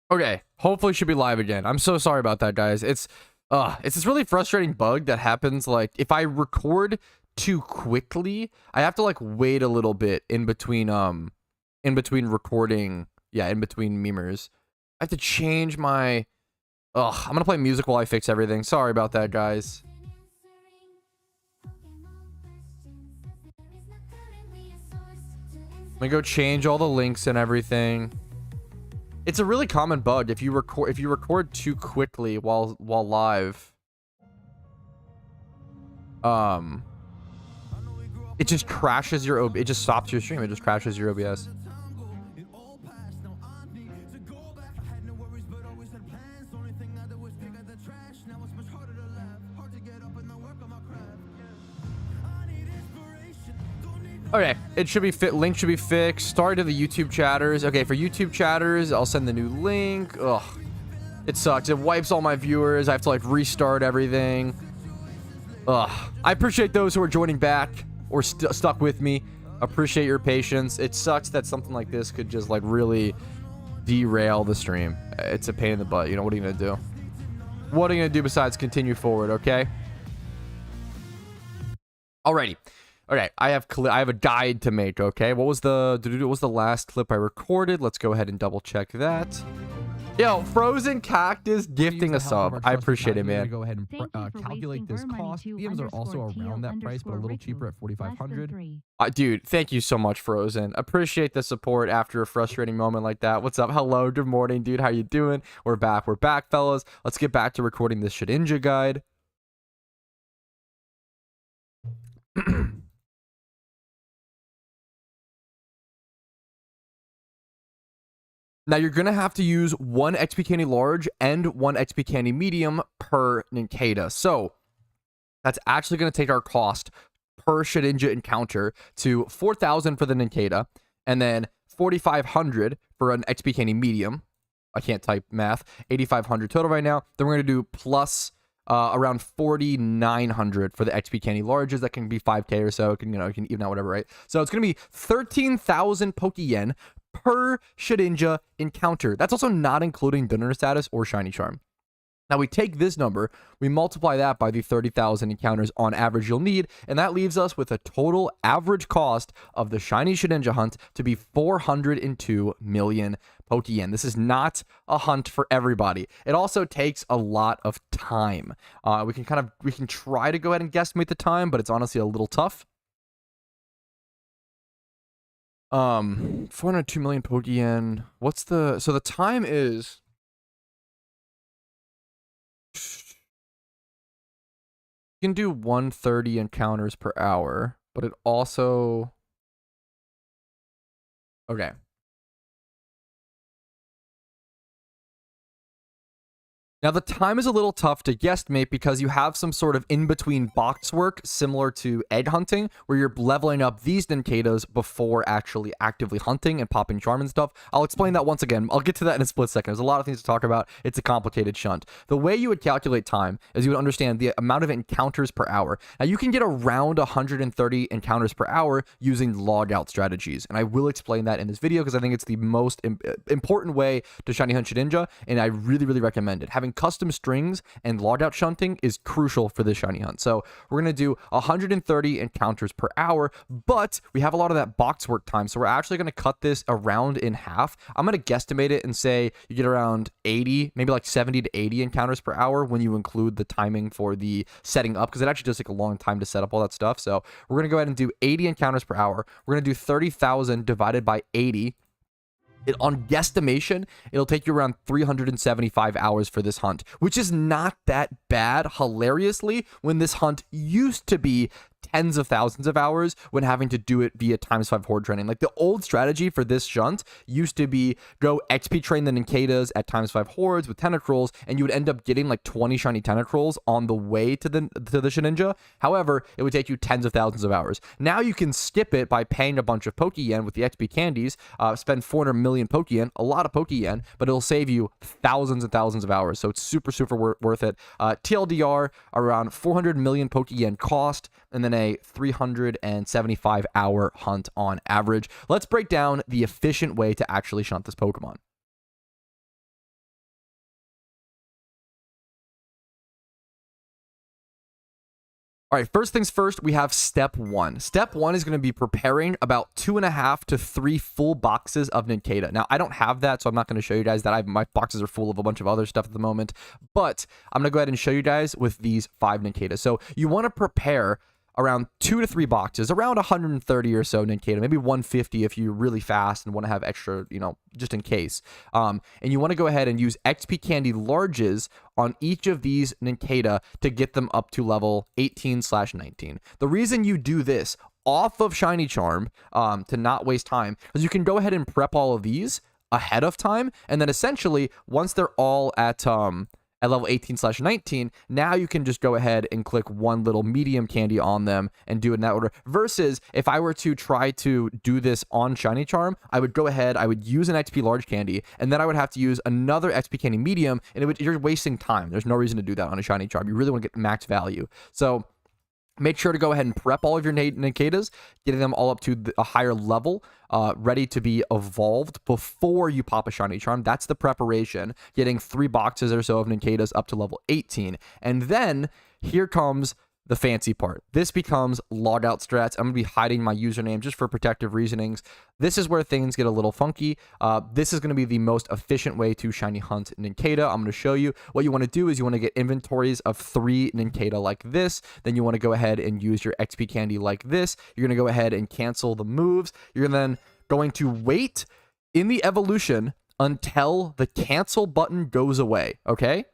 Okay, hopefully should be live again. I'm so sorry about that, guys. It's this really frustrating bug that happens. Like, if I record too quickly, I have to like wait a little bit in between recording. Yeah, in between memers. I have to change my I'm gonna play music while I fix everything. Sorry about that, guys. I'm gonna go change all the links and everything. It's a really common bug if you record too quickly while live. It just crashes your it just stops your stream. It just crashes your OBS. Okay, it should be link should be fixed. Sorry to the YouTube chatters. Okay, for YouTube chatters, I'll send the new link. Ugh, it sucks. It wipes all my viewers. I have to like restart everything. Ugh, I appreciate those who are joining back or stuck with me. Appreciate your patience. It sucks that something like this could just like really derail the stream. It's a pain in the butt. You know, what are you gonna do? What are you gonna do besides continue forward? Okay. Alrighty. Okay, I have a guide to make. Okay, what was the last clip I recorded? Let's go ahead and double check that. Yo, Frozen Cactus gifting a sub. I appreciate it, man. Go ahead and calculate this cost. PMs are also around that price, but a little cheaper at 4,500. Dude, thank you so much, Frozen. Appreciate the support after a frustrating moment like that. What's up? Hello, good morning, dude. How you doing? We're back, fellas. Let's get back to recording this Shedinja guide. Now, you're going to have to use 1 XP candy large and 1 XP candy medium per Nincada. So, that's actually going to take our cost per Shedinja encounter to 4,000 for the Nincada, and then 4,500 for an XP candy medium. I can't type math. 8,500 total right now. Then we're going to do plus around 4,900 for the XP candy larges. That can be 5k or so. It can, you can even out whatever, right? So it's going to be 13,000 Pokeyen per Shedinja encounter. That's also not including dinner status or shiny charm. Now we take this number, we multiply that by the 30,000 encounters on average you'll need, and that leaves us with a total average cost of the shiny Shedinja hunt to be 402 million Pokeyen. This is not a hunt for everybody. It also takes a lot of time. We can try to go ahead and guesstimate the time, but it's honestly a little tough. 402 million Pokeyen. What's the time is, you can do 130 encounters per hour, but it also, okay. Now, the time is a little tough to guesstimate because you have some sort of in-between box work similar to egg hunting, where you're leveling up these Nincadas before actually actively hunting and popping charm and stuff. I'll explain that once again. I'll get to that in a split second. There's a lot of things to talk about. It's a complicated shunt. The way you would calculate time is you would understand the amount of encounters per hour. Now, you can get around 130 encounters per hour using logout strategies, and I will explain that in this video because I think it's the most important way to shiny hunt Shedinja, and I really, really recommend it. Having custom strings and logout shunting is crucial for this shiny hunt. So we're going to do 130 encounters per hour, but we have a lot of that box work time. So we're actually going to cut this around in half. I'm going to guesstimate it and say you get around 80, maybe like 70 to 80 encounters per hour when you include the timing for the setting up, because it actually does take a long time to set up all that stuff. So we're going to go ahead and do 80 encounters per hour. We're going to do 30,000 divided by 80. On guesstimation, it'll take you around 375 hours for this hunt, which is not that bad, hilariously, when this hunt used to be tens of thousands of hours when having to do it via ×5 horde training. Like, the old strategy for this shunt used to be go XP train the Nincadas at ×5 hordes with Tentacruels, and you would end up getting like 20 shiny Tentacruels on the way to the Shedinja. However, it would take you tens of thousands of hours. Now you can skip it by paying a bunch of Pokeyen with the XP candies, spend 400 million Pokeyen, a lot of Pokeyen, but it'll save you thousands and thousands of hours. So it's super, super worth it. TLDR, around 400 million Pokeyen cost, and then a 375 hour hunt on average. Let's break down the efficient way to actually shunt this Pokemon. All right, first things first, we have step 1. Step 1 is going to be preparing about 2.5 to 3 full boxes of Ninkata. Now, I don't have that, so I'm not going to show you guys that. My boxes are full of a bunch of other stuff at the moment, but I'm going to go ahead and show you guys with these 5 Ninkata. So you want to prepare around 2 to 3 boxes, around 130 or so Ninkata, maybe 150 if you're really fast and want to have extra, you know, just in case. And you want to go ahead and use XP Candy Larges on each of these Ninkata to get them up to level 18/19. The reason you do this off of Shiny Charm to not waste time is you can go ahead and prep all of these ahead of time, and then essentially once they're all at level 18/19, now you can just go ahead and click one little medium candy on them and do it in that order. Versus if I were to try to do this on Shiny Charm, I would go ahead, I would use an XP large candy, and then I would have to use another XP candy medium, and you're wasting time. There's no reason to do that on a Shiny Charm. You really want to get max value. So make sure to go ahead and prep all of your Ninkatas, getting them all up to a higher level, ready to be evolved before you pop a Shiny Charm. That's the preparation, getting 3 boxes or so of Ninkatas up to level 18. And then here comes the fancy part. This becomes logout strats. I'm going to be hiding my username just for protective reasonings. This is where things get a little funky. This is going to be the most efficient way to shiny hunt Ninkata. I'm going to show you. What you want to do is you want to get inventories of 3 Ninkata like this. Then you want to go ahead and use your XP candy like this. You're going to go ahead and cancel the moves. You're then going to wait in the evolution until the cancel button goes away, okay?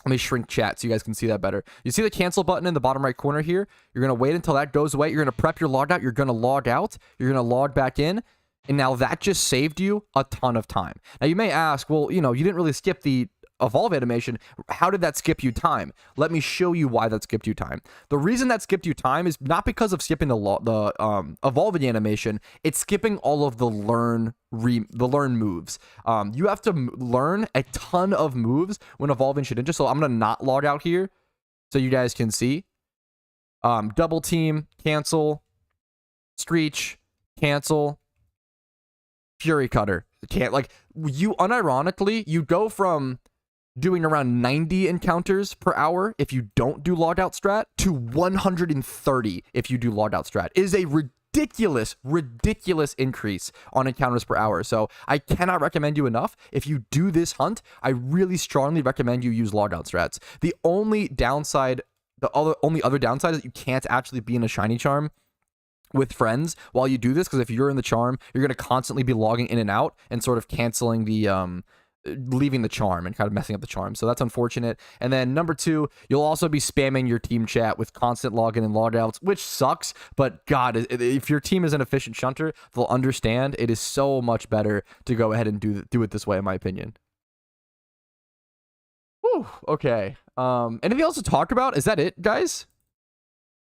Let me shrink chat so you guys can see that better. You see the cancel button in the bottom right corner here? You're going to wait until that goes away. You're going to prep your logout. You're going to log out. You're going to log back in. And now that just saved you a ton of time. Now you may ask, well, you know, you didn't really skip the evolve animation. How did that skip you time? Let me show you why that skipped you time. The reason that skipped you time is not because of skipping the evolving animation. It's skipping all of the learn moves. You have to learn a ton of moves when evolving Shedinja. So I'm gonna not log out here so you guys can see. Double team, cancel, Screech, cancel, Fury Cutter. Can't, like, you unironically, you go from doing around 90 encounters per hour if you don't do logout strat to 130 if you do logout strat. It is a ridiculous increase on encounters per hour. So I cannot recommend you enough. If you do this hunt, I really strongly recommend you use logout strats. The only downside, only other downside is that you can't actually be in a Shiny Charm with friends while you do this, because if you're in the charm, you're going to constantly be logging in and out and sort of canceling the leaving the charm and kind of messing up the charm. So that's unfortunate. And then number 2, you'll also be spamming your team chat with constant login and logouts, which sucks, but God, if your team is an efficient shunter, they'll understand. It is so much better to go ahead and do it this way, in my opinion. Whew, okay. Anything else to talk about? Is that it, guys?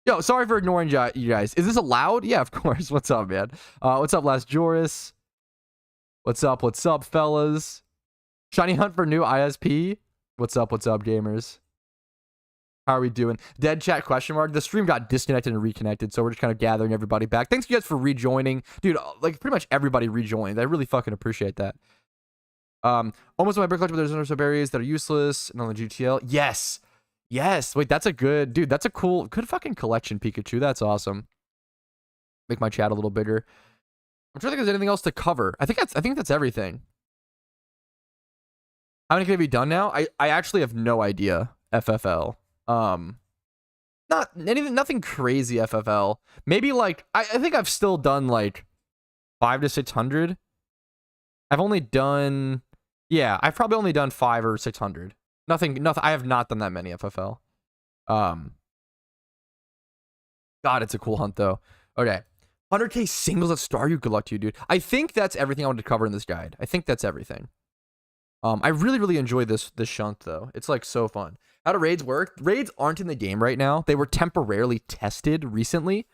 Yo, sorry for ignoring you guys. Is this allowed? Yeah, of course. What's up, man? What's up, Last Joris? What's up, fellas? Shiny hunt for new ISP. What's up, gamers? How are we doing? Dead chat question mark. The stream got disconnected and reconnected, so we're just kind of gathering everybody back. Thanks you guys for rejoining. Dude, like pretty much everybody rejoined. I really fucking appreciate that. Almost my brick collection, but there's no berries that are useless and on the GTL. Yes. Wait, that's a good, dude, that's a good fucking collection, Pikachu. That's awesome. Make my chat a little bigger. I'm trying to think if there's anything else to cover. I think that's everything. How many have you done now? I actually have no idea. FFL. Nothing crazy FFL. Maybe like I think I've still done like 500 to 600. I've only done, yeah, I've probably only done 500 or 600. Nothing. I have not done that many FFL. God, it's a cool hunt though. Okay, 100k singles at Staryu. Good luck to you, dude. I think that's everything I wanted to cover in this guide. I think that's everything. I really enjoy this shunt though. It's like so fun. How do raids work? Raids aren't in the game right now. They were temporarily tested recently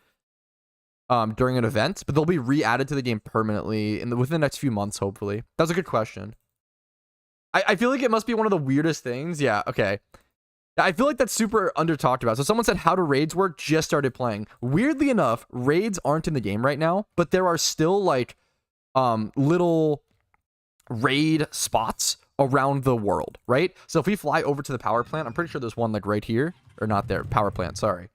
during an event, but they'll be re-added to the game permanently within the next few months, hopefully. That's a good question. I feel like it must be one of the weirdest things. Yeah, okay. I feel like that's super under talked about. So someone said, how do raids work? Just started playing. Weirdly enough, raids aren't in the game right now, but there are still like little raid spots around the world, right? So if we fly over to the power plant, I'm pretty sure there's one like right here, or not there, power plant, sorry.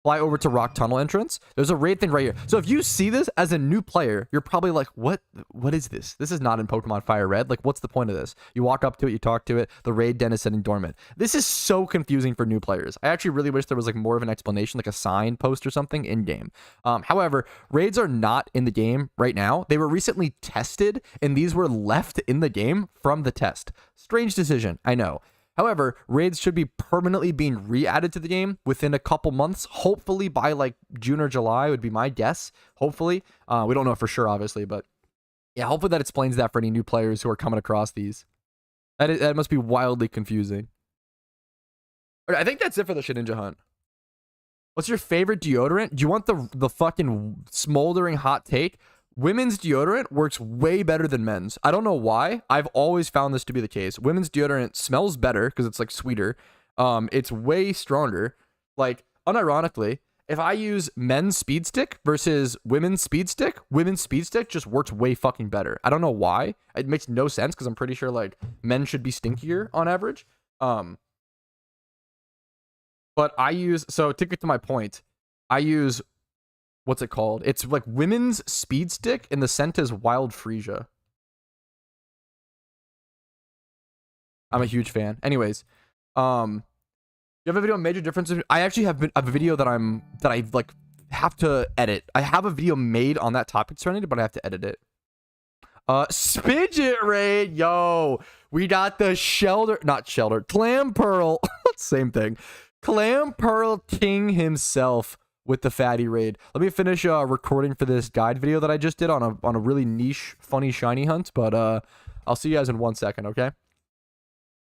fly over to Rock Tunnel entrance. There's a raid thing right here. So if you see this as a new player, you're probably like, what is this? This is not in Pokemon Fire Red. Like, what's the point of this? You walk up to it, you talk to it, the raid den is sitting dormant. This is so confusing for new players. I actually really wish there was like more of an explanation, like a sign post or something in game. However, raids are not in the game right now. They were recently tested, and these were left in the game from the test. Strange decision, I know. However, raids should be permanently being re-added to the game within a couple months. Hopefully by like June or July would be my guess. Hopefully. We don't know for sure, obviously, but yeah, hopefully that explains that for any new players who are coming across these. That must be wildly confusing. All right, I think that's it for the Shedinja hunt. What's your favorite deodorant? Do you want the fucking smoldering hot take? Women's deodorant works way better than men's. I don't know why. I've always found this to be the case. Women's deodorant smells better because it's like sweeter. It's way stronger. Like, unironically, if I use men's speed stick versus women's speed stick just works way fucking better. I don't know why. It makes no sense because I'm pretty sure like men should be stinkier on average. But I use, so to get to my point, I use, what's it called? It's like women's speed stick, and the scent is Wild Freesia. I'm a huge fan. Anyways, you have a video on major differences. I actually have a video that I like have to edit. I have a video made on that topic, Serenity, but I have to edit it. Spidget raid, yo, we got the Clamperl, same thing. Clamperl King himself with the fatty raid. Let me finish recording for this guide video that I just did on a really niche, funny, shiny hunt, but I'll see you guys in 1 second, okay?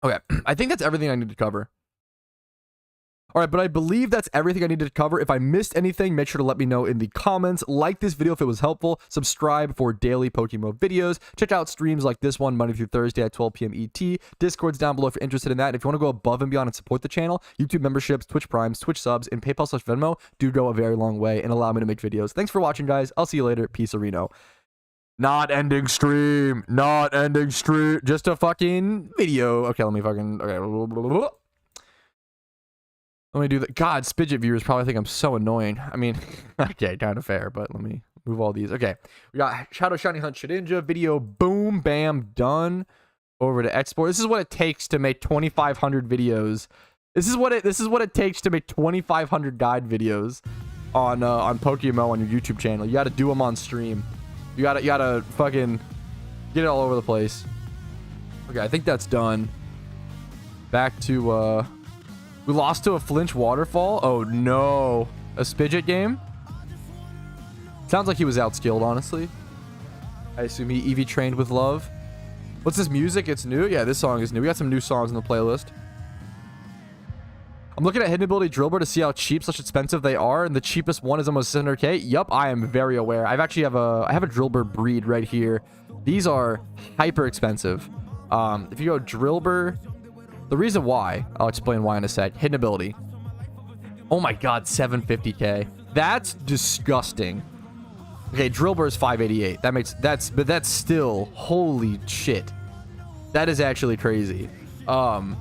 Okay, I think that's everything I need to cover. All right, but I believe that's everything I needed to cover. If I missed anything, make sure to let me know in the comments. Like this video if it was helpful. Subscribe for daily PokeMMO videos. Check out streams like this one, Monday through Thursday at 12 p.m. ET. Discord's down below if you're interested in that. And if you want to go above and beyond and support the channel, YouTube memberships, Twitch Primes, Twitch subs, and PayPal/Venmo do go a very long way and allow me to make videos. Thanks for watching, guys. I'll see you later. Peace, Reno. Not ending stream. Not ending stream. Just a fucking video. Okay, let me fucking... Okay. Let me do that. God, Spidget viewers probably think I'm so annoying. I mean, okay, kind of fair, but let me move all these. Okay, we got Shadow Shiny Hunt Shedinja video. Boom, bam, done. Over to export. This is what it takes to make 2,500 videos. This is what it takes to make 2,500 guide videos on PokeMMO on your YouTube channel. You got to do them on stream. You gotta fucking get it all over the place. Okay, I think that's done. Back to we lost to a Flinch Waterfall. Oh no. A Spidget game? Sounds like he was outskilled, honestly. I assume he EV trained with love. What's this music? It's new? Yeah, this song is new. We got some new songs in the playlist. I'm looking at hidden ability Drillbur to see how cheap/expensive they are, and the cheapest one is almost 600k. Yup, I am very aware. I have a Drillbur breed right here. These are hyper expensive. If you go Drillbur, the reason why, I'll explain why in a sec. Hidden ability. Oh my god, 750k. That's disgusting. Okay, Drillbur is 588. But that's still, holy shit. That is actually crazy. The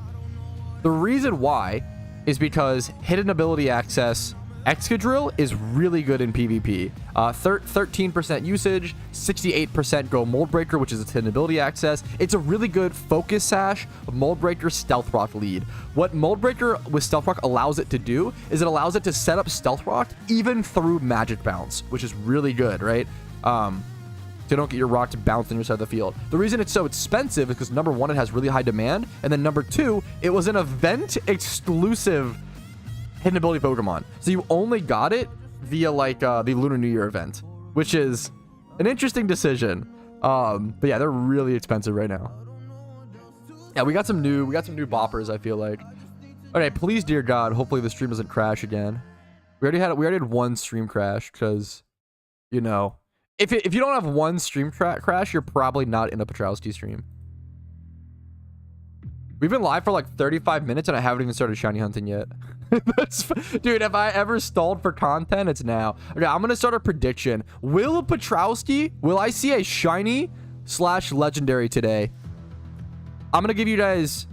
reason why is because hidden ability access Excadrill is really good in PvP. 13% usage, 68% go Mold Breaker, which is its hidden ability access. It's a really good Focus Sash, Mold Breaker, Stealth Rock lead. What Mold Breaker with Stealth Rock allows it to do is it allows it to set up Stealth Rock even through Magic Bounce, which is really good, right? So you don't get your rock to bounce on your side of the field. The reason it's so expensive is because number one, it has really high demand, and then number two, it was an event exclusive hidden ability Pokemon. So you only got it via like the Lunar New Year event, which is an interesting decision. But yeah, they're really expensive right now. Yeah, we got some new boppers, I feel like. Okay, please, dear God, hopefully the stream doesn't crash again. We already had one stream crash because, you know, if you don't have one stream crash, you're probably not in a Patrouski stream. We've been live for like 35 minutes and I haven't even started shiny hunting yet. Dude, if I ever stalled for content, it's now. Okay, I'm gonna start a prediction. Will I see a shiny / legendary today? I'm gonna give you guys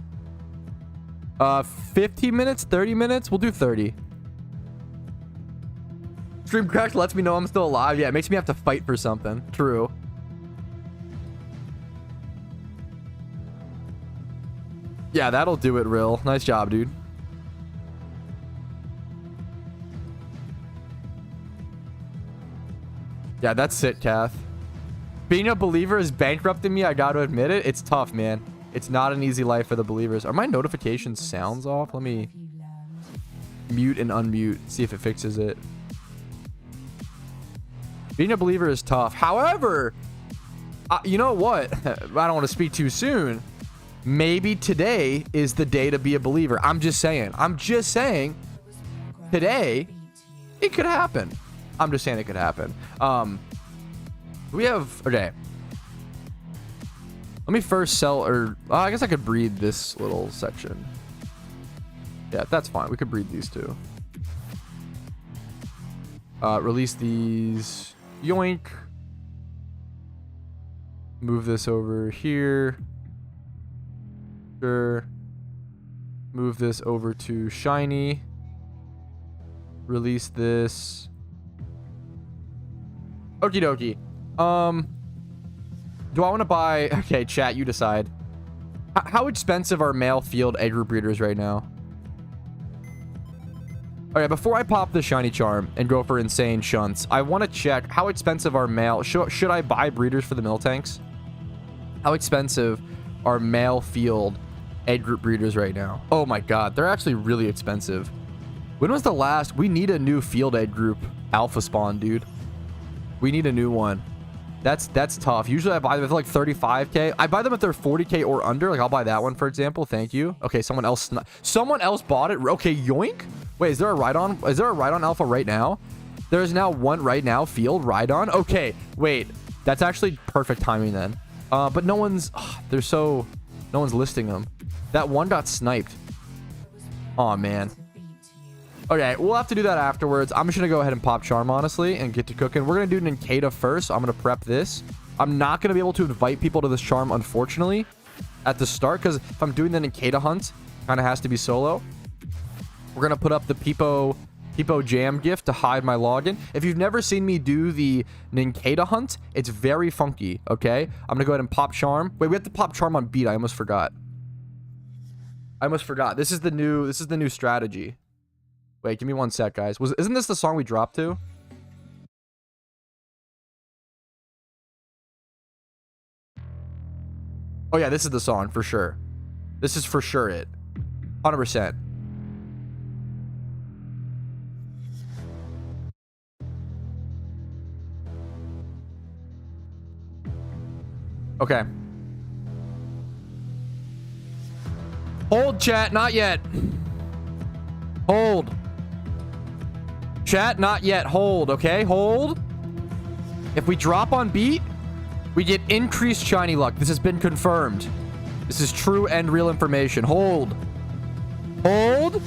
15 minutes, 30 minutes. We'll do 30. Stream crash lets me know I'm still alive. Yeah, it makes me have to fight for something. True. Yeah, that'll do it, Rill. Nice job, dude. Yeah, that's it, Kath. Being a believer is bankrupting me. I got to admit it. It's tough, man. It's not an easy life for the believers. Are my notification sounds off? Let me mute and unmute. See if it fixes it. Being a believer is tough. However, you know what? I don't want to speak too soon. Maybe today is the day to be a believer. I'm just saying. I'm just saying. Today, it could happen. I'm just saying it could happen. We have... Okay. Let me first sell... Or I guess I could breed this little section. Yeah, that's fine. We could breed these two. Release these. Yoink. Move this over here. Sure. Move this over to shiny. Release this. Okie dokie. Do I want to buy... Okay, chat, you decide. How expensive are male field egg group breeders right now? Okay, before I pop the shiny charm and go for insane shunts, I want to check how expensive are male... Should I buy breeders for the mill tanks? How expensive are male field egg group breeders right now? Oh my god, they're actually really expensive. When was the last... We need a new field egg group alpha spawn, dude. We need a new one. That's tough. Usually I buy them for like 35k. I buy them if they're 40k or under. Like I'll buy that one, for example. Thank you. Okay, someone else bought it. Okay, yoink. Wait, is there a Rhydon? Is there a Rhydon alpha right now? There is now one right now field Rhydon. Okay, wait. That's actually perfect timing then. But no one's no one's listing them. That one got sniped. Oh man. Okay, we'll have to do that afterwards. I'm just going to go ahead and pop Charm, honestly, and get to cooking. We're going to do Ninkata first, so I'm going to prep this. I'm not going to be able to invite people to this Charm, unfortunately, at the start, because if I'm doing the Ninkata hunt, kind of has to be solo. We're going to put up the Peepo Jam gift to hide my login. If you've never seen me do the Ninkata hunt, it's very funky, okay? I'm going to go ahead and pop Charm. Wait, we have to pop Charm on beat. I almost forgot. This is the new strategy. Wait, give me one sec, guys. Isn't this the song we dropped to? Oh yeah, this is the song for sure. This is for sure it. 100%. Okay. Hold, chat, not yet. Hold. Chat, not yet. Hold, okay? Hold. If we drop on beat, we get increased shiny luck. This has been confirmed. This is true and real information. Hold. Hold.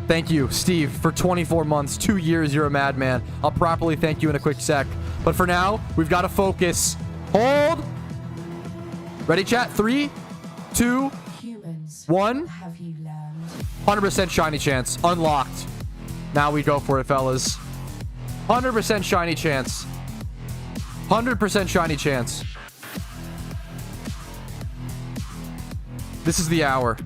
Thank you, Steve, for 24 months, 2 years. You're a madman. I'll properly thank you in a quick sec. But for now, we've got to focus. Hold. Ready, chat? 3, 2, 1. 100% shiny chance. Unlocked. Now we go for it, fellas. 100% shiny chance. 100% shiny chance. This is the hour.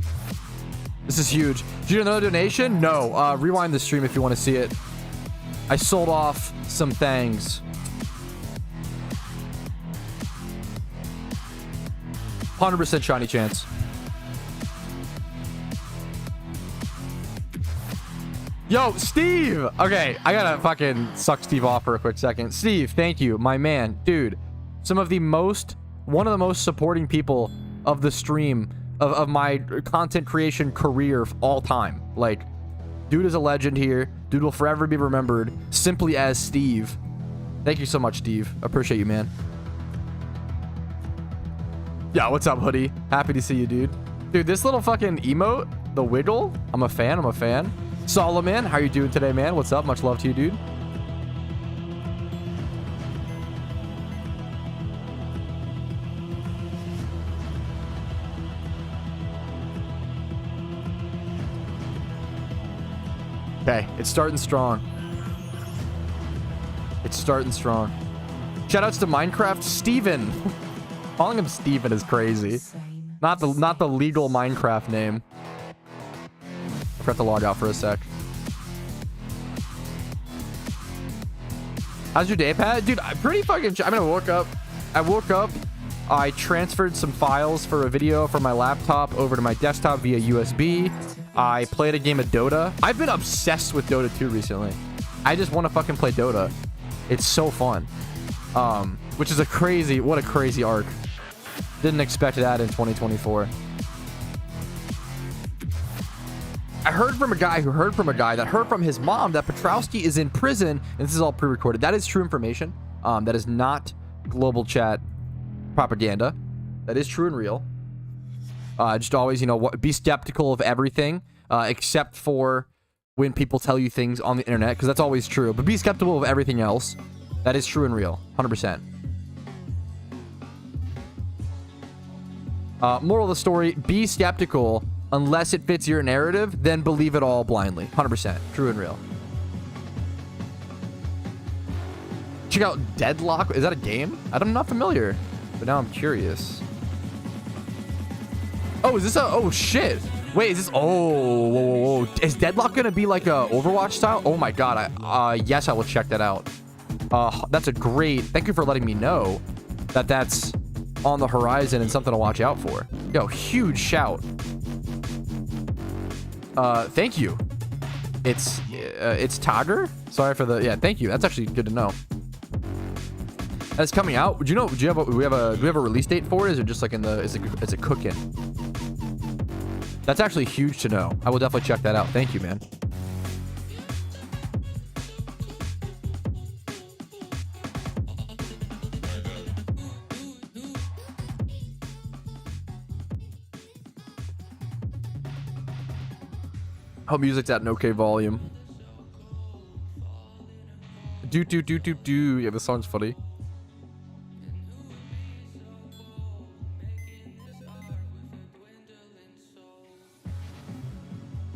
This is huge. Did you get another donation? No. Rewind the stream if you want to see it. I sold off some things. 100% shiny chance. Yo, Steve! Okay, I gotta fucking suck Steve off for a quick second. Steve, thank you, my man. Dude, one of the most supporting people of the stream, of my content creation career of all time. Like, dude is a legend here. Dude will forever be remembered simply as Steve. Thank you so much, Steve. Appreciate you, man. Yeah, what's up, Hoodie? Happy to see you, dude. Dude, this little fucking emote, the wiggle, I'm a fan. Solomon, how you doing today, man? What's up? Much love to you, dude. Okay, it's starting strong. It's starting strong. Shoutouts to Minecraft Steven. Calling him Steven is crazy. Not the legal Minecraft name. I forgot to log out for a sec. How's your day, Pat? Dude, I'm pretty fucking... I mean, I woke up. I transferred some files for a video from my laptop over to my desktop via USB. I played a game of Dota. I've been obsessed with Dota 2 recently. I just want to fucking play Dota. It's so fun. Which is what a crazy arc. Didn't expect that in 2024. I heard from a guy who heard from a guy that heard from his mom that Patrouski is in prison, and this is all pre-recorded. That is true information. That is not global chat propaganda. That is true and real. Just always, be skeptical of everything, except for when people tell you things on the internet, because that's always true. But be skeptical of everything else. That is true and real, 100%. Moral of the story, be skeptical unless it fits your narrative, then believe it all blindly. 100%. True and real. Check out Deadlock. Is that a game? I'm not familiar, but now I'm curious. Oh, is this a... Oh, shit. Wait, is this... Oh, whoa. Is Deadlock going to be like a Overwatch style? Oh, my God. Yes, I will check that out. That's a great... Thank you for letting me know that that's on the horizon and something to watch out for. Yo, huge shout. Thank you. It's Tiger. Sorry for the... Yeah, thank you. That's actually good to know. That's coming out. Do we have a release date for it? Is it just like is it cooking? That's actually huge to know. I will definitely check that out. Thank you, man. Hope music's at an okay volume. Do. Yeah, this song's funny.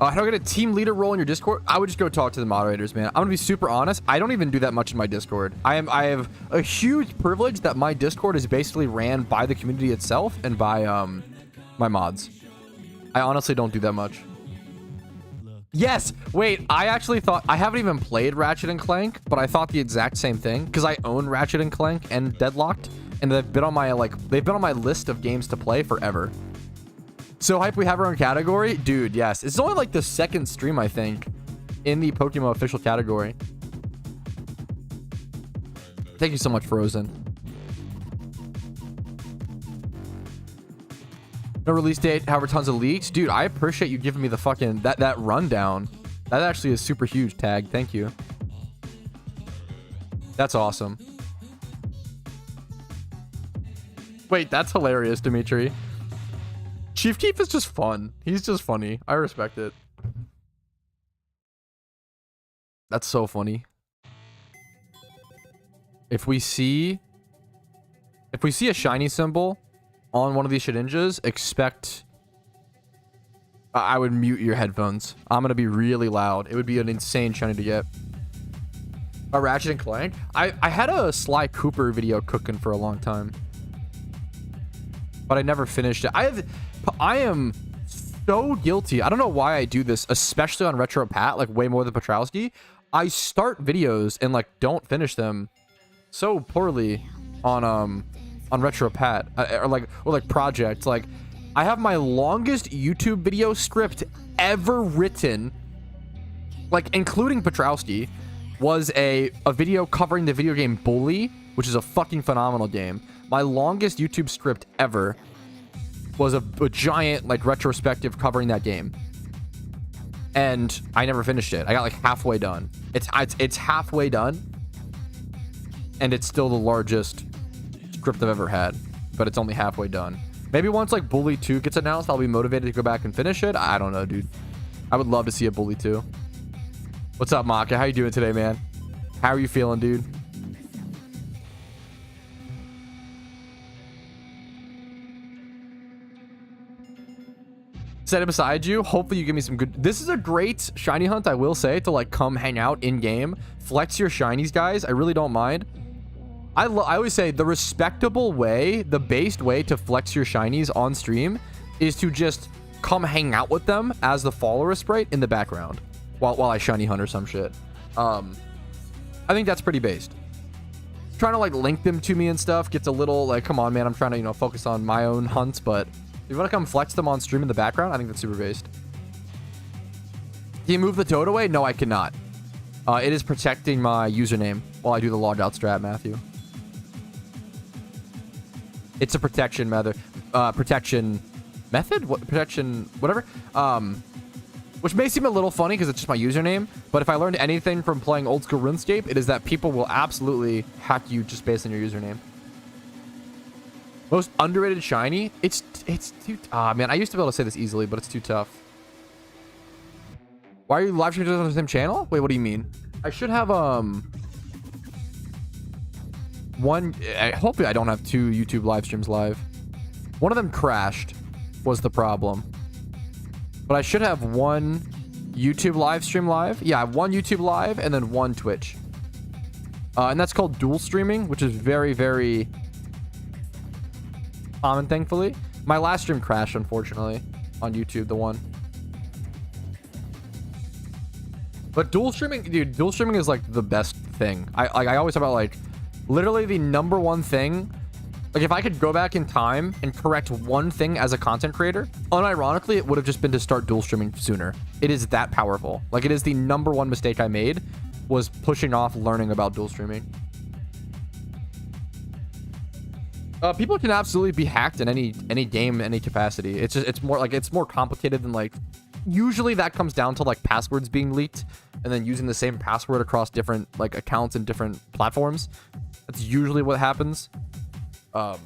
How do I get a team leader role in your Discord? I would just go talk to the moderators, man. I'm gonna be super honest. I don't even do that much in my Discord. I have a huge privilege that my Discord is basically ran by the community itself and by my mods. I honestly don't do that much. Yes. Wait, I actually thought... I haven't even played Ratchet and Clank, but I thought the exact same thing because I own Ratchet and Clank and Deadlocked, and they've been on my list of games to play forever. So hype, we have our own category? Dude, yes. It's only like the second stream, I think, in the PokeMMO official category. Thank you so much, Frozen. No release date, however, tons of leaks. Dude, I appreciate you giving me the fucking... That rundown. That actually is super huge, Tag. Thank you. That's awesome. Wait, that's hilarious, Dimitri. Chief Keef is just fun. He's just funny. I respect it. That's so funny. If we see a shiny symbol on one of these Shedinjas, expect... I would mute your headphones. I'm gonna be really loud. It would be an insane shiny to get. A Ratchet and Clank? I had a Sly Cooper video cooking for a long time, but I never finished it. I am so guilty. I don't know why I do this, especially on Retro Pat, like way more than Patrouski. I start videos and like don't finish them so poorly on Retro Pat or like projects. Like I have my longest YouTube video script ever written, like including Patrouski, was a video covering the video game Bully, which is a fucking phenomenal game. My longest YouTube script ever was a giant like retrospective covering that game, and I never finished it. I got like halfway done. It's halfway done, and it's still the largest script I've ever had, but it's only halfway done. Maybe once like Bully 2 gets announced, I'll be motivated to go back and finish it. I don't know, dude. I would love to see a Bully 2. What's up, Maka? How you doing today, man? How are you feeling, dude? Set it beside you. Hopefully you give me some good. This is a great shiny hunt, I will say, to like come hang out in game, flex your shinies, guys. I really don't mind. I always say the respectable way, the based way to flex your shinies on stream is to just come hang out with them as the follower sprite in the background while I shiny hunt or some shit. I think that's pretty based. Trying to like link them to me and stuff gets a little like, come on, man. I'm trying to, you know, focus on my own hunts, but if you want to come flex them on stream in the background, I think that's super based. Can you move the toad away? No, I cannot. It is protecting my username while I do the logout strat, Matthew. It's a protection method. Protection method? What protection? Whatever. Which may seem a little funny because it's just my username. But if I learned anything from playing old school RuneScape, it is that people will absolutely hack you just based on your username. Most underrated shiny? It's too... man, I used to be able to say this easily, but it's too tough. Why are you live streaming on the same channel? Wait, what do you mean? I should have, one... hopefully I don't have 2 YouTube live streams live. One of them crashed was the problem. But I should have 1 YouTube live stream live. Yeah, I have 1 YouTube live and then 1 Twitch. And that's called dual streaming, which is very, very common, thankfully. My last stream crashed, unfortunately, on YouTube, the one. But dual streaming, dude, dual streaming is like the best thing. I always talk about like literally the #1 thing. Like if I could go back in time and correct one thing as a content creator, unironically, it would have just been to start dual streaming sooner. It is that powerful. Like it is the #1 mistake I made was pushing off learning about dual streaming. People can absolutely be hacked in any game, any capacity. It's just, it's more complicated than like, usually that comes down to like passwords being leaked and then using the same password across different like accounts and different platforms. That's usually what happens. But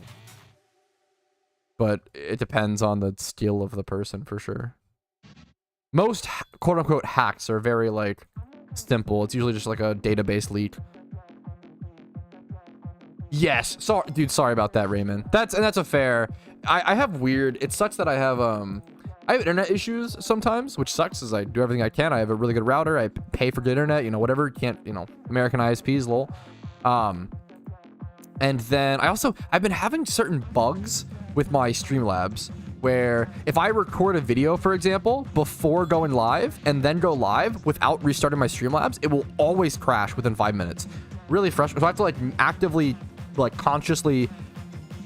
it depends on the skill of the person for sure. Most quote unquote hacks are very like simple. It's usually just like a database leak. Yes. Sorry, dude. Sorry about that, Raymond. That's a fair. I have weird. It sucks that I have internet issues sometimes, which sucks as I do everything I can. I have a really good router. I pay for good internet, you know, whatever. Can't, you know, American ISPs, lol. And then I've been having certain bugs with my Streamlabs where if I record a video, for example, before going live and then go live without restarting my Streamlabs, it will always crash within 5 minutes. Really frustrating. So I have to like actively, like consciously,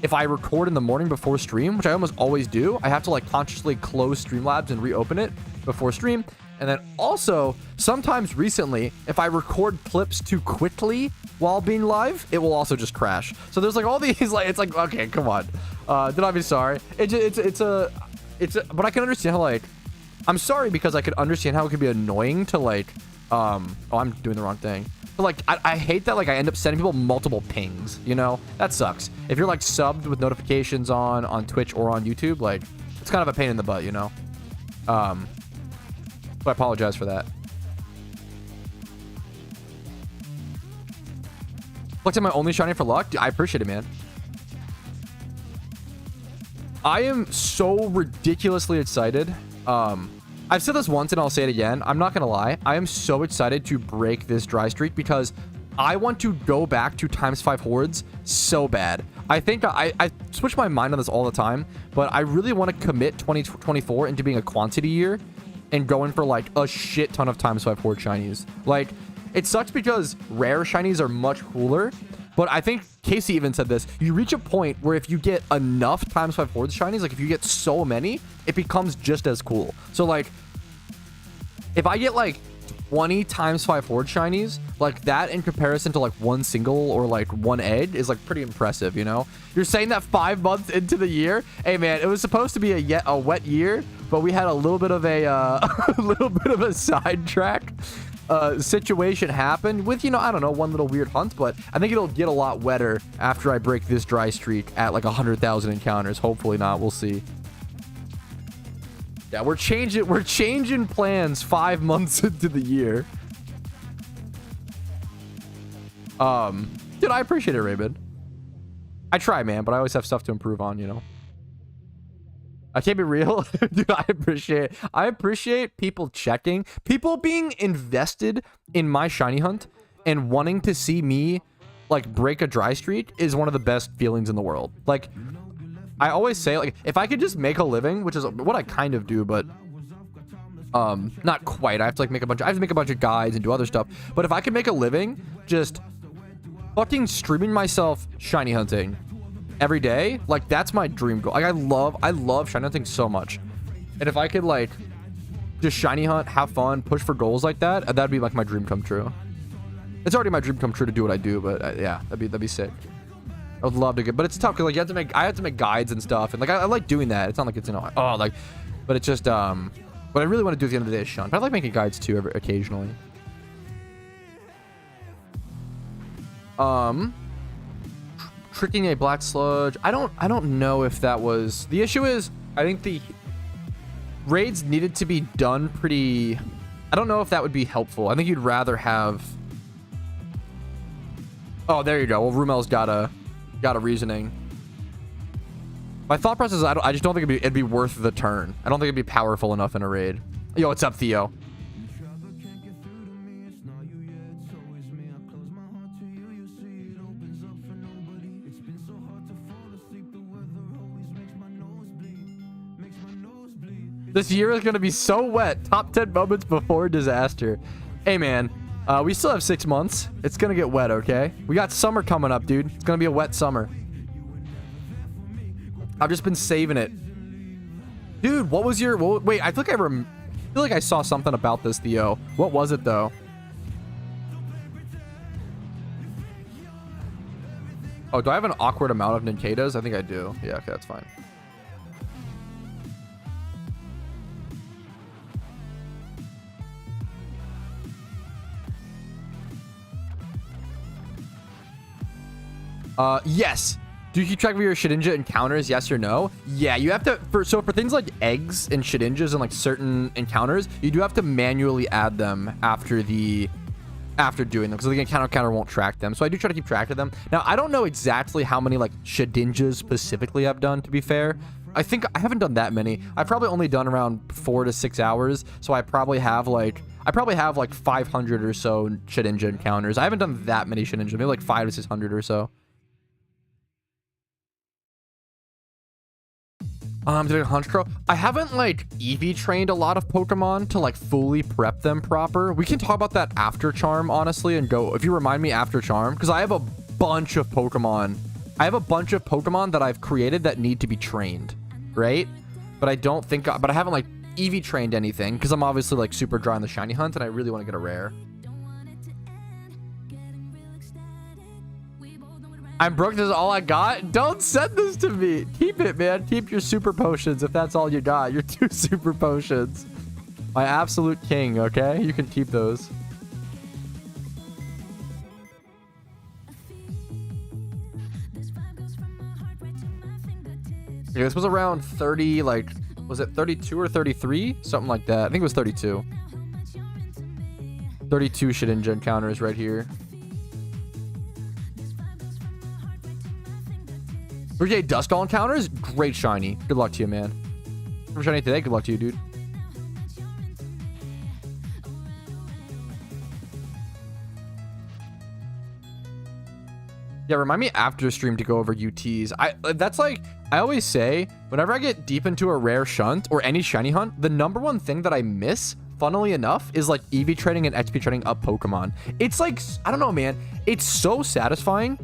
if I record in the morning before stream, which I almost always do, I have to like consciously close Streamlabs and reopen it before stream. And then also, sometimes recently, if I record clips too quickly while being live, it will also just crash. So there's like all these, like, it's like, okay, come on. Then I'll be sorry. But I can understand how like, I'm sorry because I could understand how it could be annoying to like, oh, I'm doing the wrong thing. But like, I hate that like I end up sending people multiple pings, you know? That sucks. If you're like subbed with notifications on Twitch or on YouTube, like, it's kind of a pain in the butt, you know? So I apologize for that. Flexing my only shiny for luck? Dude, I appreciate it, man. I am so ridiculously excited. I've said this once and I'll say it again. I'm not going to lie. I am so excited to break this dry streak because I want to go back to ×5 hordes so bad. I think I switch my mind on this all the time, but I really want to commit 2024 into being a quantity year and going for like a shit ton of ×5 horde shinies. Like, it sucks because rare shinies are much cooler, but I think Casey even said this. You reach a point where if you get enough ×5 horde shinies, like if you get so many, it becomes just as cool. So like, if I get like 20 ×5 horde shinies, like that in comparison to like one single or like one egg is like pretty impressive, you know? You're saying that 5 months into the year? Hey man, it was supposed to be a wet year, but we had a little bit of a sidetrack situation happen with, you know, I don't know, one little weird hunt, but I think it'll get a lot wetter after I break this dry streak at like 100,000 encounters. Hopefully not. We'll see. Yeah, we're changing plans 5 months into the year. Dude, I appreciate it, Raymond. I try, man, but I always have stuff to improve on, you know. I can't be real. Dude, I appreciate people checking, people being invested in my shiny hunt and wanting to see me like break a dry streak is one of the best feelings in the world. Like, I always say, like, if I could just make a living, which is what I kind of do, but not quite. I have to like make a bunch of guides and do other stuff. But if I could make a living just fucking streaming myself shiny hunting every day, like, that's my dream goal. Like, I love shiny hunting so much. And if I could like just shiny hunt, have fun, push for goals like that, that'd be like my dream come true. It's already my dream come true to do what I do, but yeah, that'd be sick. I would love to get, but it's tough because like I have to make guides and stuff, and like I like doing that. It's not like it's, you know, oh, like, but it's just what I really want to do at the end of the day is shunt. But I like making guides too occasionally. Tricking a black sludge. I don't know if that was the issue. Is I think the raids needed to be done pretty. I don't know if that would be helpful. I think you'd rather have. Oh, there you go. Well, Rumel's got a reasoning. My thought process is I just don't think it'd be worth the turn. I don't think it'd be powerful enough in a raid. Yo, what's up, Theo? This year is going to be so wet. Top 10 moments before disaster. Hey, man. We still have 6 months. It's going to get wet, okay? We got summer coming up, dude. It's going to be a wet summer. I've just been saving it. Dude, what was your... wait, I feel like I saw something about this, Theo. What was it, though? Oh, do I have an awkward amount of Ninkadas? I think I do. Yeah, okay, that's fine. Yes. Do you keep track of your Shedinja encounters? Yes or no? Yeah, you have to. So for things like eggs and Shedinjas and like certain encounters, you do have to manually add them after doing them, because the encounter counter won't track them. So I do try to keep track of them. Now I don't know exactly how many like Shedinjas specifically I've done. To be fair, I think I haven't done that many. I've probably only done around 4 to 6 hours. So I probably have like 500 or so Shedinja encounters. I haven't done that many Shedinja. Maybe like 500 to 600 or so. Doing Hunch Crow. I haven't like EV trained a lot of Pokemon to like fully prep them proper. We can talk about that after Charm, honestly, and go, if you remind me after Charm, because I have a bunch of Pokemon. I have a bunch of Pokemon that I've created that need to be trained, right? But I haven't like EV trained anything because I'm obviously like super dry on the shiny hunt and I really want to get a rare. I'm broke. This is all I got. Don't send this to me. Keep it, man. Keep your super potions if that's all you got. Your 2 super potions. My absolute king, okay? You can keep those. Okay, this was around 30, like, was it 32 or 33? Something like that. I think it was 32. 32 Shedinja encounters right here. 38 Duskull encounters? Great shiny. Good luck to you, man. For shiny today, good luck to you, dude. Yeah, remind me after stream to go over UTs. That's like, I always say, whenever I get deep into a rare shunt or any shiny hunt, the #1 thing that I miss, funnily enough, is like EV training and XP training up Pokemon. It's like, I don't know, man. It's so satisfying.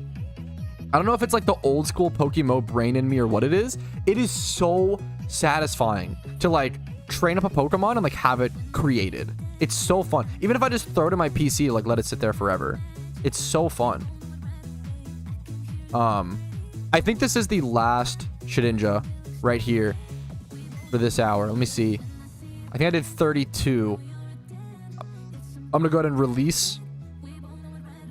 I don't know if it's like the old school PokeMMO brain in me or what it is. It is so satisfying to like train up a Pokemon and like have it created. It's so fun. Even if I just throw it in my PC, like let it sit there forever. It's so fun. I think this is the last Shedinja right here for this hour. Let me see. I think I did 32. I'm gonna go ahead and release.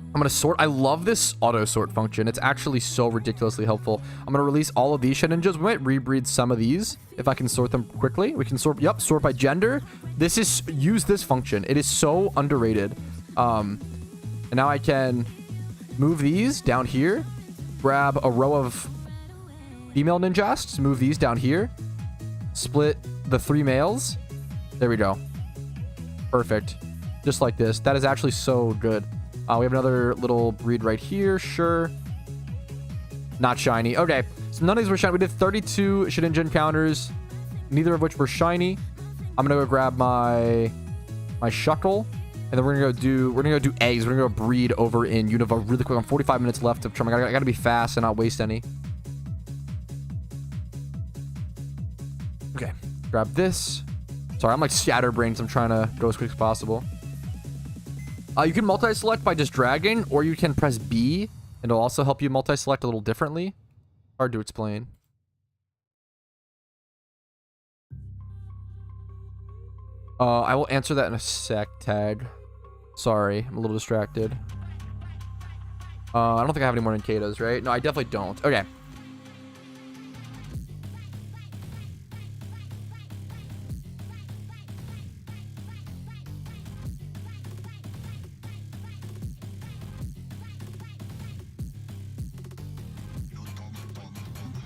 I'm going to sort. I love this auto sort function. It's actually so ridiculously helpful. I'm going to release all of these Shedinjas. We might rebreed some of these if I can sort them quickly. We can sort. Yep. Sort by gender. Use this function. It is so underrated. And now I can move these down here. Grab a row of female Ninjasts. Move these down here. split the 3 males. There we go. Perfect. Just like this. That is actually so good. We have another little breed right here. Sure. Not shiny. Okay. So none of these were shiny. We did 32 Shedinja encounters, neither of which were shiny. I'm gonna go grab my Shuckle, and then we're gonna go do eggs. We're gonna go breed over in Unova really quick. On 45 minutes left of Charm. I gotta be fast and not waste any. Okay. Grab this. Sorry, I'm like scatterbrained. So I'm trying to go as quick as possible. You can multi-select by just dragging, or you can press B, and it'll also help you multi-select a little differently. Hard to explain. I will answer that in a sec, Tag. Sorry, I'm a little distracted. I don't think I have any more Ninkados, right? No, I definitely don't. Okay.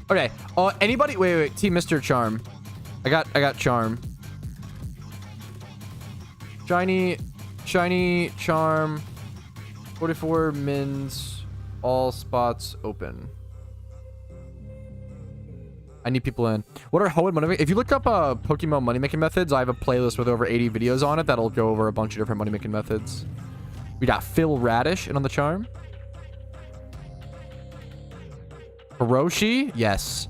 Okay. Anybody? Wait. Team Mr. Charm. I got Charm. Shiny, Charm. 44 mins. All spots open. I need people in. What are Hoenn money? If you look up PokeMMO money making methods, I have a playlist with over 80 videos on it that'll go over a bunch of different money making methods. We got Phil Radish in on the Charm. Kuroshi? Yes.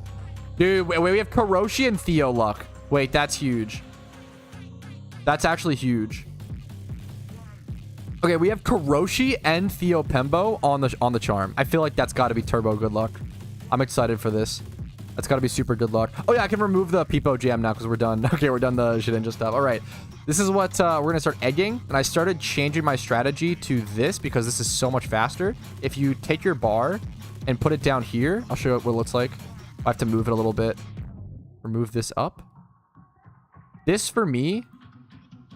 Dude, wait, we have Kuroshi and Theo luck. Wait, that's huge. That's actually huge. Okay, we have Kuroshi and Theo Pembo on the Charm. I feel like that's got to be turbo good luck. I'm excited for this. That's got to be super good luck. Oh yeah, I can remove the Peepo Jam now because we're done. Okay, we're done the Shedinja stuff. All right. This is what we're going to start egging. And I started changing my strategy to this because this is so much faster. If you take your bar and put it down here, I'll show you what it looks like. I have to move it a little bit. Remove this up. This, for me,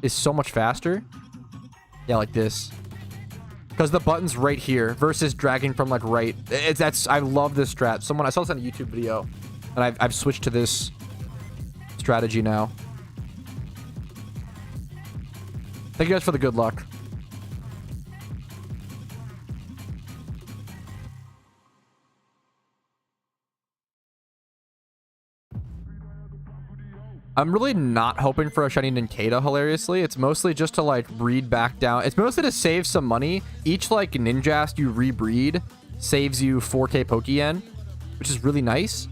is so much faster. Yeah, like this. Because the button's right here versus dragging from, like, right. I love this strat. I saw this on a YouTube video, and I've switched to this strategy now. Thank you guys for the good luck. I'm really not hoping for a shiny Ninkata, hilariously. It's mostly just to, like, breed back down. It's mostly to save some money. Each, like, Ninjast you rebreed saves you 4k Pokeyen, which is really nice.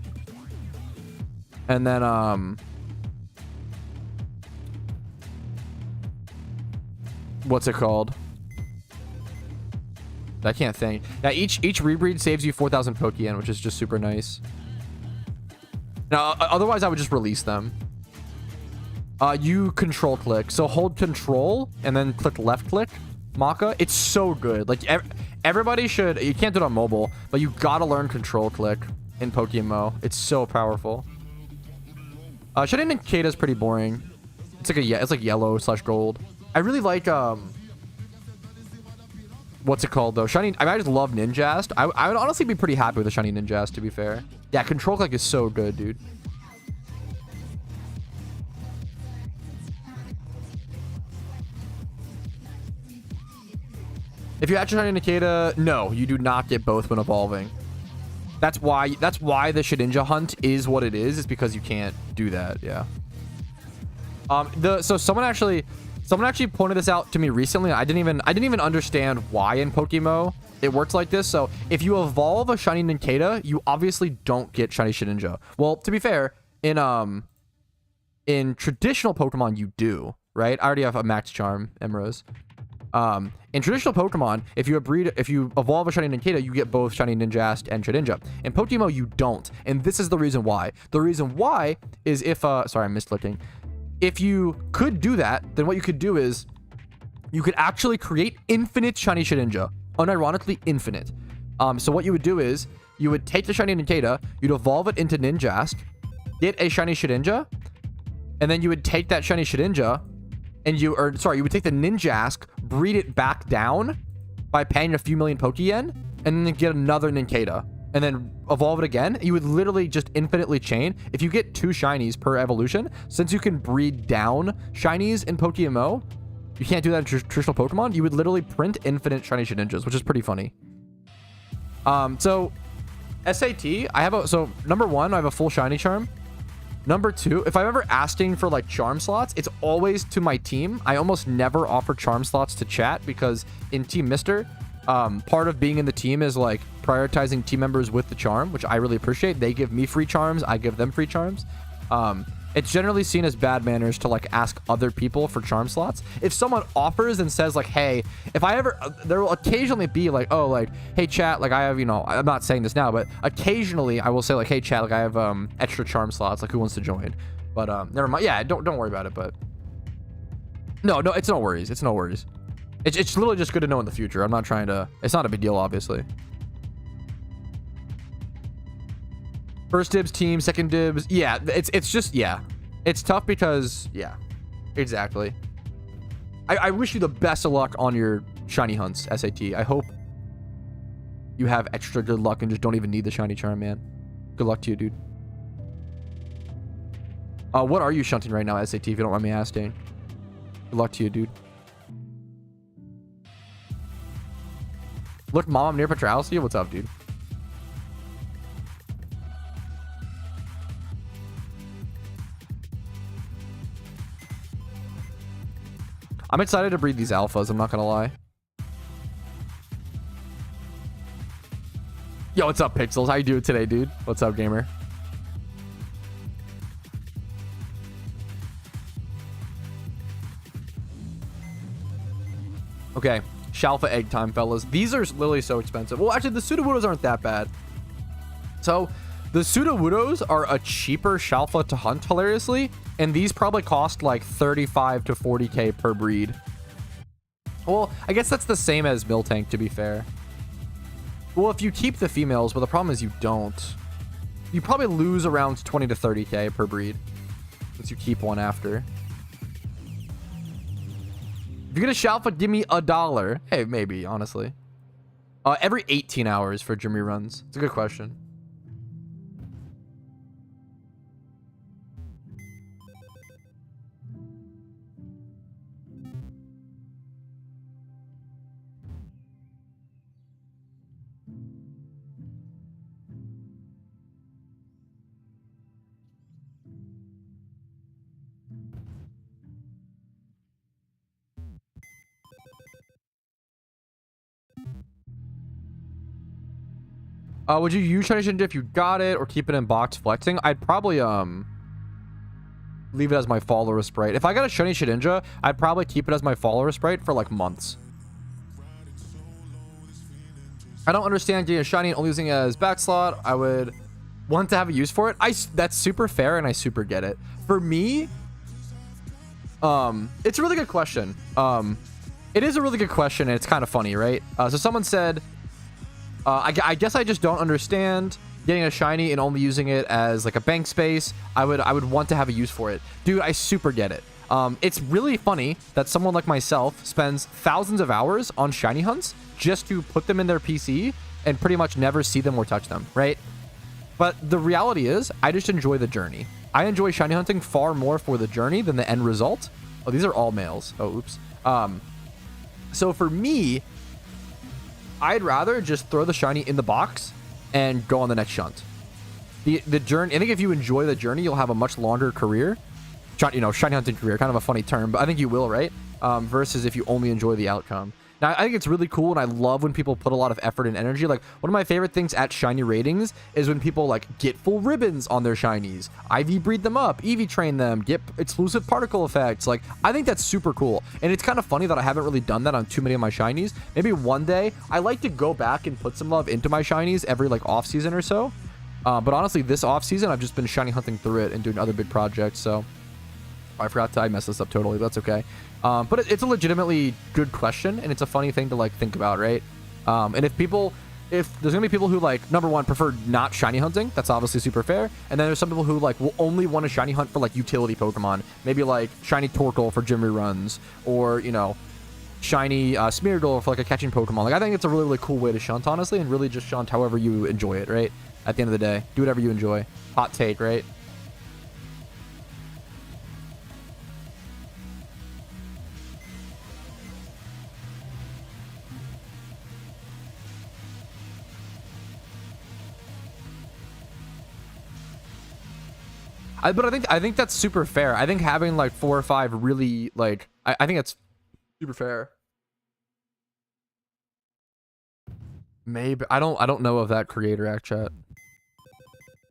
And then, what's it called? I can't think. Yeah, each rebreed saves you 4,000 Pokeyen, which is just super nice. Now, otherwise, I would just release them. You control click. So hold control and then click left click. Maka. It's so good. Like, everybody should... You can't do it on mobile, but you gotta learn control click in PokeMMO. It's so powerful. Shiny Ninkata is pretty boring. It's like yellow / gold. I really like, what's it called, though? Shiny... I just love Ninjast. I would honestly be pretty happy with a Shiny Ninjast, to be fair. Yeah, control click is so good, dude. If you hatch a Shiny Ninkata, no, you do not get both when evolving. That's why the Shedinja hunt is what it is because you can't do that. Yeah. So someone actually pointed this out to me recently. I didn't even understand why in PokeMMO it works like this. So if you evolve a Shiny Ninkata, you obviously don't get Shiny Shedinja. Well, to be fair, in traditional Pokemon you do, right? I already have a max charm, Emerald. In traditional Pokemon, if you evolve a Shiny Ninkata, you get both Shiny Ninjast and Shedinja. In PokeMMO, you don't. And this is the reason why. The reason why is if, sorry, I'm mislooking. If you could do that, then what you could do is you could actually create infinite Shiny Shedinja. Unironically infinite. So what you would do is you would take the Shiny Ninkata, you'd evolve it into Ninjast, get a Shiny Shedinja, and then you would take that Shiny Shedinja and you would take the Ninjask, breed it back down by paying a few million Pokeyen, and then get another Ninkata. and then evolve it again, you would literally just infinitely chain. If you get 2 shinies per evolution, since you can breed down shinies in PokeMMO, you can't do that in traditional Pokemon, you would literally print infinite shiny Shedinjas, which is pretty funny. So SAT, so number 1, I have a full shiny charm. Number 2, if I'm ever asking for like charm slots, it's always to my team. I almost never offer charm slots to chat because in Team Mister, part of being in the team is like prioritizing team members with the charm, which I really appreciate. They give me free charms, I give them free charms. It's generally seen as bad manners to like ask other people for charm slots. If someone offers and says like, hey, if I ever, there will occasionally be like, oh, like, hey chat, like I have, you know, I'm not saying this now, but occasionally I will say like, hey chat, like I have extra charm slots, like who wants to join? But never mind. Yeah, don't worry about it. But no, it's no worries. It's no worries. It's literally just good to know in the future. I'm not trying to, it's not a big deal, obviously. First dibs team, second dibs. Yeah, it's just, yeah. It's tough because, yeah, exactly. I wish you the best of luck on your shiny hunts, SAT. I hope you have extra good luck and just don't even need the shiny charm, man. Good luck to you, dude. What are you shunting right now, SAT, if you don't mind me asking? Good luck to you, dude. Look, Mom, I'm near Patrouski. What's up, dude? I'm excited to breed these alphas, I'm not gonna lie. Yo, what's up, Pixels? How you doing today, dude? What's up, gamer? Okay, Shalfa egg time, fellas. These are literally so expensive. Well, actually, the Sudowoodos aren't that bad. So, the Sudowoodos are a cheaper Shalfa to hunt, hilariously. And these probably cost like 35 to 40k per breed. Well, I guess that's the same as Miltank, to be fair. Well, if you keep the females, well, the problem is you don't. You probably lose around 20 to 30k per breed. Since you keep one after. If you get a Shalfa, give me $1. Hey, maybe, honestly. Every 18 hours for gym reruns. It's a good question. Would you use shiny Shedinja if you got it, or keep it in box flexing? I'd probably leave it as my follower sprite. If I got a shiny Shedinja, I'd probably keep it as my follower sprite for like months. I don't understand getting a shiny and only using it as back slot. I would want to have a use for it. That's super fair, and I super get it. For me, it's a really good question. It is a really good question, and it's kind of funny, right? So someone said, I guess I just don't understand getting a shiny and only using it as like a bank space. I would want to have a use for it. Dude, I super get it. It's really funny that someone like myself spends thousands of hours on shiny hunts just to put them in their PC and pretty much never see them or touch them, right? But the reality is, I just enjoy the journey. I enjoy shiny hunting far more for the journey than the end result. Oh, these are all males. Oh, oops. So for me, I'd rather just throw the shiny in the box and go on the next shunt. The journey, I think if you enjoy the journey, you'll have a much longer career. You know, shiny hunting career, kind of a funny term, but I think you will, right? Versus if you only enjoy the outcome. Now, I think it's really cool, and I love when people put a lot of effort and energy. Like, one of my favorite things at shiny ratings is when people, like, get full ribbons on their shinies, IV breed them up, EV train them, get exclusive particle effects. Like, I think that's super cool. And it's kind of funny that I haven't really done that on too many of my shinies. Maybe one day, I like to go back and put some love into my shinies every, like, off-season or so. But honestly, this off-season, I've just been shiny hunting through it and doing other big projects, so... I forgot to, I messed this up totally, but that's okay. But it's a legitimately good question, and it's a funny thing to like think about, right? And if there's gonna be people who like, number one, prefer not shiny hunting, that's obviously super fair. And then there's some people who like will only want to shiny hunt for like utility Pokemon, maybe like shiny Torkoal for gym reruns, or you know, shiny Smeargle for like a catching Pokemon. Like I think it's a really, really cool way to shunt, honestly, and really just shunt however you enjoy it, right? At the end of the day, do whatever you enjoy. Hot take, right? But I think that's super fair. I think having like 4 or 5 really like I think that's super fair. Maybe I don't know of that creator act chat.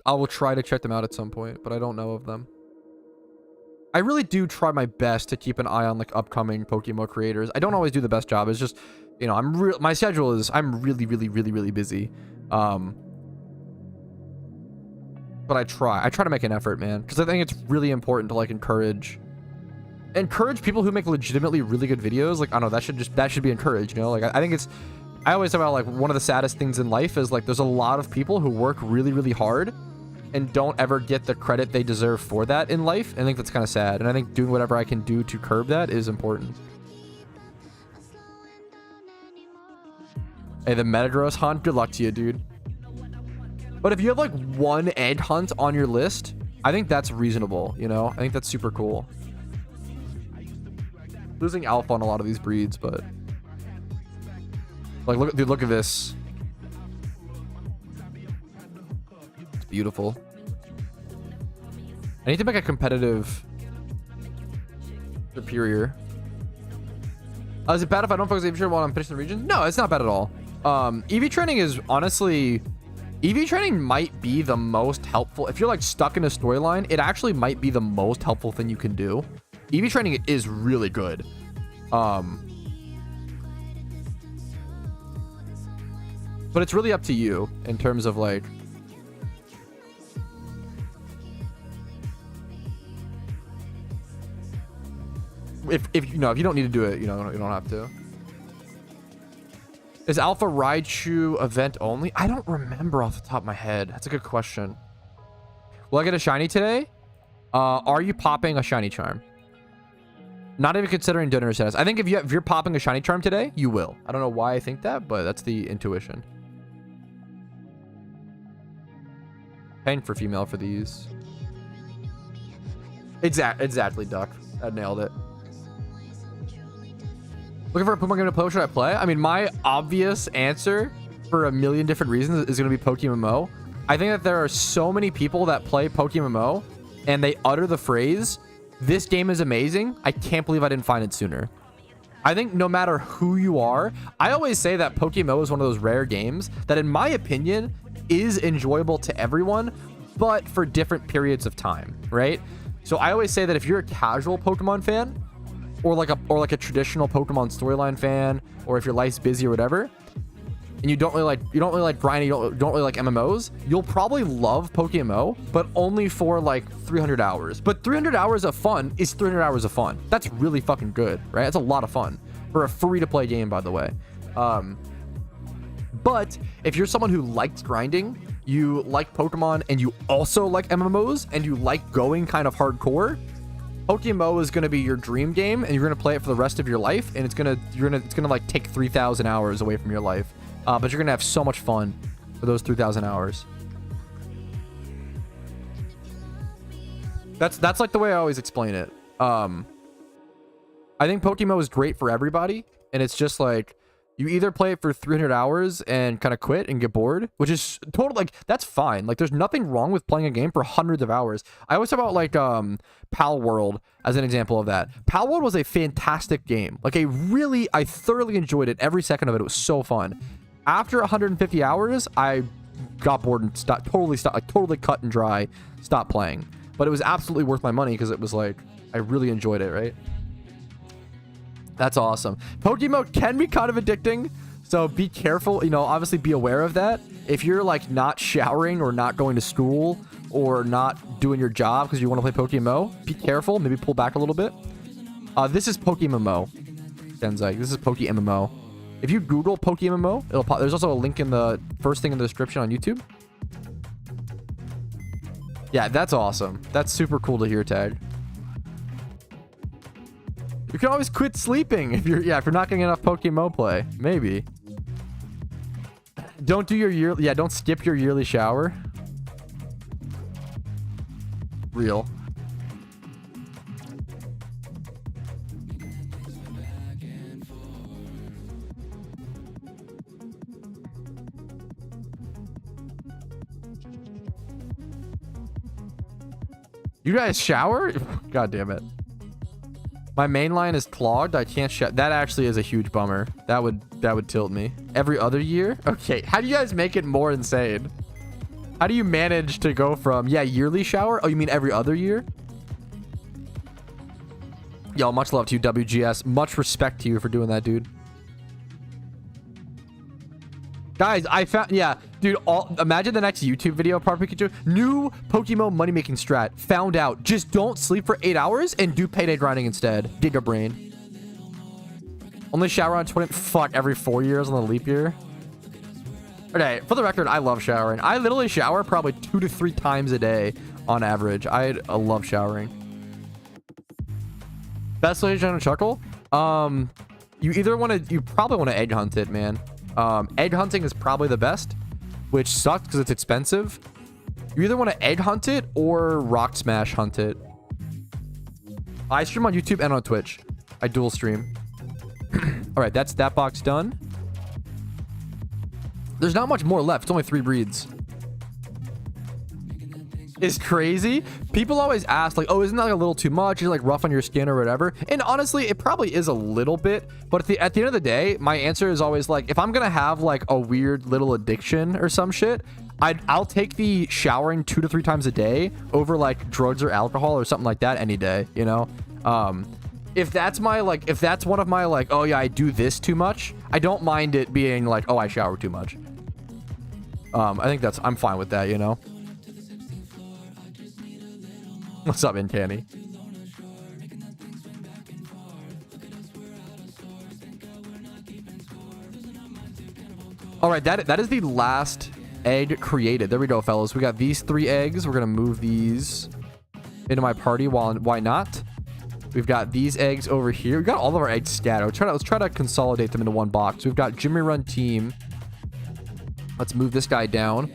I will try to check them out at some point, but I don't know of them. I really do try my best to keep an eye on like upcoming PokeMMO creators. I don't always do the best job. It's just, you know, my schedule is I'm really busy. But I try to make an effort, man, because I think it's really important to like encourage people who make legitimately really good videos. Like I don't know, that should be encouraged, you know? Like I think it's, I always talk about like one of the saddest things in life is like there's a lot of people who work really hard and don't ever get the credit they deserve for that in life. I think that's kind of sad, and I think doing whatever I can do to curb that is important. Hey, the Metagross hunt, good luck to you, dude. But if you have like 1 egg hunt on your list, I think that's reasonable, you know? I think that's super cool. Losing alpha on a lot of these breeds, but like look at this. It's beautiful. I need to make a competitive superior. Is it bad if I don't focus EV training while I'm finishing the region? No, it's not bad at all. EV training is honestly, EV training might be the most helpful. If you're like stuck in a storyline, it actually might be the most helpful thing you can do. EV training is really good. But it's really up to you in terms of like, if you know, if you don't need to do it, you know, you don't have to. Is Alpha Raichu event only? I don't remember off the top of my head. That's a good question. Will I get a shiny today? Are you popping a shiny charm? Not even considering donor status. I think if you're popping a shiny charm today, you will. I don't know why I think that, but that's the intuition. Paying for female for these. Exactly, Duck. I nailed it. Looking for a Pokemon game to play? What should I play? I mean, my obvious answer for a million different reasons is going to be PokeMMO. I think that there are so many people that play PokeMMO and they utter the phrase, "This game is amazing. I can't believe I didn't find it sooner." I think no matter who you are, I always say that PokeMMO is one of those rare games that, in my opinion, is enjoyable to everyone, but for different periods of time, right? So I always say that if you're a casual Pokemon fan, or like a traditional Pokemon storyline fan, or if your life's busy or whatever, and you don't really like grinding, you don't really like MMOs, you'll probably love PokeMMO, but only for like 300 hours. But 300 hours of fun is 300 hours of fun. That's really fucking good, right? That's a lot of fun for a free-to-play game, by the way. But if you're someone who likes grinding, you like Pokemon, and you also like MMOs, and you like going kind of hardcore, PokeMMO is going to be your dream game, and you're going to play it for the rest of your life, and it's going to like take 3,000 hours away from your life. But you're going to have so much fun for those 3,000 hours. That's like the way I always explain it. I think PokeMMO is great for everybody, and it's just like, you either play it for 300 hours and kind of quit and get bored, which is totally, like, that's fine. Like, there's nothing wrong with playing a game for hundreds of hours. I always talk about, like, Pal World as an example of that. Pal World was a fantastic game. Like, I thoroughly enjoyed it. Every second of it. It was so fun. After 150 hours, I got bored and totally cut and dry, stopped playing. But it was absolutely worth my money because it was, like, I really enjoyed it, right? That's awesome. PokeMMO can be kind of addicting, so be careful. You know, obviously be aware of that. If you're like not showering or not going to school or not doing your job because you want to play PokeMMO, be careful. Maybe pull back a little bit. This is PokeMMO. Denzai, this is PokeMMO. If you Google PokeMMO, it'll pop. There's also a link in the first thing in the description on YouTube. Yeah, that's awesome. That's super cool to hear, Tag. You can always quit sleeping if you're not getting enough PokeMMO play. Maybe. Don't do your yearly. Yeah, don't skip your yearly shower. Real. You guys shower? God damn it. My main line is clogged. I can't shower. That actually is a huge bummer. That would tilt me. Every other year? Okay. How do you guys make it more insane? How do you manage to go from, yeah, yearly shower? Oh, you mean every other year? Yo, much love to you, WGS. Much respect to you for doing that, dude. Guys, I found, yeah, dude, imagine the next YouTube video of Proper Pikachu. New PokeMMO money-making strat. Found out. Just don't sleep for 8 hours and do payday grinding instead. Giga brain. Only shower on 20, fuck, every 4 years on the leap year. Okay, for the record, I love showering. I literally shower probably 2 to 3 times a day on average. I love showering. Best location on Chuckle? You probably want to egg hunt it, man. Egg hunting is probably the best, which sucks because it's expensive. You either want to egg hunt it or rock smash hunt it. I stream on YouTube and on Twitch. I dual stream. All right, that's that box done. There's not much more left. It's only 3 breeds. It's crazy. People always ask, like, oh, isn't that like a little too much? You're like rough on your skin or whatever. And honestly, it probably is a little bit. But at the end of the day, my answer is always like, if I'm gonna have like a weird little addiction or some shit, I'll take the showering 2 to 3 times a day over like drugs or alcohol or something like that any day. You know, if that's one of my like, oh yeah, I do this too much, I don't mind it being like, oh, I shower too much. I think I'm fine with that. You know. What's up, Uncanny? All right, that is the last egg created. There we go, fellas. We got these 3 eggs. We're gonna move these into my party. Why not? We've got these eggs over here. We got all of our eggs scattered. Let's try to consolidate them into one box. We've got Jimmy Run Team. Let's move this guy down.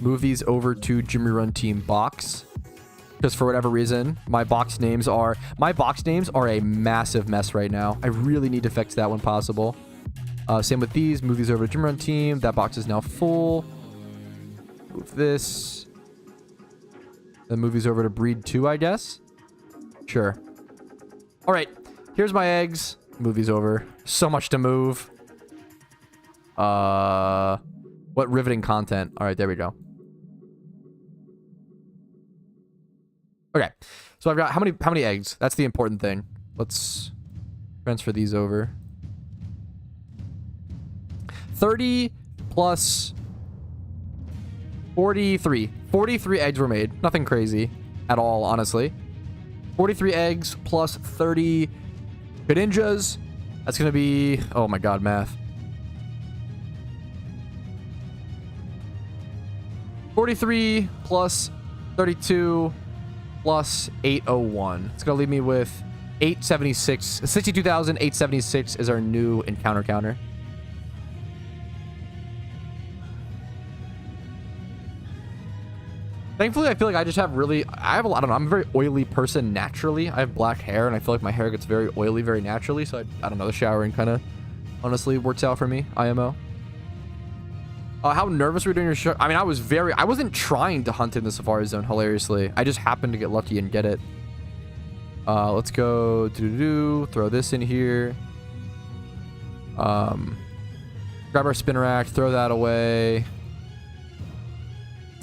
Move these over to Jimmy Run Team box. Because for whatever reason, my box names are a massive mess right now. I really need to fix that when possible. Same with these. Move these over to Gym Run Team. That box is now full. Move this. Then move these over to Breed 2, I guess. Sure. All right. Here's my eggs. Move these over. So much to move. What riveting content. All right, there we go. Okay, so I've got how many eggs? That's the important thing. Let's transfer these over. 30 plus 43. 43 eggs were made. Nothing crazy at all, honestly. 43 eggs plus 30 Greninjas. That's going to be... Oh my god, math. 43 plus 32... plus 801. It's gonna leave me with 876. 62,876 is our new encounter counter. Thankfully, I feel like I just have I don't know, I'm a very oily person naturally. I have black hair and I feel like my hair gets very oily very naturally, so I don't know, the showering kind of honestly works out for me. IMO. How nervous were you doing your show? I mean, I wasn't trying to hunt in the Safari Zone, hilariously. I just happened to get lucky and get it. Let's go throw this in here. Grab our Spinnerack, throw that away.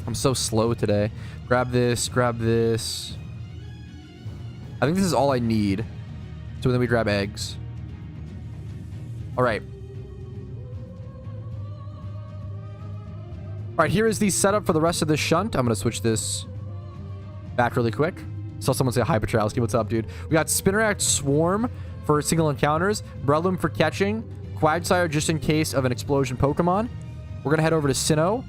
I'm so slow today. Grab this, grab this. I think this is all I need. So then we grab eggs. All right. All right, here is the setup for the rest of this shunt. I'm going to switch this back really quick. Saw someone say hi, Patrouski. What's up, dude? We got Spinnerack Swarm for single encounters, Breloom for catching, Quagsire just in case of an explosion Pokemon. We're going to head over to Sinnoh.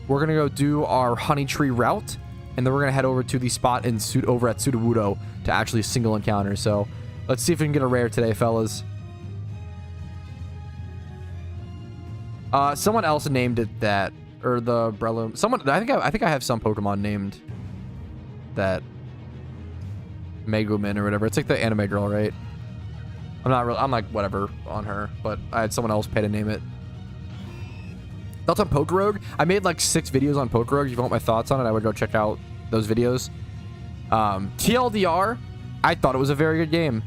We're going to go do our Honey Tree route, and then we're going to head over to the spot over at Sudowoodo to actually single encounter. So Let's see if we can get a rare today, fellas. Someone else named it that, or the Breloom. Someone, I think I have some Pokemon named that. Megumin or whatever. It's like the anime girl, right? I'm like whatever on her, but I had someone else pay to name it. Thoughts on Pokerogue? I made like 6 videos on Pokerogue. If you want my thoughts on it, I would go check out those videos. TLDR, I thought it was a very good game.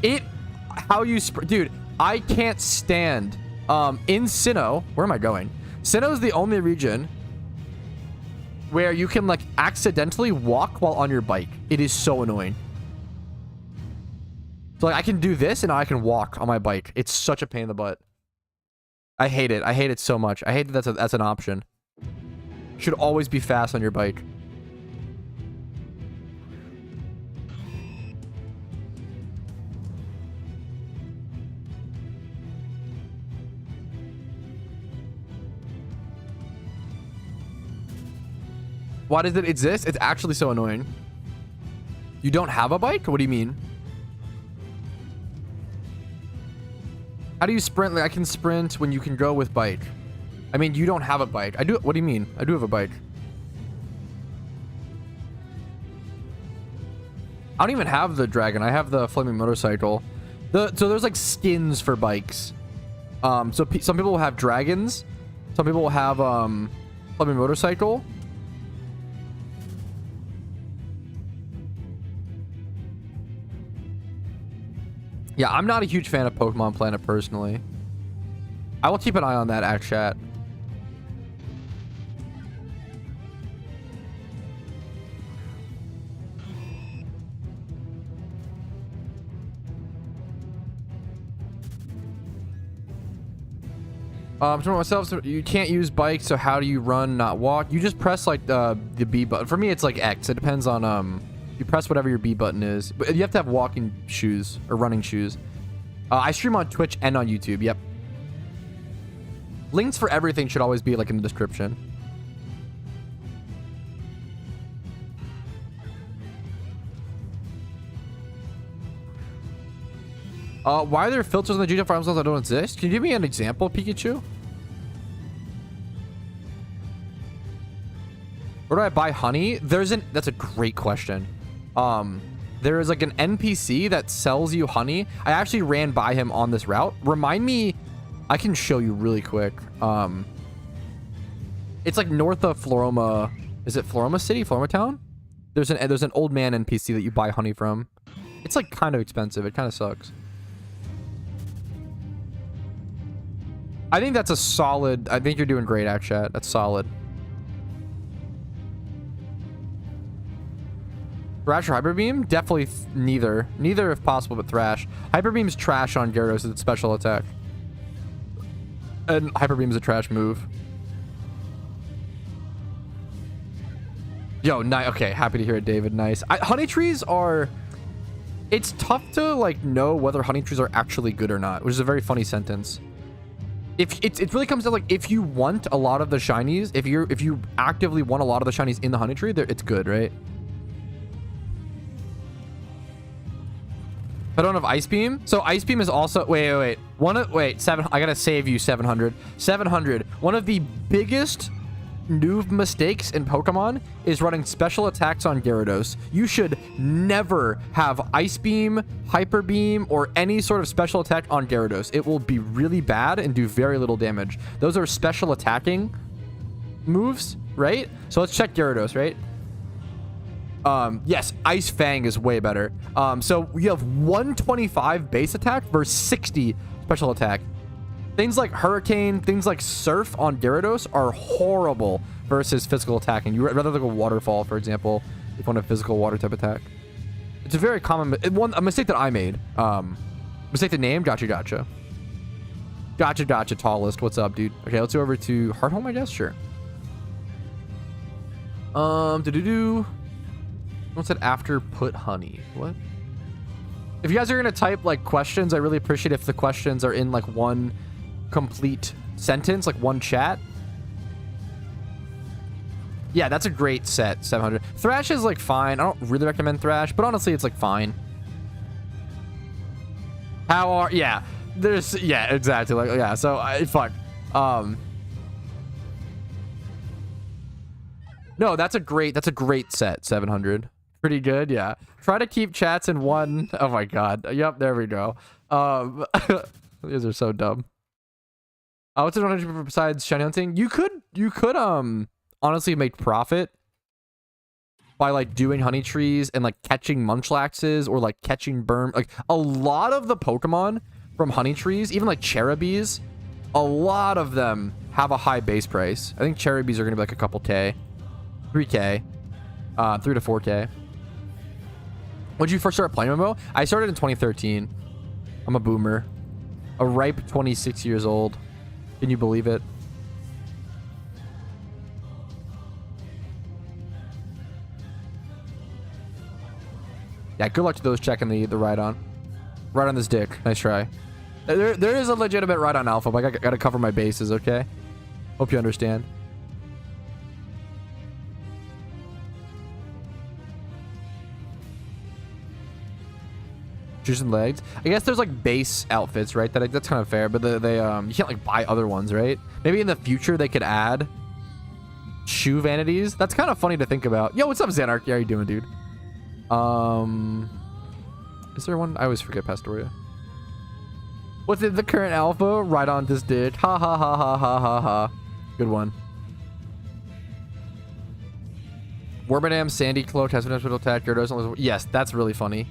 Dude, I can't stand, in Sinnoh, where am I going? Sinnoh is the only region where you can like accidentally walk while on your bike. It is so annoying. So like I can do this and I can walk on my bike. It's such a pain in the butt. I hate it. I hate it so much. I hate that that's an option. Should always be fast on your bike. Why does it exist? It's actually so annoying. You don't have a bike? What do you mean? How do you sprint? Like I can sprint when you can go with bike. I mean, you don't have a bike. I do. What do you mean? I do have a bike. I don't even have the dragon. I have the flaming motorcycle. So there's like skins for bikes. So some people will have dragons. Some people will have flaming motorcycle. Yeah, I'm not a huge fan of Pokemon Planet personally. I will keep an eye on that chat. To myself, so you can't use bikes, so how do you run, not walk? You just press like the B button. For me, it's like X. It depends on you press whatever your B button is. But you have to have walking shoes or running shoes. I stream on Twitch and on YouTube. Yep. Links for everything should always be like in the description. Why are there filters on the GTA farms that don't exist? Can you give me an example, Pikachu? Where do I buy honey? That's a great question. There is like an NPC that sells you honey. I actually ran by him on this route. Remind me, I can show you really quick. It's like north of Floroma. Is it Floroma City? Floroma Town? There's an old man NPC that you buy honey from. It's like kind of expensive. It kind of sucks. I think that's a solid. I think you're doing great, Akshat. That's solid. Thrash or Hyper Beam? Definitely neither. Neither if possible, but Thrash. Hyper Beam's trash on Gyarados. It's special attack. And Hyper Beam is a trash move. Yo, nice. Okay, happy to hear it, David. Nice. Honey trees are... It's tough to like know whether honey trees are actually good or not, which is a very funny sentence. It really comes down like if you want a lot of the shinies, if you actively want a lot of the shinies in the honey tree, it's good, right? I don't have Ice Beam. So Ice Beam is also wait. I gotta save you 700. 700. One of the biggest noob mistakes in Pokemon is running special attacks on Gyarados. You should never have Ice Beam, Hyper Beam, or any sort of special attack on Gyarados. It will be really bad and do very little damage. Those are special attacking moves, right? So let's check Gyarados, right? Yes, Ice Fang is way better. So we have 125 base attack versus 60 special attack. Things like Hurricane, things like Surf on Gyarados are horrible versus physical attacking. You rather like a Waterfall, for example, if you want a physical water type attack. It's a very common a mistake that I made. Mistake to name. Gotcha. Tallest. What's up, dude? Okay, let's go over to Hearthome, I guess. Sure. Someone said after put honey. What? If you guys are gonna type like questions, I really appreciate if the questions are in like one complete sentence, like one chat. Yeah, that's a great set, 700. Thrash is like fine. I don't really recommend Thrash, but honestly, it's like fine. Yeah, yeah, exactly. Like, yeah, so fuck. No, that's a great set, 700. Pretty good, yeah. Try to keep chats in one. Oh my god. Yep, there we go. These are so dumb. What's the advantage besides shiny hunting? You could honestly make profit by like doing honey trees and like catching munchlaxes or like catching burn. Like a lot of the Pokemon from honey trees, even like Cherubies, a lot of them have a high base price. I think Cherubies are gonna be like a couple K, 3K, 3 to 4K. When did you first start playing MMO? I started in 2013. I'm a boomer, a ripe 26 years old. Can you believe it? Yeah, good luck to those checking the ride on. Right on this dick. Nice try. There is a legitimate ride on alpha, but I gotta cover my bases, okay? Hope you understand. Shoes and legs. I guess there's like base outfits, right? That's kind of fair, but they you can't like buy other ones, right? Maybe in the future they could add shoe vanities. That's kind of funny to think about. Yo, what's up, Xanarchy? How you doing, dude? Is there one? I always forget Pastoria. What's it? The current alpha? Right on this dick. Ha ha ha ha ha ha ha. Good one. Warbadam, Sandy Cloak, has an hospital attack. Gyarados. Yes, that's really funny.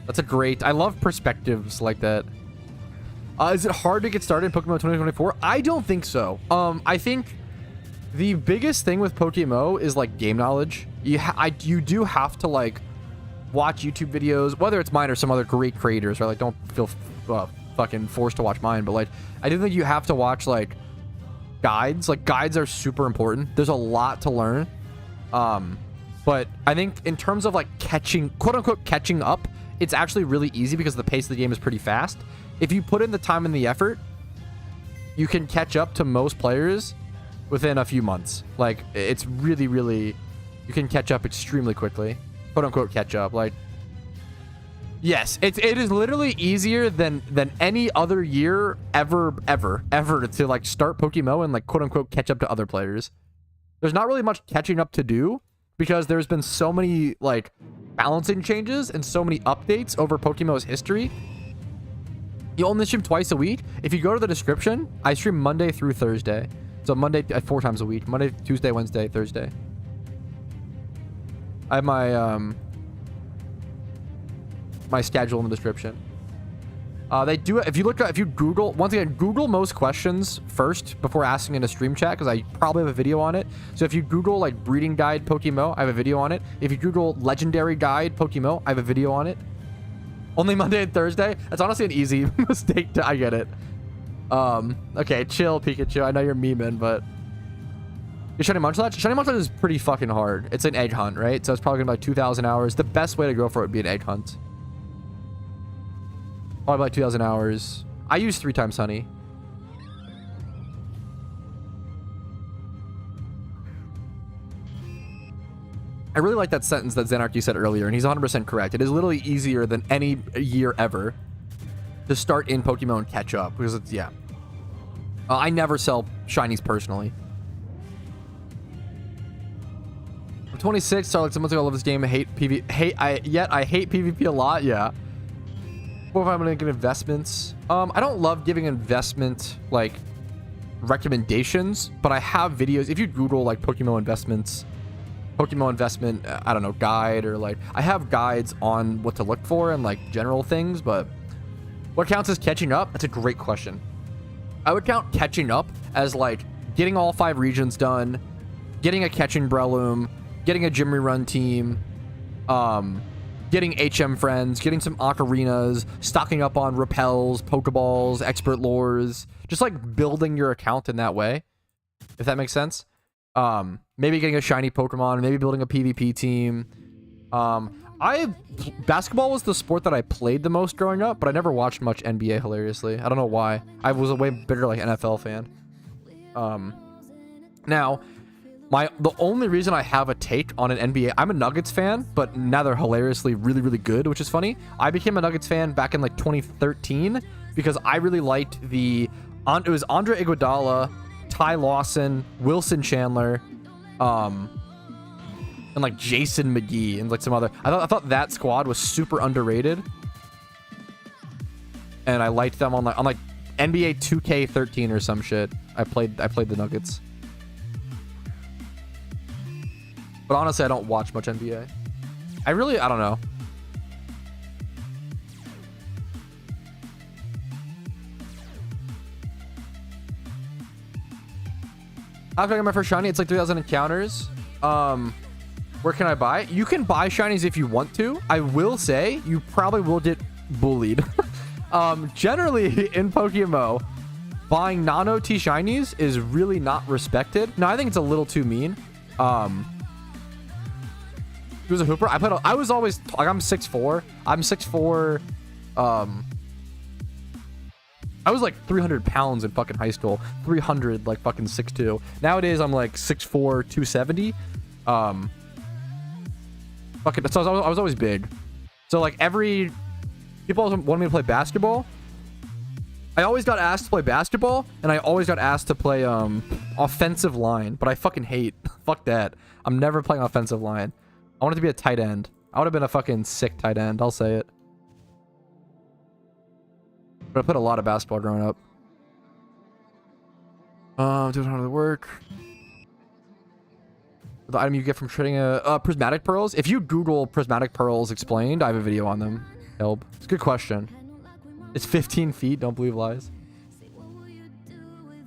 That's a great... I love perspectives like that. Is it hard to get started in Pokemon 2024? I don't think so. I think the biggest thing with Pokemon is like game knowledge. You do have to like watch YouTube videos, whether it's mine or some other great creators, right? Like, don't feel fucking forced to watch mine, but like, I do think you have to watch like guides. Like, guides are super important. There's a lot to learn. But I think in terms of like catching, quote unquote, catching up, it's actually really easy because the pace of the game is pretty fast. If you put in the time and the effort, you can catch up to most players within a few months. Like, it's really, really, you can catch up extremely quickly. Quote unquote catch up. Like, yes, it is literally easier than any other year ever to like start Pokemon and like quote unquote catch up to other players. There's not really much catching up to do because there's been so many like balancing changes and so many updates over Pokemon's history. You only stream twice a week. If you go to the description, I stream Monday through Thursday. So Monday 4 times a week. Monday, Tuesday, Wednesday, Thursday. I have my my schedule in the description. They do it if you Google, once again, Google most questions first before asking in a stream chat, because I probably have a video on it. So if you Google like breeding guide Pokemon, I have a video on it. If you Google legendary guide Pokemon, I have a video on it. Only Monday and Thursday. That's honestly an easy mistake I get it. Okay, chill, Pikachu. I know you're memeing, but your Shiny Munchlax? Shiny Munchlax is pretty fucking hard. It's an egg hunt, right? So it's probably gonna be like 2,000 hours. The best way to go for it would be an egg hunt. Probably like 2,000 hours. I use 3 times honey. I really like that sentence that Xanarchy said earlier, and he's 100% correct. It is literally easier than any year ever to start in Pokemon and catch up, because it's, yeah. I never sell shinies personally. I'm 26, so like someone said I love this game. I hate PvP. I hate PvP a lot, yeah. What if I'm gonna get investments? I don't love giving investment like recommendations, but I have videos. If you Google like Pokemon investment, I don't know, guide, or like I have guides on what to look for and like general things. But what counts as catching up? That's a great question. I would count catching up as like getting all 5 regions done, getting a catching Breloom, getting a gym rerun team, getting HM friends, getting some ocarinas, stocking up on repels, pokeballs, expert lures, just like building your account in that way, if that makes sense. Maybe getting a shiny Pokemon, maybe building a PvP team. Basketball was the sport that I played the most growing up, but I never watched much NBA, hilariously. I don't know why. I was a way bigger like NFL fan. Now, The only reason I have a take on an NBA, I'm a Nuggets fan, but now they're hilariously really, really good, which is funny. I became a Nuggets fan back in like 2013 because I really liked it was Andre Iguodala, Ty Lawson, Wilson Chandler, and like Jason McGee and like some other. I thought that squad was super underrated, and I liked them on like NBA 2K13 or some shit. I played the Nuggets. But honestly, I don't watch much NBA. I don't know. How can I get my first shiny? It's like 3,000 encounters. Where can I buy? You can buy shinies if you want to. I will say you probably will get bullied. Generally in PokeMMO, buying non-OT shinies is really not respected. No, I think it's a little too mean. He was a hooper. I was always like, I'm 6'4". I'm 6'4". I was like 300 pounds in fucking high school. 300 like fucking 6'2". Nowadays I'm like 6'4", 270. Fucking. So I was always big. So like people always wanted me to play basketball. I always got asked to play basketball, and I always got asked to play offensive line, but I fucking hate. Fuck that. I'm never playing offensive line. I wanted to be a tight end. I would have been a fucking sick tight end. I'll say it. But I played a lot of basketball growing up. Doing how to work. The item you get from trading prismatic pearls. If you Google prismatic pearls explained, I have a video on them. Help. It's a good question. It's 15 feet. Don't believe lies.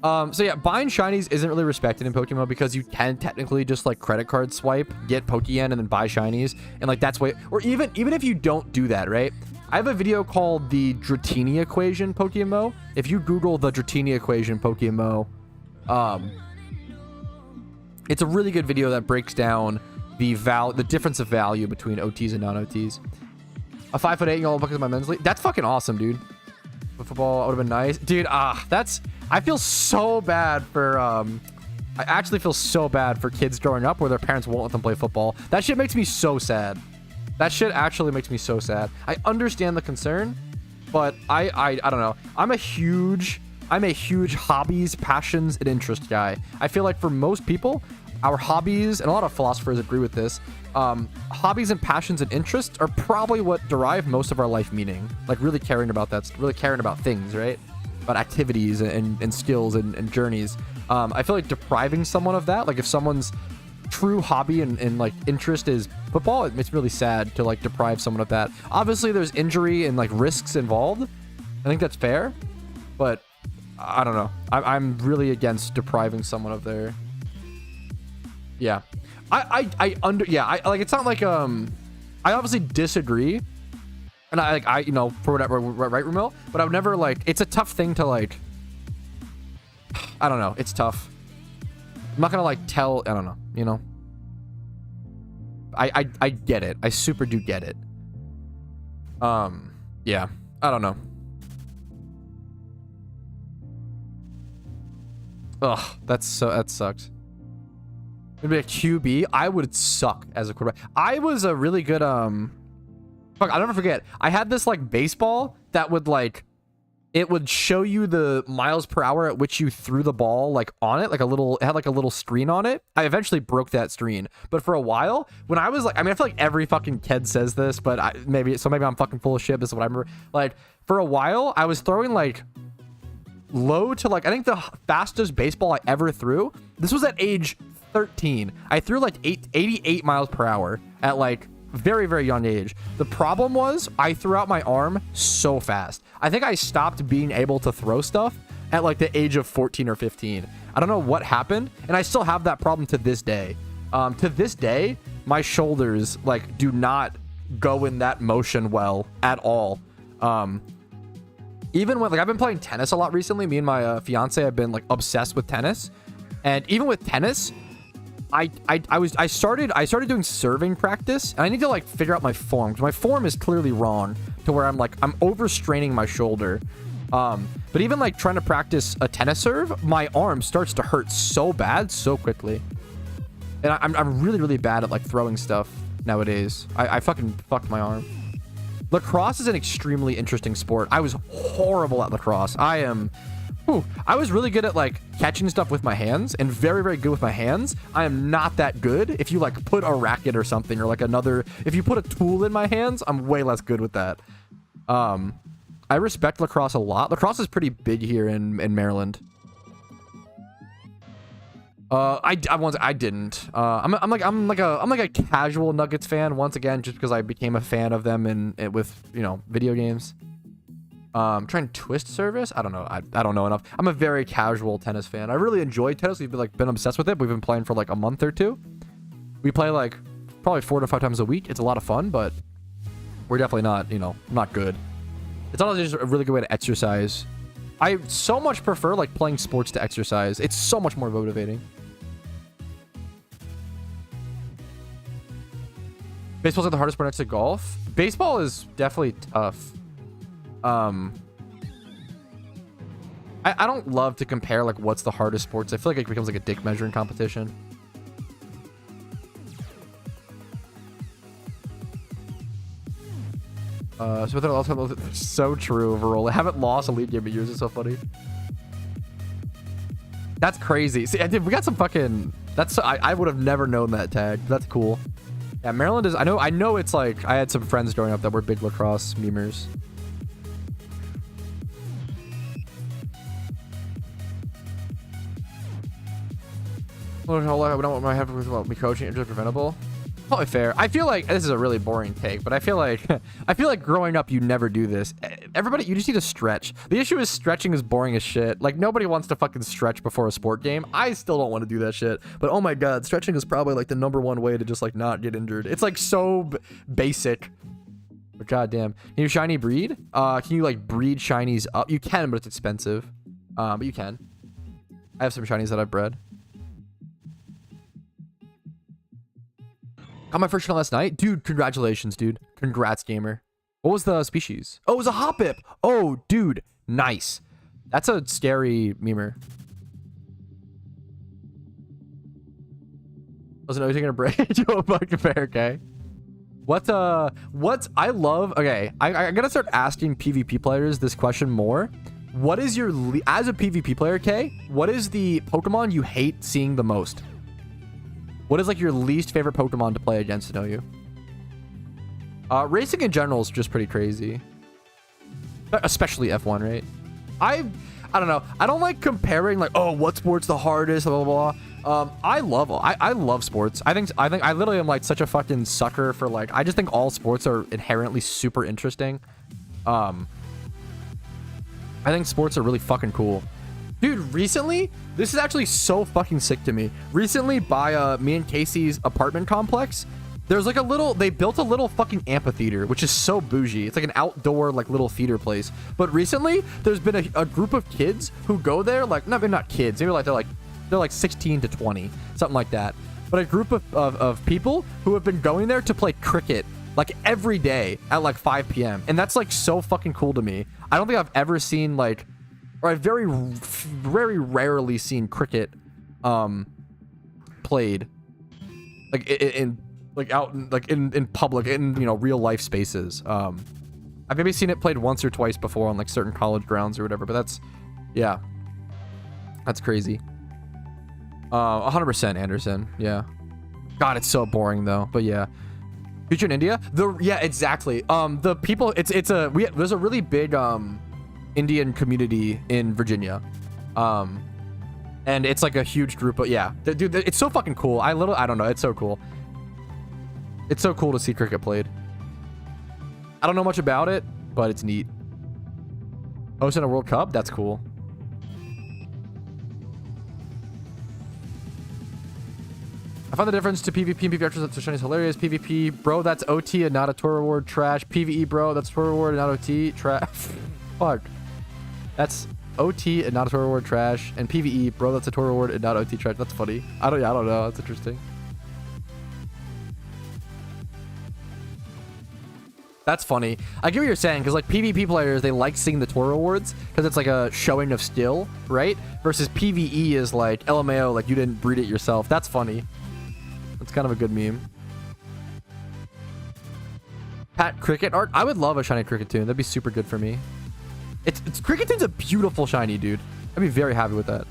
So yeah, buying shinies isn't really respected in Pokemon because you can technically just like credit card swipe, get Pokeyen, and then buy shinies, and like that's way. Or even if you don't do that, right? I have a video called the Dratini equation PokeMMO. If you Google the Dratini equation PokeMMO, it's a really good video that breaks down the difference of value between OTs and non-OTs. A 5'8" yellow bucket in my men's league. That's fucking awesome, dude. Football would have been nice, dude. I feel so bad for I actually feel so bad for kids growing up where their parents won't let them play football. That shit makes me so sad. That shit actually makes me so sad. I understand the concern, but I don't know. I'm a huge hobbies, passions, and interest guy. I feel like for most people, our hobbies, and a lot of philosophers agree with this, hobbies and passions and interests are probably what derive most of our life meaning. Like really caring about things, right? About activities and skills and journeys. I feel like depriving someone of that, like if someone's true hobby and like interest is football, it makes me really sad to like deprive someone of that. Obviously there's injury and like risks involved. I think that's fair, but I don't know. I'm really against depriving someone of their. Yeah, it's not like I obviously disagree, and I you know, for whatever, right, Ramil, but I would never like. It's a tough thing to like. I don't know. It's tough. I'm not gonna like tell. I don't know. You know. I get it. I super do get it. Yeah. I don't know. Ugh, that sucks. Maybe a QB. I would suck as a quarterback. I was a really good fuck, I'll never forget. I had this like baseball that would like, it would show you the miles per hour at which you threw the ball like on it, like it had like a little screen on it. I eventually broke that screen, but for a while when I was like, I mean, I feel like every fucking kid says this, but maybe I'm fucking full of shit. This is what I remember. Like for a while I was throwing like low to like, I think the fastest baseball I ever threw, this was at age 13. I threw like 88 miles per hour at like very, very young age. The problem was I threw out my arm so fast. I think I stopped being able to throw stuff at like the age of 14 or 15. I don't know what happened, and I still have that problem to this day. To this day, my shoulders like do not go in that motion well at all. Even when like I've been playing tennis a lot recently, me and my fiance have been like obsessed with tennis, and even with tennis, I started doing serving practice, and I need to like figure out my form, because my form is clearly wrong to where I'm overstraining my shoulder. But even like trying to practice a tennis serve, my arm starts to hurt so bad so quickly. And I'm really, really bad at like throwing stuff nowadays. I fucking fucked my arm. Lacrosse is an extremely interesting sport. I was horrible at lacrosse. I was really good at like catching stuff with my hands and very, very good with my hands. I am not that good. If you like put a racket or something or like if you put a tool in my hands, I'm way less good with that. I respect lacrosse a lot. Lacrosse is pretty big here in Maryland. I didn't. I'm like a casual Nuggets fan once again, just because I became a fan of them and with, you know, video games. Trying twist service. I don't know. I don't know enough. I'm a very casual tennis fan. I really enjoy tennis. We've been obsessed with it. We've been playing for like a month or two. We play like probably 4 to 5 times a week. It's a lot of fun, but we're definitely not, you know, not good. It's honestly just a really good way to exercise. I so much prefer like playing sports to exercise. It's so much more motivating. Baseball's like the hardest sport next to golf. Baseball is definitely tough. I don't love to compare like what's the hardest sports. I feel like it becomes like a dick measuring competition. So true, Varol. I haven't lost a league game in years. It's so funny. That's crazy. See, we got some fucking. I would have never known that tag. That's cool. Yeah, Maryland is. I know. It's like I had some friends growing up that were big lacrosse memers. Well, I don't want my head with me coaching injury preventable. Probably fair. I feel like this is a really boring take, but I feel like growing up you never do this. Everybody, you just need to stretch. The issue is stretching is boring as shit. Like nobody wants to fucking stretch before a sport game. I still don't want to do that shit. But oh my god, stretching is probably like the #1 way to just like not get injured. It's like so basic. But goddamn, can you shiny breed? Can you like breed shinies up? You can, but it's expensive. But you can. I have some shinies that I've bred. Got my first shiny last night. Dude, congratulations, dude. Congrats, gamer. What was the species? Oh, it was a Hoppip. Oh, dude. Nice. That's a scary memer. Wasn't always gonna break to a bugbear, okay? What I love, okay, I gotta start asking PvP players this question more. What is your, as a PvP player, K, what is the Pokemon you hate seeing the most? What is like your least favorite Pokemon to play against, to know you? Racing in general is just pretty crazy. Especially F1, right? I don't know. I don't like comparing like, oh, what sport's the hardest, blah, blah, blah. I love sports. I think I literally am like such a fucking sucker for like, I just think all sports are inherently super interesting. I think sports are really fucking cool. Dude, recently, this is actually so fucking sick to me. Recently, by me and Casey's apartment complex, there's like they built a little fucking amphitheater, which is so bougie. It's like an outdoor like little theater place. But recently, there's been a group of kids who go there, like, not kids, maybe like they're like 16 to 20, something like that. But a group of people who have been going there to play cricket like every day at like 5 p.m. And that's like so fucking cool to me. I don't think I've ever seen like, or I've very, very rarely seen cricket played like in like out in public, in, you know, real life spaces. I've maybe seen it played once or twice before on like certain college grounds or whatever, but that's, yeah, that's crazy. 100% Anderson. Yeah, god, it's so boring though. But yeah, future in India, yeah, exactly. The people, there's a really big Indian community in Virginia, and it's like a huge group. But yeah, dude, it's so fucking cool. I don't know, it's so cool. It's so cool to see cricket played. I don't know much about it, but it's neat. Hosting a World Cup, that's cool. I find the difference to PvP and PvP actually to Shiny is hilarious. PvP, bro, that's OT and not a tour reward. Trash. PvE, bro, that's tour reward and not OT. Trash. Fuck. That's OT and not a tour reward. Trash. And PvE, bro, that's a tour reward and not OT. Trash. That's funny. I don't know. That's interesting. That's funny. I get what you're saying, because like PvP players, they like seeing the tour rewards because it's like a showing of skill, right? Versus PvE is like LMAO, like you didn't breed it yourself. That's funny. It's kind of a good meme. Pat Cricket art. I would love a shiny Cricketune. That'd be super good for me. It's Cricketune a beautiful shiny, dude. I'd be very happy with that.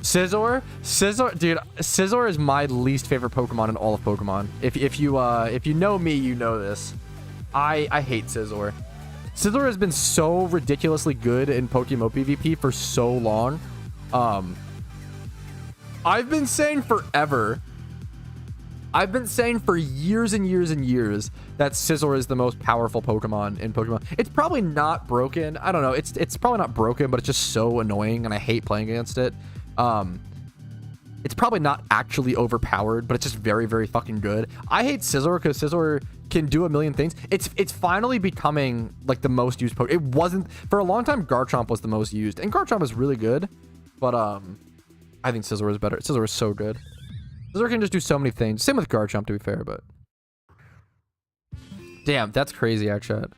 Scizor, dude. Scizor is my least favorite Pokemon in all of Pokemon. If you know me, you know this. I hate Scizor. Scizor has been so ridiculously good in PokeMMO PvP for so long. I've been saying forever. I've been saying for years and years and years that Scizor is the most powerful Pokemon in Pokemon. It's probably not broken. I don't know. It's probably not broken, but it's just so annoying, and I hate playing against it. It's probably not actually overpowered, but it's just very, very fucking good. I hate Scizor because Scizor can do a million things. It's finally becoming like the most used Pokemon. It wasn't for a long time. Garchomp was the most used, and Garchomp is really good, but I think Scizor is better. Scizor is so good. Scizor can just do so many things. Same with Garchomp, to be fair, but damn, that's crazy, chat.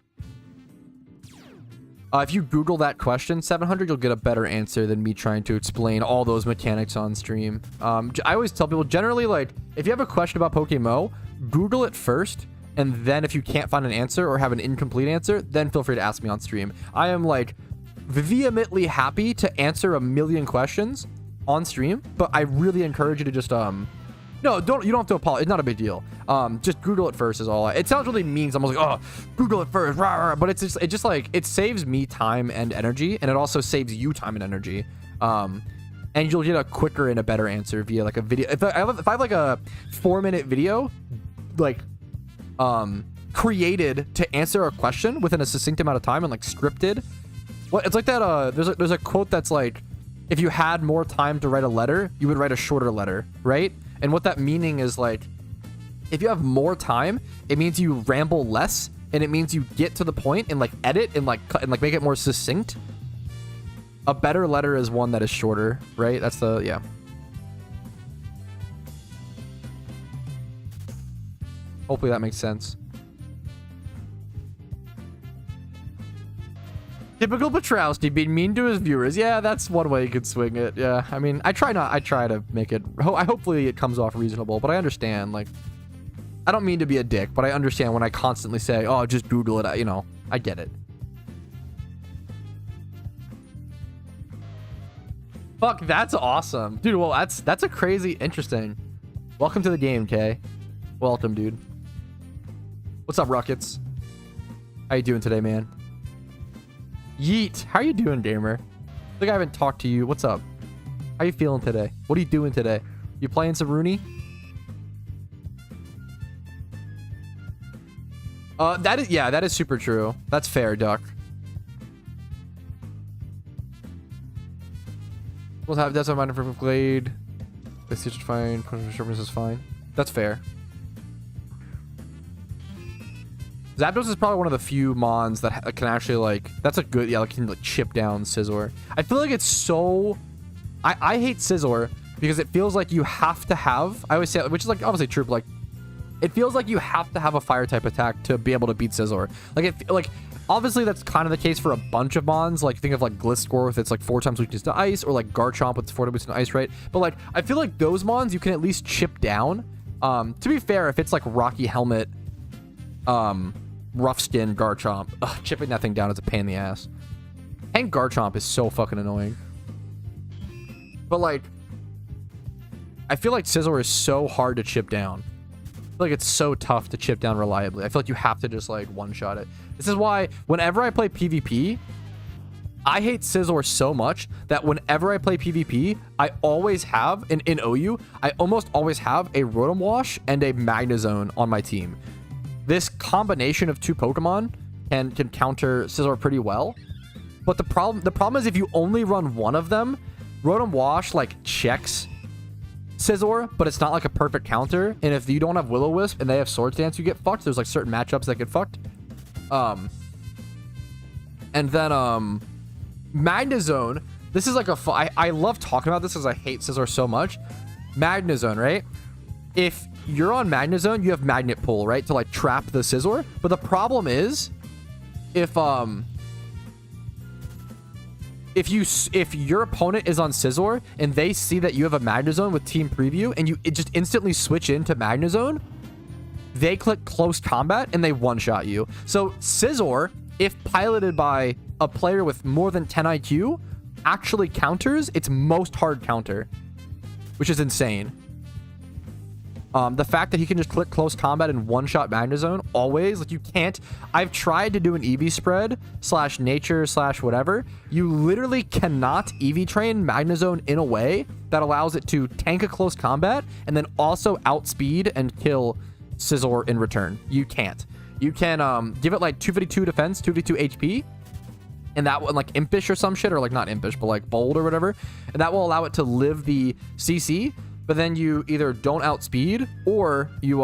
If you Google that question, 700, you'll get a better answer than me trying to explain all those mechanics on stream. I always tell people, generally, like, if you have a question about PokeMMO, Google it first, and then if you can't find an answer or have an incomplete answer, then feel free to ask me on stream. I am, like, vehemently happy to answer a million questions on stream, but I really encourage you to just, no, you don't have to apologize. It's not a big deal. Just Google it first is all. It sounds really mean. I'm like, oh, Google it first. Rah, rah. But it's just like, it saves me time and energy, and it also saves you time and energy. And you'll get a quicker and a better answer via like a video. If I have like a 4-minute video, like, created to answer a question within a succinct amount of time and like scripted. Well, it's like that. There's a quote that's like, if you had more time to write a letter, you would write a shorter letter, right? And what that meaning is, like, if you have more time, it means you ramble less, and it means you get to the point and like edit and like cut and like make it more succinct. A better letter is one that is shorter, right? That's the, yeah. Hopefully that makes sense. Typical Patrouski being mean to his viewers. Yeah, that's one way you could swing it. Yeah, I mean, I try to make it, hopefully it comes off reasonable, but I understand, like, I don't mean to be a dick, but I understand when I constantly say, oh, just Google it, you know, I get it. Fuck, that's awesome. Dude, well, that's a crazy, interesting. Welcome to the game, Kay. Welcome, dude. What's up, Rockets? How you doing today, man? Yeet, how you doing, gamer? I think I haven't talked to you. What's up? How you feeling today? What are you doing today? You playing some Rooney? That is super true. That's fair, Duck. We'll have that's a minor for Glade. This is fine. Sharpness is fine. That's fair. Zapdos is probably one of the few mons that can actually, like, that's a good, yeah, like, can, like, chip down Scizor. I feel like it's so, I hate Scizor because it feels like you have to have, I always say, which is, like, obviously true, but, like, it feels like you have to have a fire type attack to be able to beat Scizor. Like, obviously that's kind of the case for a bunch of mons. Like, think of, like, Gliscor with its, like, 4 times weakness to ice, or, like, Garchomp with its 4 times weakness to ice, right? But, like, I feel like those mons you can at least chip down. To be fair, if it's, like, Rocky Helmet, rough skin Garchomp, chipping that thing down is a pain in the ass. And Garchomp is so fucking annoying. But, like, I feel like Scizor is so hard to chip down. I feel like it's so tough to chip down reliably. I feel like you have to just, like, one-shot it. This is why whenever I play PvP, I hate Scizor so much that whenever I play PvP, I always have, in OU, I almost always have a Rotom Wash and a Magnezone on my team. This combination of two Pokemon can counter Scizor pretty well. But the problem is if you only run one of them, Rotom Wash, like, checks Scizor, but it's not, like, a perfect counter. And if you don't have Will-O-Wisp and they have Swords Dance, you get fucked. There's, like, certain matchups that get fucked. And then, Magnezone, this is, like, I love talking about this because I hate Scizor so much. Magnezone, right? If you're on Magnezone, you have Magnet Pull, right? To, like, trap the Scizor. But the problem is, if if your opponent is on Scizor and they see that you have a Magnezone with Team Preview and it just instantly switch into Magnezone, they click close combat and they one-shot you. So Scizor, if piloted by a player with more than 10 IQ, actually counters its most hard counter, which is insane. The fact that he can just click close combat and one-shot Magnezone always, like you can't. I've tried to do an EV spread / nature / whatever. You literally cannot EV train Magnezone in a way that allows it to tank a close combat and then also outspeed and kill Scizor in return. You can't. You can give it like 252 defense, 252 HP, and that one like Impish or some shit, or like not Impish, but like Bold or whatever, and that will allow it to live the CC. But then you either don't outspeed or you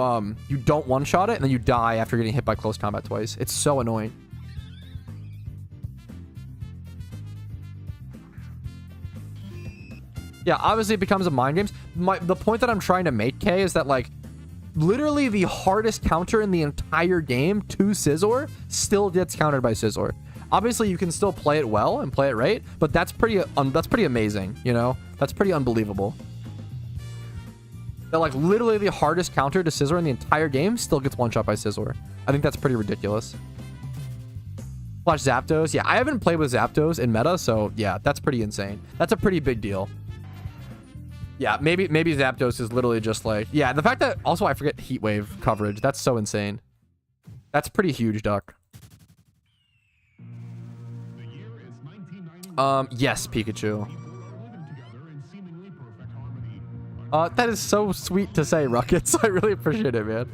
don't one-shot it and then you die after getting hit by close combat twice. It's so annoying. Yeah, obviously it becomes a mind games. The point that I'm trying to make, Kay, is that like literally the hardest counter in the entire game to Scizor still gets countered by Scizor. Obviously you can still play it well and play it right, but that's pretty amazing, you know? That's pretty unbelievable. That like literally the hardest counter to Scizor in the entire game still gets one shot by Scizor. I think that's pretty ridiculous. Watch Zapdos. Yeah, I haven't played with Zapdos in meta, so yeah, that's pretty insane. That's a pretty big deal. Yeah, maybe Zapdos is literally just like, yeah, the fact that also I forget Heat Wave coverage. That's so insane. That's pretty huge, Duck. Yes, Pikachu. That is so sweet to say, Ruckets. I really appreciate it, man.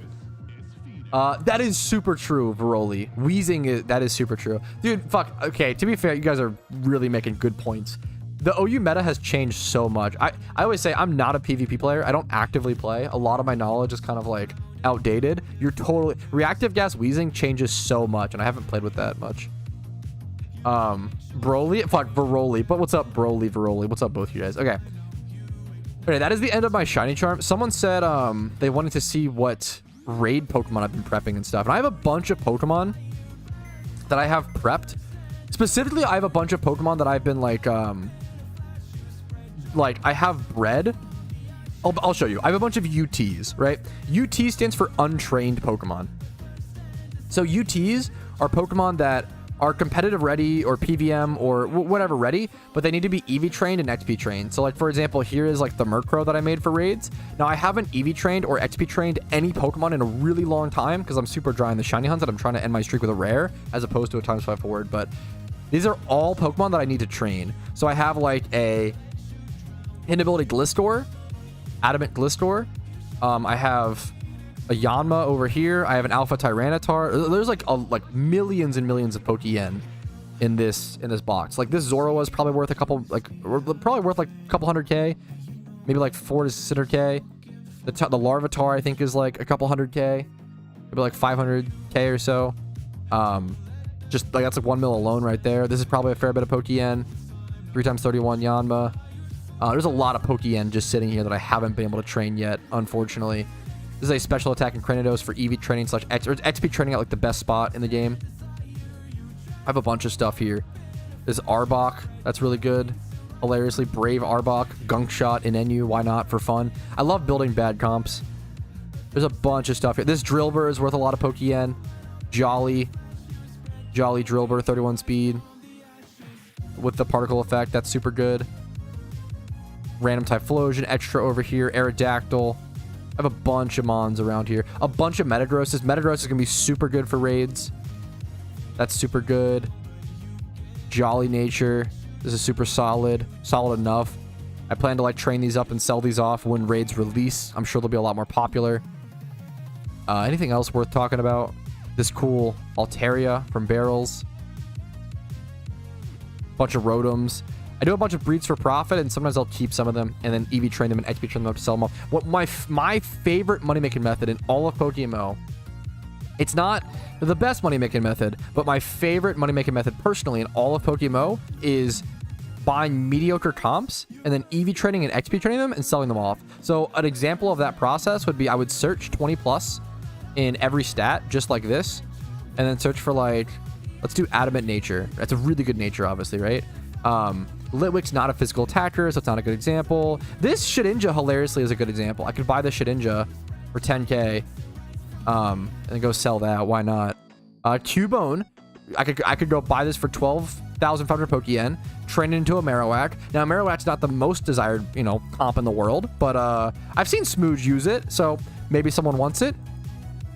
That is super true, Varoli. Wheezing, that is super true. Dude, fuck. Okay, to be fair, you guys are really making good points. The OU meta has changed so much. I always say I'm not a PvP player. I don't actively play. A lot of my knowledge is kind of like outdated. You're totally... Reactive Gas Wheezing changes so much, and I haven't played with that much. Broly? Fuck, Varoli. But what's up, Broly, Varoli? What's up, both of you guys? Okay. Okay, that is the end of my shiny charm. Someone said they wanted to see what raid Pokemon I've been prepping and stuff. And I have a bunch of Pokemon that I have prepped. Specifically, I have a bunch of Pokemon that I've been like I have bred. I'll show you. I have a bunch of UTs, right? UT stands for untrained Pokemon. So UTs are Pokemon that are competitive ready or PVM or whatever ready, but they need to be EV trained and XP trained. So like, for example, here is like the Murkrow that I made for raids. Now I haven't EV trained or XP trained any Pokemon in a really long time because I'm super dry in the shiny hunts and I'm trying to end my streak with a rare as opposed to a ×5 forward. But these are all Pokemon that I need to train. So I have like a hidden ability Gliscor, Adamant Gliscor. I have a Yanma over here. I have an Alpha Tyranitar. There's like millions and millions of Pokeyen in this box. Like this Zoroa is probably worth a couple, probably worth like a couple 100K, maybe like 400 to 600K. The Larvitar I think is like a couple 100K, maybe like 500K or so. Just like that's like 1 mil alone right there. This is probably a fair bit of Pokeyen. 3x31 Yanma. There's a lot of Pokeyen just sitting here that I haven't been able to train yet, unfortunately. This is a special attack in Cranidos for EV training / XP training at like the best spot in the game. I have a bunch of stuff here. There's Arbok. That's really good. Hilariously, Brave Arbok. Gunk Shot in NU. Why not? For fun. I love building bad comps. There's a bunch of stuff here. This Drillbur is worth a lot of Pokeyen. Jolly Drillbur, 31 speed. With the particle effect. That's super good. Random Typhlosion. Extra over here. Aerodactyl. I have a bunch of Mons around here. A bunch of Metagrosses. Metagross is going to be super good for raids. That's super good. Jolly Nature. This is super solid. Solid enough. I plan to like train these up and sell these off when raids release. I'm sure they'll be a lot more popular. Anything else worth talking about? This cool Altaria from Barrels. Bunch of Rotoms. I do a bunch of breeds for profit, and sometimes I'll keep some of them and then EV train them and XP train them up to sell them off. What my favorite money-making method in all of PokeMMO, it's not the best money-making method, but my favorite money-making method personally in all of PokeMMO is buying mediocre comps and then EV training and XP training them and selling them off. So an example of that process would be I would search 20 plus in every stat, just like this, and then search for like, let's do Adamant Nature. That's a really good nature, obviously, right? Litwick's not a physical attacker, so it's not a good example. This Shedinja hilariously is a good example. I could buy this Shedinja for 10k and then go sell that. Why not? Cubone, I could go buy this for 12,500 Pokeyen, train it into a Marowak. Now Marowak's not the most desired, you know, comp in the world, but I've seen Smooge use it, so maybe someone wants it.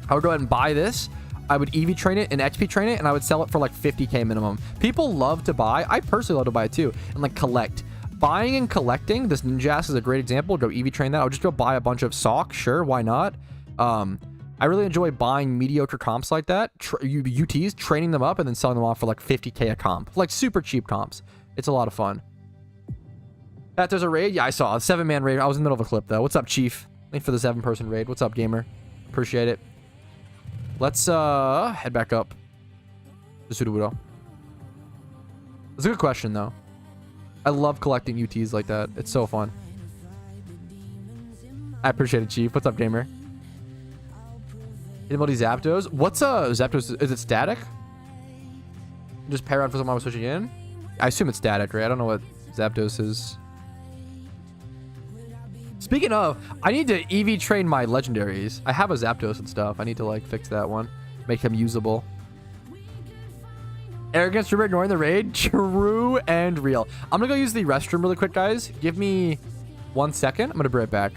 I would go ahead and buy this. I would EV train it and XP train it, and I would sell it for like 50k minimum. People love to buy. I personally love to buy it too, and like collect. Buying and collecting, this Ninjask is a great example. Go EV train that. I would just go buy a bunch of socks. Sure, why not? I really enjoy buying mediocre comps like that, UTs, training them up, and then selling them off for like 50k a comp. Like super cheap comps. It's a lot of fun. Pat, there's a raid? Yeah, I saw a 7-man raid. I was in the middle of a clip though. What's up, Chief? Thanks for the 7-person raid. What's up, gamer? Appreciate it. Let's head back up to Sudowoodo. It's a good question though. I love collecting UTs like that. It's so fun. I appreciate it, Chief. What's up, gamer? Anybody Zapdos? What's Zapdos? Is it static? Just pay around for someone I was switching in? I assume it's static, right? I don't know what Zapdos is. Speaking of, I need to EV train my legendaries. I have a Zapdos and stuff. I need to like fix that one. Make him usable. Arrogance for ignoring the raid. True and real. I'm gonna go use the restroom really quick, guys. Give me 1 second. I'm gonna be right back.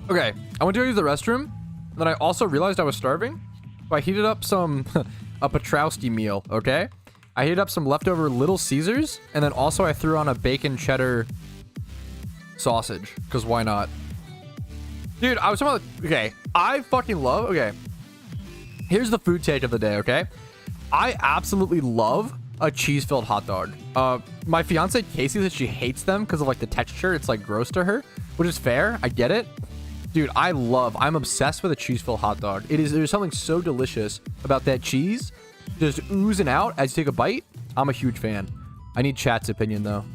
Okay, I went to go use the restroom, and then I also realized I was starving, so I heated up some a Patrouski meal. Okay, I heated up some leftover Little Caesars, and then also I threw on a bacon cheddar sausage, because why not? Dude, I was talking about, okay, I fucking love, okay, here's the food take of the day. Okay, I absolutely love a cheese-filled hot dog. My fiance Casey says she hates them because of like the texture. It's like gross to her, which is fair. I get it. Dude, I'm obsessed with a cheese-filled hot dog. There's something so delicious about that cheese just oozing out as you take a bite. I'm a huge fan. I need chat's opinion though.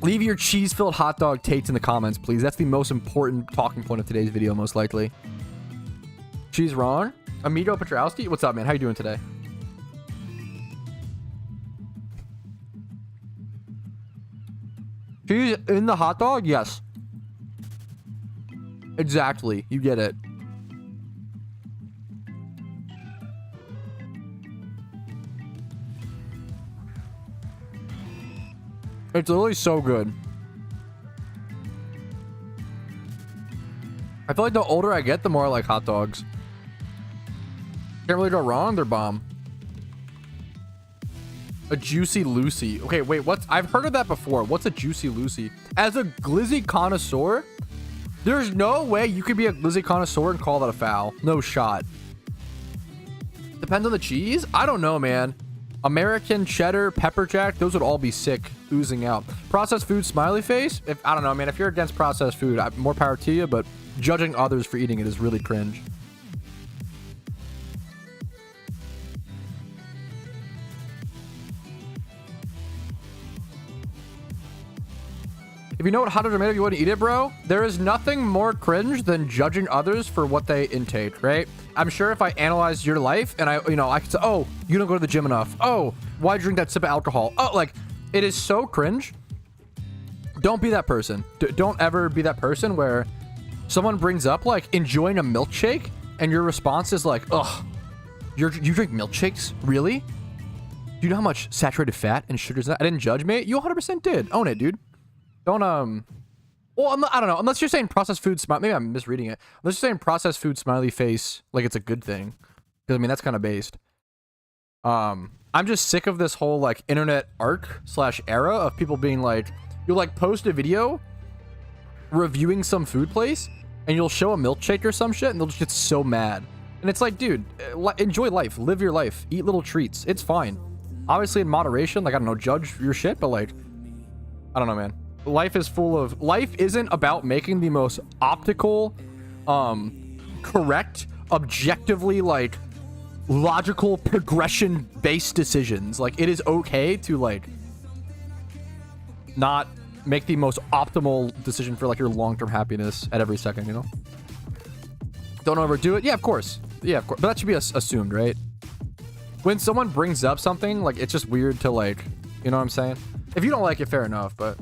Leave your cheese-filled hot dog takes in the comments, please. That's the most important talking point of today's video, most likely. Cheese wrong. Amigo Patrouski, what's up, man? How you doing today? Cheese in the hot dog? Yes. Exactly. You get it. It's literally so good. I feel like the older I get, the more I like hot dogs. Can't really go wrong. They're bomb. A Juicy Lucy. Okay, wait, I've heard of that before. What's a Juicy Lucy? As a glizzy connoisseur, there's no way you could be a glizzy connoisseur and call that a foul. No shot. Depends on the cheese? I don't know, man. American cheddar, pepper jack, those would all be sick, oozing out. Processed food, smiley face? I don't know, man. If you're against processed food, more power to you, but judging others for eating it is really cringe. If you know what hot dog are made of, you wouldn't eat it, bro. There is nothing more cringe than judging others for what they intake, right? I'm sure if I analyze your life and I could say, oh, you don't go to the gym enough. Oh, why drink that sip of alcohol? Oh, like, it is so cringe. Don't be that person. Don't ever be that person where someone brings up, like, enjoying a milkshake and your response is like, ugh, you drink milkshakes? Really? Do you know how much saturated fat and sugar is that? I didn't judge, mate. You 100% did. Own it, dude. Don't, well, I don't know. Unless you're saying processed food smile. Maybe I'm misreading it. Unless you're saying processed food smiley face, like it's a good thing. Because, I mean, that's kind of based. I'm just sick of this whole, like, internet arc / era of people being like, you'll, like, post a video reviewing some food place, and you'll show a milkshake or some shit, and they'll just get so mad. And it's like, dude, enjoy life. Live your life. Eat little treats. It's fine. Obviously, in moderation. Like, I don't know, judge your shit, but, like, I don't know, man. Life isn't about making the most optical, correct, objectively, like, logical progression-based decisions. Like, it is okay to, like, not make the most optimal decision for, like, your long-term happiness at every second, you know? Don't overdo it. Yeah, of course. Yeah, of course. But that should be assumed, right? When someone brings up something, like, it's just weird to, like, you know what I'm saying? If you don't like it, fair enough, but...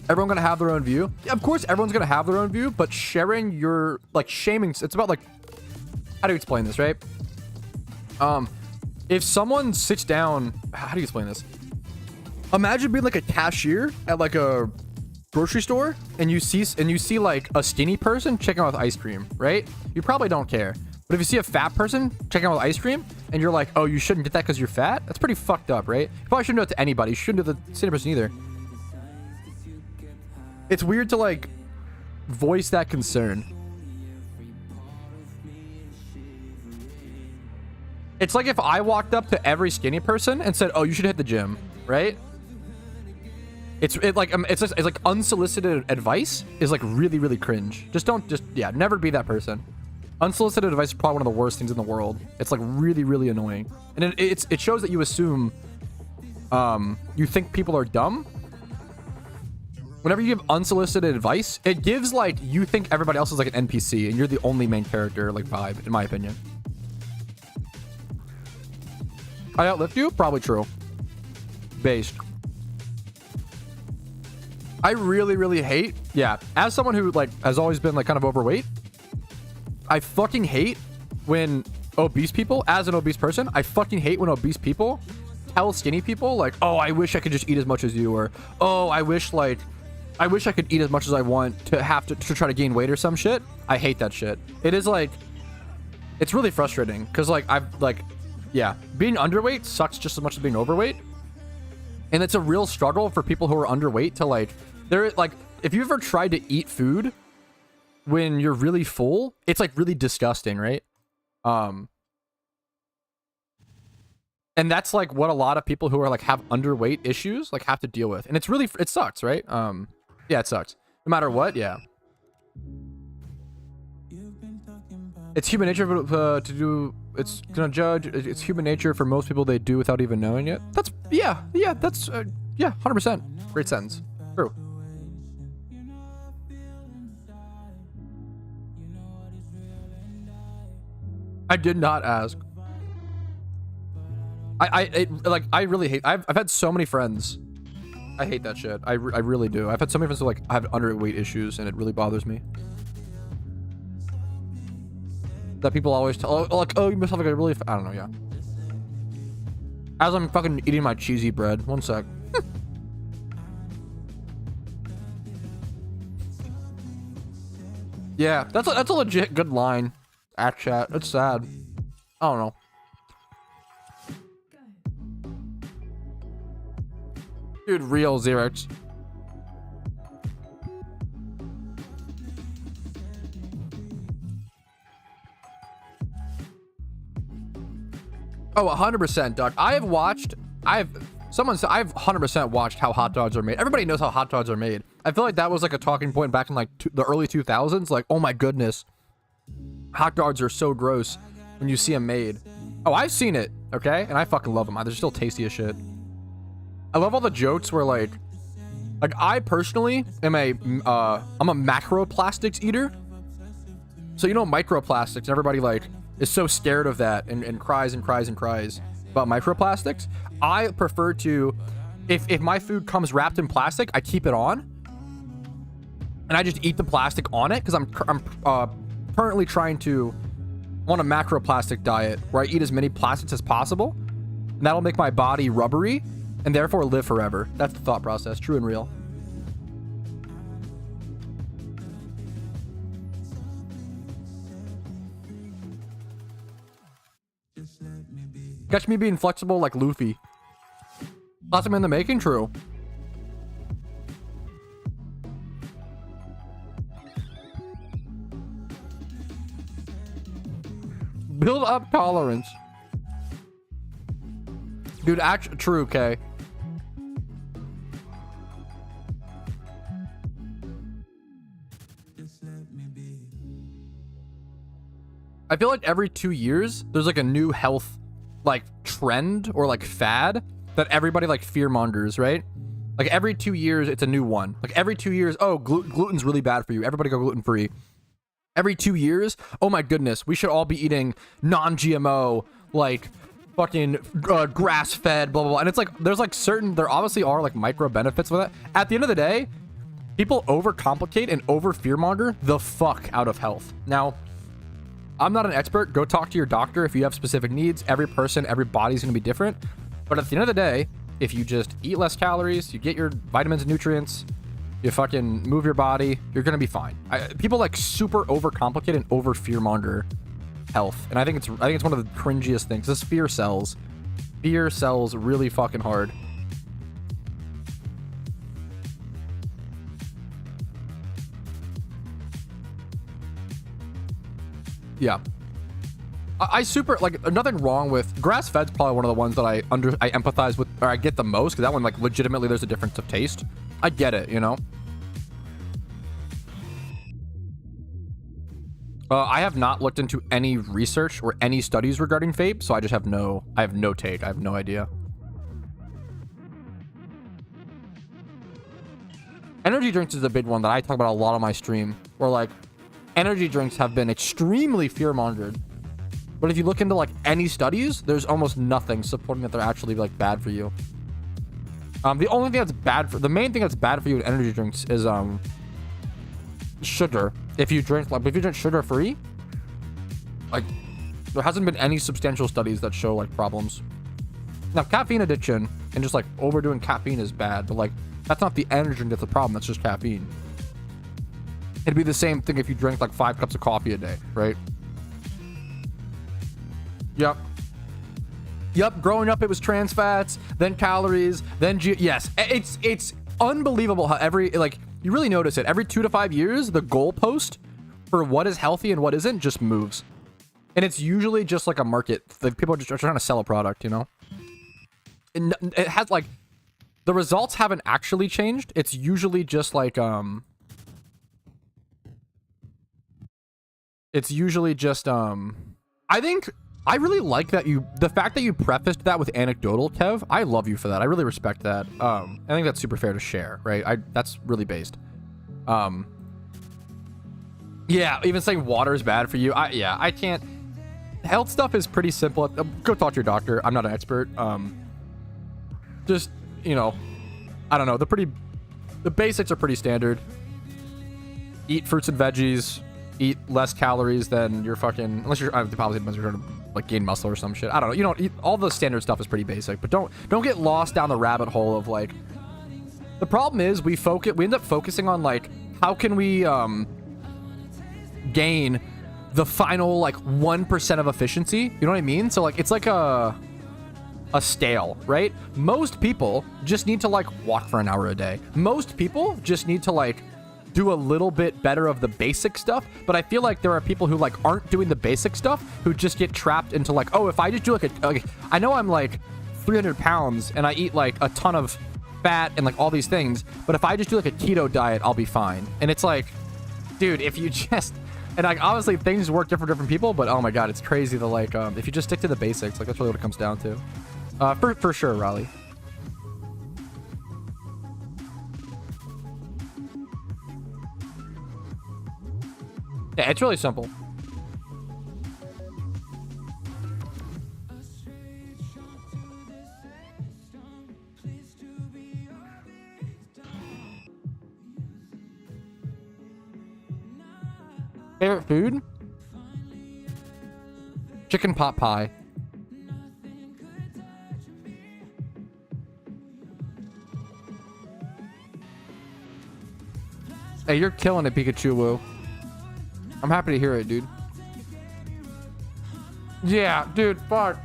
Everyone gonna have their own view? Yeah, of course everyone's gonna have their own view, but sharing your, like, shaming, it's about, like, how do you explain this, right? If someone sits down, how do you explain this? Imagine being like a cashier at like a grocery store and you see like a skinny person checking out with ice cream, right? You probably don't care. But if you see a fat person checking out with ice cream and you're like, oh, you shouldn't get that because you're fat, that's pretty fucked up, right? You probably shouldn't do it to anybody. You shouldn't do the skinny person either. It's weird to, like, voice that concern. It's like if I walked up to every skinny person and said, oh, you should hit the gym, right? It's like unsolicited advice is, like, really, really cringe. Yeah, never be that person. Unsolicited advice is probably one of the worst things in the world. It's, like, really, really annoying. And it shows that you assume, you think people are dumb. whenever you give unsolicited advice, it gives like you think everybody else is like an NPC and you're the only main character like vibe, in my opinion. I outlift you? Probably true. Based. I really, really hate, yeah, as someone who like has always been like kind of overweight, I fucking hate when obese people, as an obese person, I fucking hate when obese people tell skinny people like, oh, I wish I could just eat as much as you, or oh, I wish I could eat as much as I want to have to try to gain weight or some shit. I hate that shit. It is like, it's really frustrating because like I've like, yeah, being underweight sucks just as much as being overweight. And it's a real struggle for people who are underweight to like, they're like, if you've ever tried to eat food when you're really full, it's like really disgusting, right? And that's like what a lot of people who are like have underweight issues like have to deal with. And it's really, it sucks, right? Yeah, it sucks. No matter what, yeah. It's human nature to do, it's gonna judge, it's human nature for most people they do without even knowing it. That's, yeah, that's, yeah, 100%. Great sentence. True. I did not ask. I really hate, I've had so many friends. I hate that shit. I really do. I've had so many friends who like have underweight issues and it really bothers me. That people always tell, oh, like, oh, you must have like a really, I don't know, yeah. As I'm fucking eating my cheesy bread. One sec. Yeah, that's a legit good line. At chat. It's sad. I don't know. Dude, real Xerox. Oh, 100%, Doug. I've 100% watched how hot dogs are made. Everybody knows how hot dogs are made. I feel like that was like a talking point back in like the early 2000s. Like, oh my goodness, hot dogs are so gross when you see them made. Oh, I've seen it, okay? And I fucking love them. They're still tasty as shit. I love all the jokes where like I personally am I'm a macroplastics eater. So you know microplastics, and everybody like is so scared of that and cries and cries and cries about microplastics. I prefer to, if my food comes wrapped in plastic, I keep it on and I just eat the plastic on it, because I'm currently trying to on a macroplastic diet where I eat as many plastics as possible, and that'll make my body rubbery and therefore live forever. That's the thought process, true and real. Catch me being flexible like Luffy. Lots of them in the making, true. Build up tolerance. Dude, actually, true, okay. I feel like every 2 years, there's like a new health like trend or like fad that everybody like fear mongers, right? Like every 2 years, it's a new one. Like every 2 years, oh, gluten's really bad for you. Everybody go gluten free. Every 2 years, oh my goodness, we should all be eating non-GMO, like fucking grass-fed, blah, blah, blah. And it's like, there's like there obviously are like micro benefits with it. At the end of the day, people overcomplicate and over fearmonger the fuck out of health. Now, I'm not an expert. Go talk to your doctor if you have specific needs. Every person, every body's going to be different. But at the end of the day, if you just eat less calories, you get your vitamins and nutrients, you fucking move your body, you're going to be fine. People like super overcomplicate and over fearmonger health. And I think it's one of the cringiest things. This fear sells. Fear sells really fucking hard. Yeah. I super, like, nothing wrong with grass-fed's probably one of the ones that I empathize with, or I get the most, because that one, like, legitimately there's a difference of taste. I get it, you know? I have not looked into any research or any studies regarding vape, so I just have no take. I have no idea. Energy drinks is a big one that I talk about a lot on my stream, where like energy drinks have been extremely fear-mongered. But if you look into like any studies, there's almost nothing supporting that they're actually like bad for you. The only thing that's bad for the main thing that's bad for you in energy drinks is sugar. If you drink sugar free, like there hasn't been any substantial studies that show like problems. Now caffeine addiction and just like overdoing caffeine is bad, but like that's not the energy drink that's the problem, that's just caffeine. It'd be the same thing if you drank like 5 cups of coffee a day, right? Yep, growing up it was trans fats, then calories, then yes, it's unbelievable how you really notice it every 2 to 5 years, the goalpost for what is healthy and what isn't just moves. And it's usually just like a market, like people are just trying to sell a product, you know? And it has like the results haven't actually changed. It's usually just like I think I really like that the fact that you prefaced that with anecdotal, Kev. I love you for that. I really respect that. I think that's super fair to share, right? That's really based. Yeah, even saying water is bad for you. I can't. Health stuff is pretty simple. Go talk to your doctor. I'm not an expert. Just, you know, I don't know. The basics are pretty standard. Eat fruits and veggies. Eat less calories than your fucking, unless you're probably trying to like gain muscle or some shit. I don't know. You don't eat, all the standard stuff is pretty basic, but don't get lost down the rabbit hole of like, the problem is we end up focusing on like, how can we gain the final like 1% of efficiency? You know what I mean? So like, it's like a scale, right? Most people just need to like walk for an hour a day. Most people just need to like do a little bit better of the basic stuff, but I feel like there are people who like aren't doing the basic stuff who just get trapped into like, oh, if I just do like I know I'm like 300 pounds and I eat like a ton of fat and like all these things, but if I just do like a keto diet, I'll be fine. And it's like, dude, if you just, and like obviously things work different for different people, but oh my god, it's crazy that like if you just stick to the basics, like that's really what it comes down to. For sure, Raleigh. Yeah, it's really simple. Favorite food? Chicken pot pie. Hey, you're killing it, Pikachu Woo. I'm happy to hear it, dude. Yeah, dude, fuck.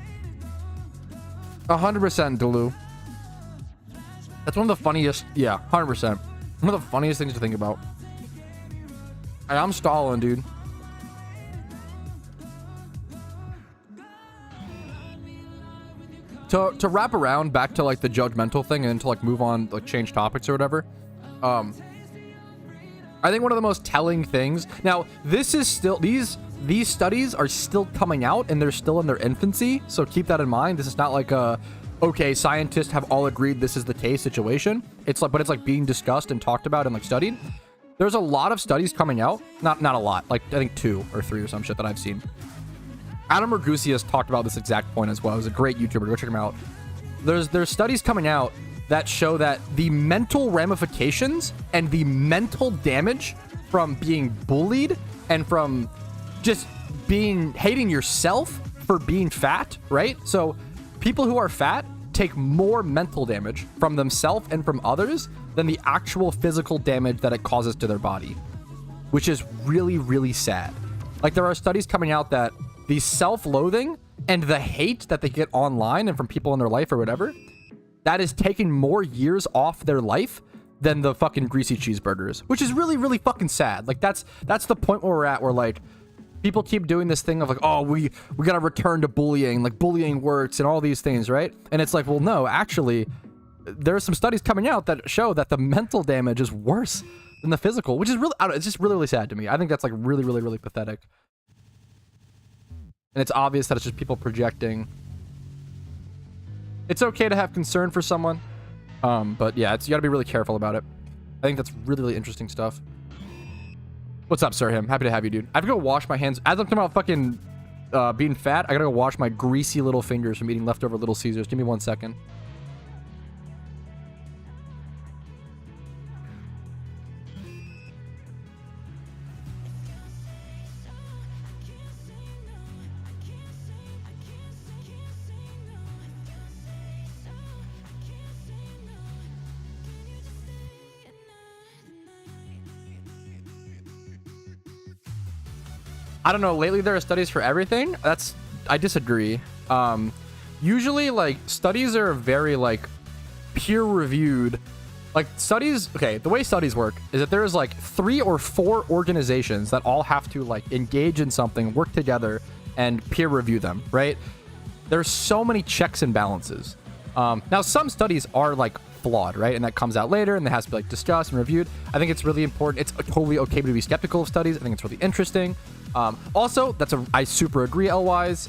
100% Delu. That's one of the funniest, yeah, 100%. One of the funniest things to think about. Hey, I'm stalling, dude. To wrap around back to like the judgmental thing and then to like move on, like change topics or whatever. I think one of the most telling things, now this is still, these studies are still coming out and they're still in their infancy, so keep that in mind. This is not like a, okay, scientists have all agreed this is the case situation. It's like, but it's like being discussed and talked about and like studied. There's a lot of studies coming out, not a lot, like I think 2 or 3 or some shit that I've seen. Adam Ragusi has talked about this exact point as well. He's a great YouTuber, go check him out. There's studies coming out that show that the mental ramifications and the mental damage from being bullied and from just hating yourself for being fat, right? So people who are fat take more mental damage from themselves and from others than the actual physical damage that it causes to their body, which is really, really sad. Like there are studies coming out that the self-loathing and the hate that they get online and from people in their life or whatever, that is taking more years off their life than the fucking greasy cheeseburgers, which is really, really fucking sad. Like that's the point where we're at, where like people keep doing this thing of like, oh, we gotta return to bullying, like bullying works and all these things, right? And it's like, well, no, actually, there are some studies coming out that show that the mental damage is worse than the physical, which is really, I don't know, it's just really, really sad to me. I think that's like really, really, really pathetic. And it's obvious that it's just people projecting. It's okay to have concern for someone, but yeah, you gotta be really careful about it. I think that's really, really interesting stuff. What's up, Sir Him? Happy to have you, dude. I have to go wash my hands. As I'm talking about fucking being fat, I gotta go wash my greasy little fingers from eating leftover Little Caesars. Give me 1 second. I don't know. Lately, there are studies for everything. I disagree. Usually, like, studies are very, like, peer-reviewed. Like, studies... Okay, the way studies work is that there's, like, 3 or 4 organizations that all have to, like, engage in something, work together, and peer-review them, right? There's so many checks and balances. Now, some studies are, like, flawed, right? And that comes out later, and it has to be, like, discussed and reviewed. I think it's really important. It's totally okay to be skeptical of studies. I think it's really interesting. Also, I super agree, L-Wise.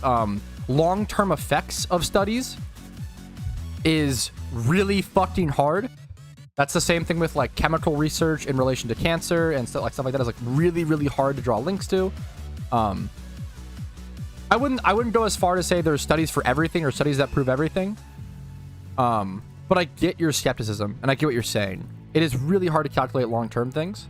Long-term effects of studies is really fucking hard. That's the same thing with like chemical research in relation to cancer and stuff like that is like really, really hard to draw links to. I wouldn't go as far to say there's studies for everything or studies that prove everything. But I get your skepticism and I get what you're saying. It is really hard to calculate long-term things.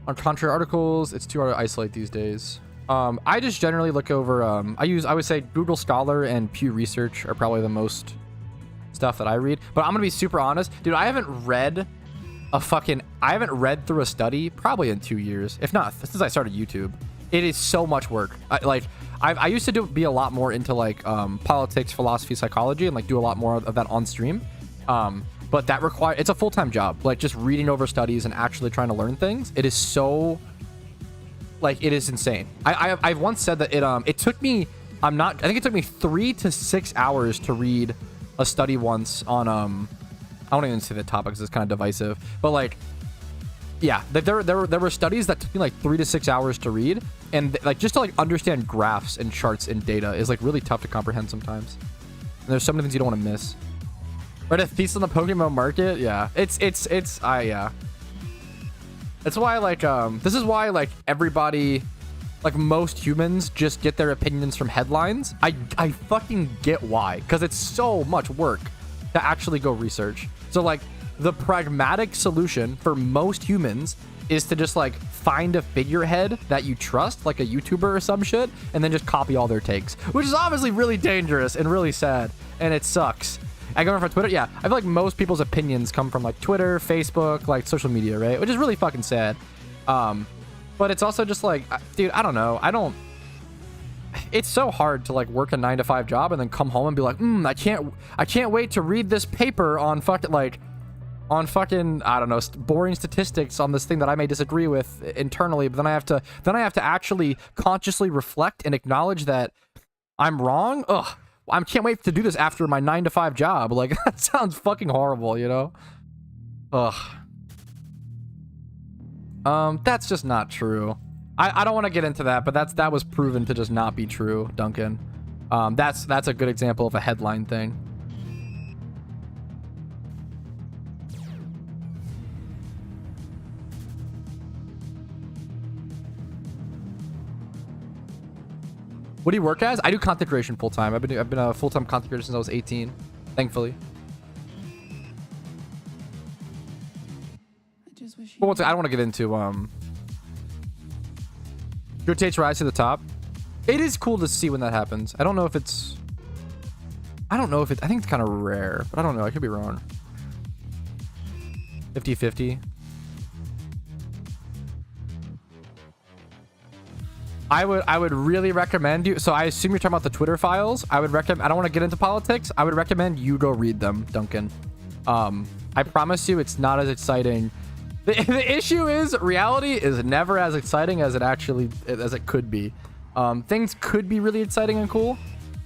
On contrary articles, it's too hard to isolate these days. I just generally look over, I would say Google Scholar and Pew Research are probably the most stuff that I read. But I'm gonna be super honest, dude, I haven't read through a study probably in 2 years, if not since I started YouTube. It is so much work. I used to be a lot more into like politics, philosophy, psychology, and like do a lot more of that on stream. But that it's a full-time job, like just reading over studies and actually trying to learn things. It is so, like, it is insane. I've once said that it took me, I think it took me 3 to 6 hours to read a study once on, I won't even say the topic because it's kind of divisive, but like, yeah, there were studies that took me like 3 to 6 hours to read, and like just to like understand graphs and charts and data is like really tough to comprehend sometimes. And there's so many things you don't want to miss. Right, a piece on the PokeMMO market, yeah. Yeah. That's why, like, this is why, like, everybody, like, most humans just get their opinions from headlines. I fucking get why, because it's so much work to actually go research. So, like, the pragmatic solution for most humans is to just, like, find a figurehead that you trust, like a YouTuber or some shit, and then just copy all their takes, which is obviously really dangerous and really sad, and it sucks. I go from Twitter, yeah. I feel like most people's opinions come from like Twitter, Facebook, like social media, right? Which is really fucking sad. But it's also just like, dude, I don't know. It's so hard to like work a 9-to-5 job and then come home and be like, I can't wait to read this paper on fucking I don't know, boring statistics on this thing that I may disagree with internally. But then I have to actually consciously reflect and acknowledge that I'm wrong. Ugh. I can't wait to do this after my 9-to-5 job. Like, that sounds fucking horrible, you know? Ugh. That's just not true. I don't want to get into that, but that was proven to just not be true, Duncan. That's a good example of a headline thing. What do you work as? I do content creation full time. I've been a full time content creator since I was 18, thankfully. But I don't want to get into rotates rise to the top. It is cool to see when that happens. I don't know if it's I think it's kind of rare, but I don't know. I could be wrong. 50-50. I would really recommend you. So I assume you're talking about the Twitter files. I would recommend. I don't want to get into politics. I would recommend you go read them, Duncan. I promise you, it's not as exciting. The issue is reality is never as exciting as it could be. Things could be really exciting and cool,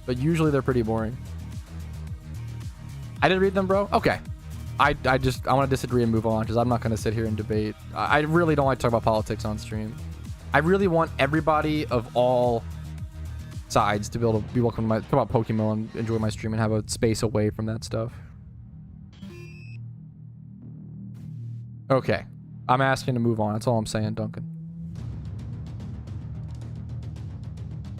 but usually they're pretty boring. I did read them, bro. Okay. I want to disagree and move on because I'm not going to sit here and debate. I really don't like to talk about politics on stream. I really want everybody of all sides to be able to be welcome to talk about Pokemon and enjoy my stream and have a space away from that stuff. Okay. I'm asking to move on. That's all I'm saying, Duncan.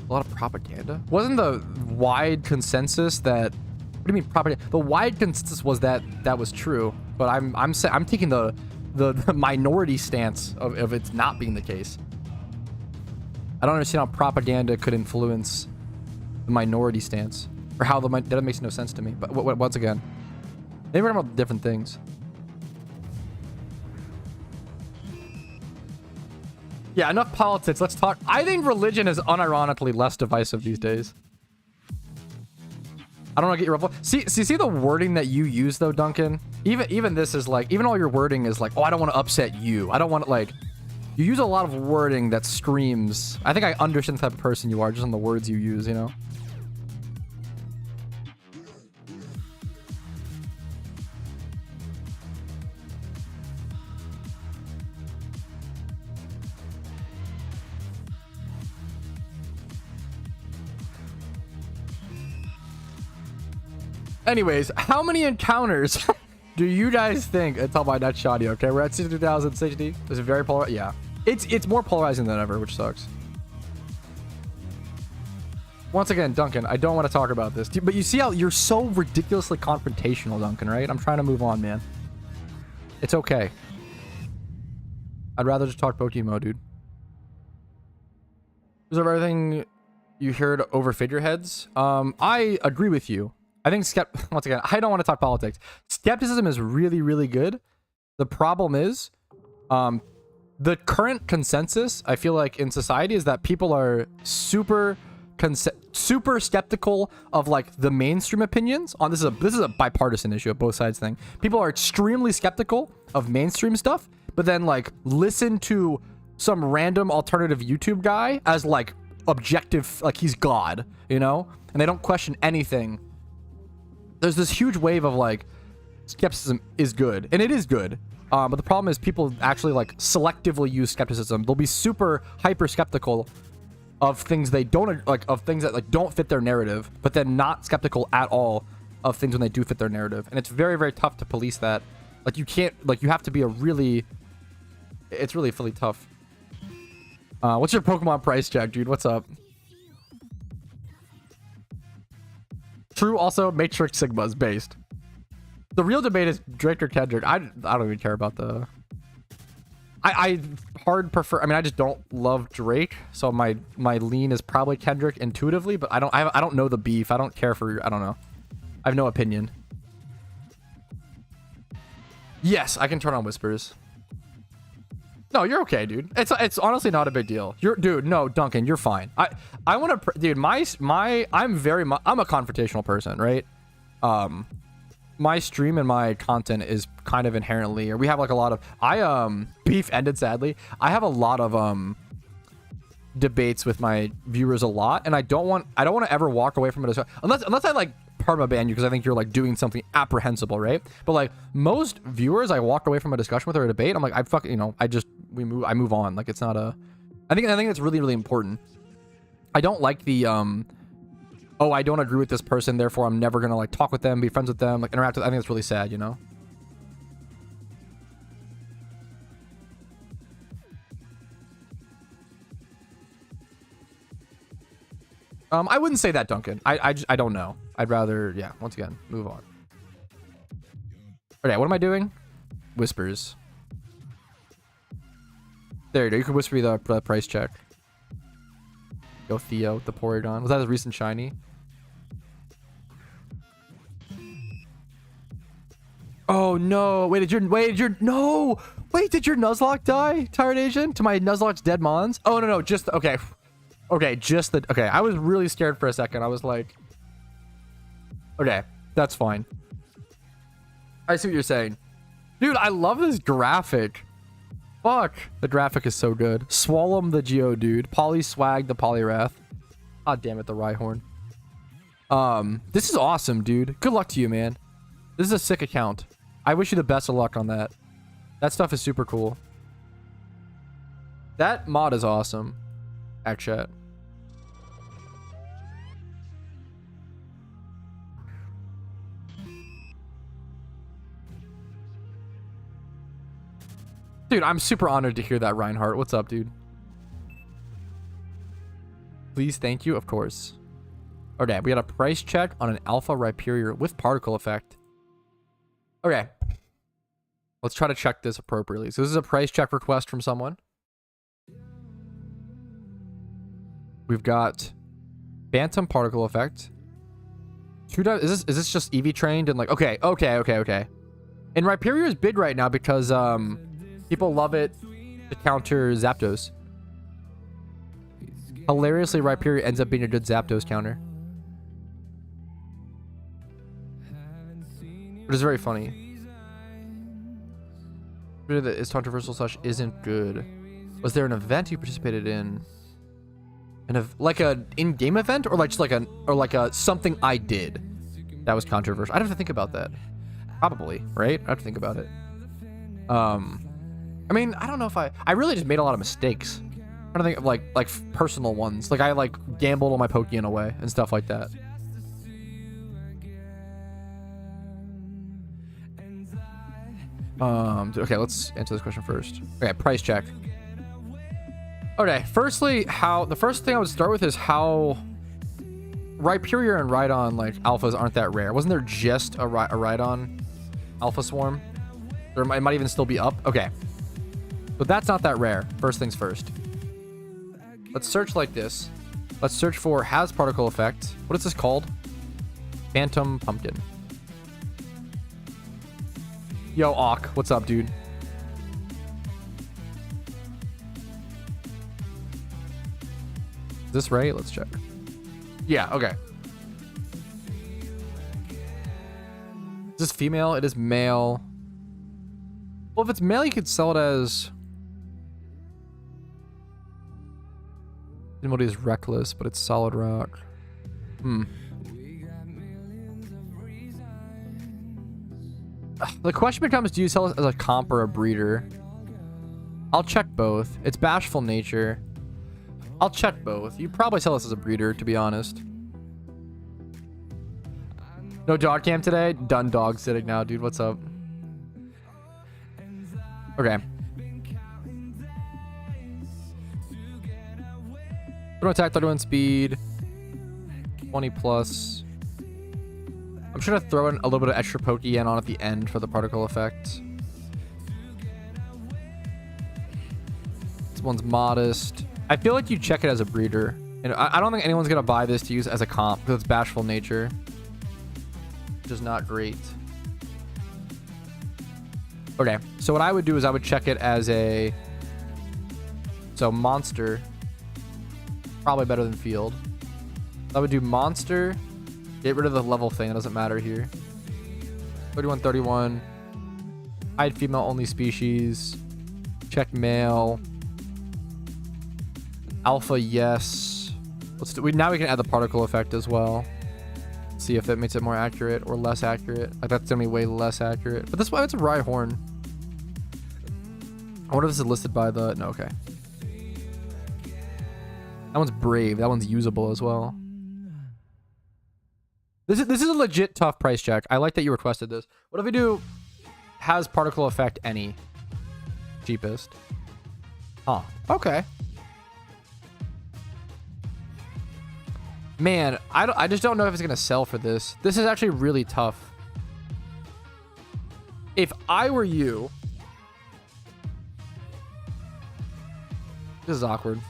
A lot of propaganda. Wasn't the wide consensus that... What do you mean propaganda? The wide consensus was that that was true, but I'm taking the minority stance of it not being the case. I don't understand how propaganda could influence the minority stance, or how that makes no sense to me. But once again, maybe we're talking about different things. Yeah, enough politics. Let's talk. I think religion is unironically less divisive these days. I don't want to get your ruffle. See the wording that you use though, Duncan. Even this is like, even all your wording is like, oh, I don't want to upset you. I don't want to, like, you use a lot of wording that screams. I think I understand the type of person you are just on the words you use, you know. Anyways, how many encounters do you guys think until my next shoddy? Okay, we're at 62,060. This is very polarized. Yeah, it's more polarizing than ever, which sucks. Once again, Duncan, I don't want to talk about this, but you see how you're so ridiculously confrontational, Duncan, right? I'm trying to move on, man. It's okay. I'd rather just talk PokeMMO, dude. Is there everything you heard over figureheads? I agree with you. I think once again, I don't want to talk politics. Skepticism is really, really good. The problem is, the current consensus, I feel like, in society is that people are super skeptical of like the mainstream opinions on this is a bipartisan issue, a both sides thing. People are extremely skeptical of mainstream stuff, but then like listen to some random alternative YouTube guy as like objective, like he's God, you know, and they don't question anything. There's this huge wave of like skepticism is good, and it is good, but the problem is people actually like selectively use skepticism. They'll be super hyper skeptical of things they don't like, of things that like don't fit their narrative, but then not skeptical at all of things when they do fit their narrative. And it's very, very tough to police that. Like you can't, like you have to be a really, it's really tough. What's your Pokemon price check, dude? What's up? True. Also, Matrix Sigma is based. The real debate is Drake or Kendrick. I don't even care about the. I hard prefer. I mean, I just don't love Drake, so my lean is probably Kendrick intuitively. But I don't know the beef. I don't care for. I don't know. I have no opinion. Yes, I can turn on whispers. No, you're okay, dude. It's honestly not a big deal. Dude, no, Duncan, you're fine. I want to, dude, I'm a confrontational person, right? My stream and my content is kind of inherently, or we have like a lot of, beef ended sadly. I have a lot of, debates with my viewers a lot, and I don't want to ever walk away from it unless I like permaban you because I think you're like doing something apprehensible, right? But like most viewers, I walk away from a discussion with or a debate, I'm like, I fucking, you know, I move on. Like it's not a, I think it's really, really important. I don't like the oh, I don't agree with this person, therefore I'm never gonna like talk with them, be friends with them, like interact with. I think it's really sad, you know. I wouldn't say that, Duncan. I don't know. I'd rather, yeah, once again, move on. Okay, what am I doing? Whispers. There you go. You can whisper me the price check. Go Theo with the Porygon. Was that his recent shiny? Oh no! Wait, did your Nuzlocke die? Tired Asian? To my Nuzlocke's dead mons? Oh no, just okay. Okay, okay. I was really scared for a second. I was like, okay, that's fine. I see what you're saying. Dude, I love this graphic. Fuck. The graphic is so good. Swallow the Geodude. Polyswag the Poliwrath. God damn it, the Rhyhorn. This is awesome, dude. Good luck to you, man. This is a sick account. I wish you the best of luck on that. That stuff is super cool. That mod is awesome. Chat. Dude, I'm super honored to hear that, Reinhardt. What's up, dude? Please, thank you, of course. Okay, we got a price check on an alpha Rhyperior with particle effect. Okay. Let's try to check this appropriately. So this is a price check request from someone. We've got Phantom particle effect. Is this just EV trained and like okay. And Rhyperior is big right now because people love it to counter Zapdos. Hilariously, Rhyperior ends up being a good Zapdos counter. Which is very funny. That is controversial slash isn't good. Was there an event you participated in? Like a in-game event or like just like a something I did that was controversial? I'd have to think about that. Probably, right? I'd have to think about it. I mean, I don't know if I really just made a lot of mistakes. I'm trying to think of like personal ones. Like I like gambled on my Pokeyen away and stuff like that. Okay, let's answer this question first. Okay, price check. Okay, firstly, the first thing I would start with is how Rhyperior and Rhydon, like, alphas aren't that rare. Wasn't there just a Rhydon alpha swarm? Or it might even still be up? Okay. But that's not that rare. First things first. Let's search like this. Let's search for has particle effect. What is this called? Phantom Pumpkin. Yo, Auk. What's up, dude? Is this right? Let's check. Yeah, okay. Is this female? It is male. Well, if it's male, you could sell it as... Anybody is reckless, but it's solid rock. The question becomes, do you sell it as a comp or a breeder? I'll check both. It's bashful nature. I'll check both. You probably sell this as a breeder, to be honest. No dog cam today? Done dog sitting now, dude. What's up? Okay. Throw attack, 31 speed. 20 plus. I'm sure to throw in a little bit of extra Pokeyen on at the end for the particle effect. This one's modest. I feel like you check it as a breeder. And I don't think anyone's going to buy this to use as a comp because it's bashful nature. Which is not great. Okay, so what I would do is I would check it as a... So monster. Probably better than field. I would do monster. Get rid of the level thing. It doesn't matter here. 31. Hide female only species. Check male. Alpha, yes. Let's do, now we can add the particle effect as well. See if that makes it more accurate or less accurate. Like that's gonna be way less accurate. But this one, it's a Rhyhorn. I wonder if this is listed by the... No, okay. That one's brave. That one's usable as well. This is a legit tough price check. I like that you requested this. What if we do has particle effect any? Cheapest. Huh. Okay. Man, I just don't know if it's going to sell for this. This is actually really tough. If I were you... This is awkward.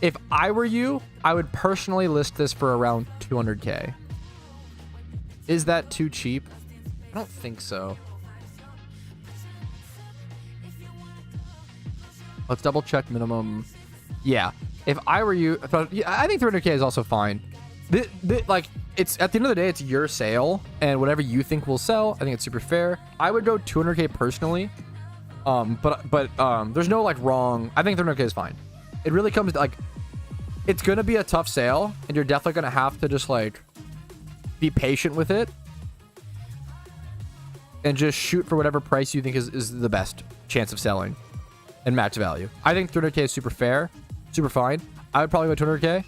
If I were you, I would personally list this for around 200k. Is that too cheap? I don't think so. Let's double check minimum. Yeah. If I were you, I think 300k is also fine. Like, it's at the end of the day, it's your sale, and whatever you think will sell, I think it's super fair. I would go 200k personally, but there's no like wrong. I think 300k is fine. It really comes to, like, it's gonna be a tough sale, and you're definitely gonna have to just like be patient with it and just shoot for whatever price you think is the best chance of selling and max value. I think 300k is super fair. Super fine. I would probably go 200k.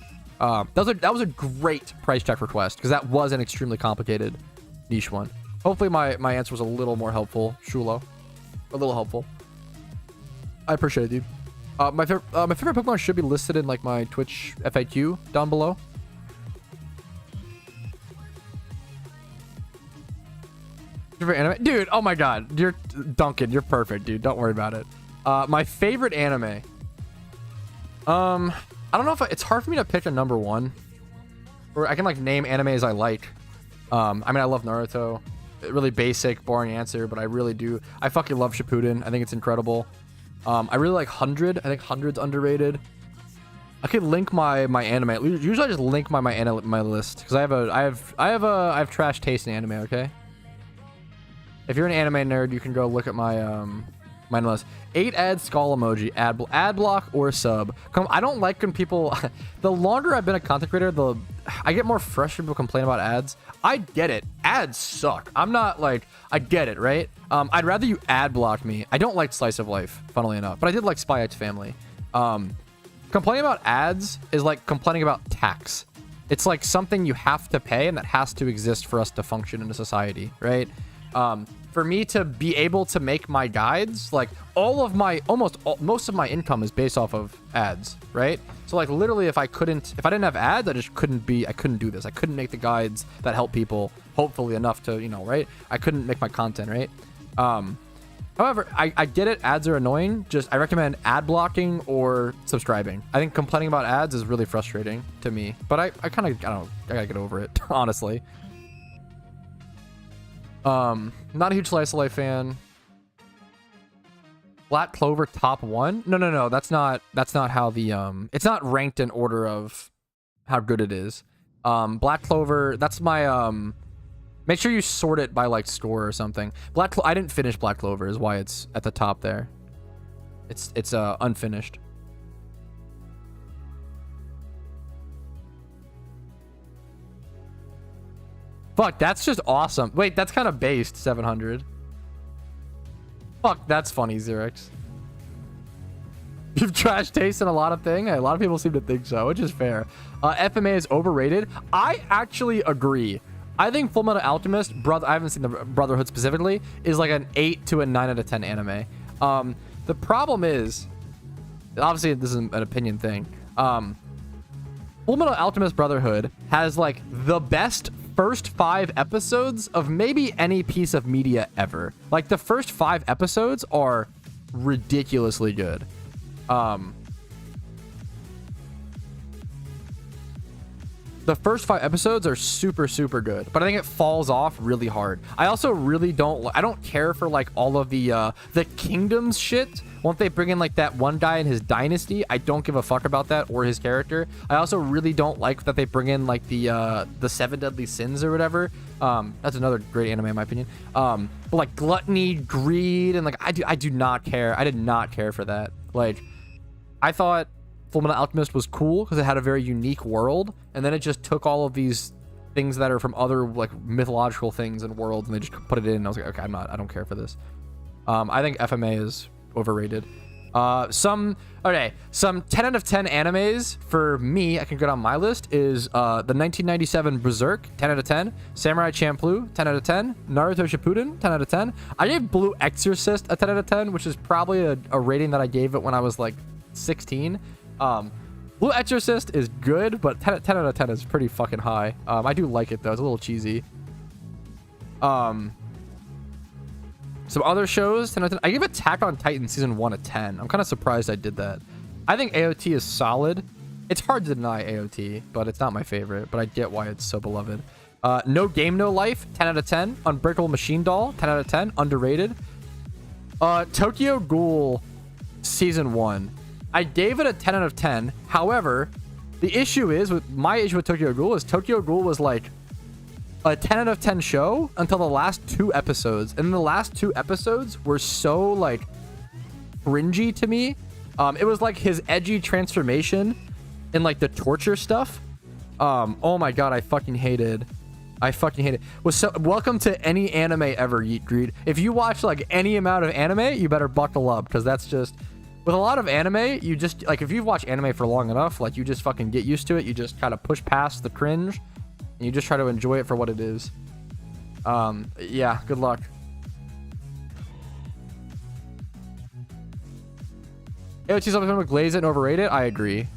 That was a great price check request because that was an extremely complicated niche one. Hopefully my answer was a little more helpful, Shulo. a little helpful. I appreciate it, dude. My favorite Pokemon should be listed in like my Twitch FAQ down below. Favorite anime? Dude, oh my god. You're Duncan, you're perfect, dude. Don't worry about it. My favorite anime. I don't know if it's hard for me to pick a number one. Or I can like name animes I like. I mean, I love Naruto. Really basic, boring answer, but I really do. I fucking love Shippuden. I think it's incredible. I really like 100. I think 100's underrated. I could link my anime. Usually I just link my list because I have trash taste in anime. Okay. If you're an anime nerd, you can go look at my my list. 8 ads, skull emoji, ad block or sub. I don't like when people. The longer I've been a content creator, I get more frustrated when people complain about ads. I get it. Ads suck. I'm not like, I get it, right? I'd rather you ad block me. I don't like Slice of Life, funnily enough, but I did like Spy X Family. Complaining about ads is like complaining about tax. It's like something you have to pay and that has to exist for us to function in a society, right? For me to be able to make my guides, like most of my income is based off of ads, right? So like literally if I didn't have ads, I couldn't do this. I couldn't make the guides that help people hopefully enough to, you know, right? I couldn't make my content, right? However, I get it. Ads are annoying. Just, I recommend ad blocking or subscribing. I think complaining about ads is really frustrating to me, but I gotta get over it, honestly. Not a huge Slice of Life fan. Black Clover top 1? No. That's not how the it's not ranked in order of how good it is. Black Clover, that's my make sure you sort it by like score or something. I didn't finish Black Clover is why it's at the top there. It's unfinished. Fuck, that's just awesome. Wait, that's kind of based, 700. Fuck, that's funny, Xerix. You've trash taste in a lot of things. A lot of people seem to think so, which is fair. FMA is overrated. I actually agree. I think Fullmetal Alchemist, I haven't seen the Brotherhood specifically, is like an 8 to a 9 out of 10 anime. The problem is, obviously this is an opinion thing. Fullmetal Alchemist Brotherhood has like the best first 5 episodes of maybe any piece of media ever. Like the first 5 episodes are ridiculously good. The first 5 episodes are super, super good, but I think it falls off really hard. I also really I don't care for like all of the kingdoms shit. Once they bring in like that one guy in his dynasty, I don't give a fuck about that or his character. I also really don't like that they bring in like the 7 deadly sins or whatever. That's another great anime in my opinion. But like gluttony, greed, and like I do not care. I did not care for that. Like I thought Fullmetal Alchemist was cool because it had a very unique world, and then it just took all of these things that are from other like mythological things and worlds, and they just put it in. And I was like, okay, I don't care for this. I think FMA is overrated. Some 10 out of 10 animes for me, I can get on my list is the 1997 Berserk, 10 out of 10. Samurai Champloo, 10 out of 10. Naruto Shippuden, 10 out of 10. I gave Blue Exorcist a 10 out of 10, which is probably a rating that I gave it when I was like 16. Blue Exorcist is good, but 10 out of 10 is pretty fucking high. I do like it though. It's a little cheesy. Some other shows, 10 out of 10. I gave Attack on Titan season 1 a 10. I'm kind of surprised I did that. I think AOT is solid. It's hard to deny AOT, but it's not my favorite, but I get why it's so beloved. No Game No Life, 10 out of 10. Unbreakable Machine Doll, 10 out of 10. Underrated. Tokyo Ghoul season 1. I gave it a 10 out of 10. However, the issue is with my issue with Tokyo Ghoul is Tokyo Ghoul was like a 10 out of 10 show until the last 2 episodes. And the last 2 episodes were so like cringy to me. It was like his edgy transformation and like the torture stuff. Oh my god, I fucking hated. Welcome to any anime ever, Yeet Greed. If you watch like any amount of anime, you better buckle up, because that's just with a lot of anime, you just like, if you've watched anime for long enough, like you just fucking get used to it. You just kind of push past the cringe and you just try to enjoy it for what it is. Yeah, good luck. AOT something with glaze it and overrate it. I agree.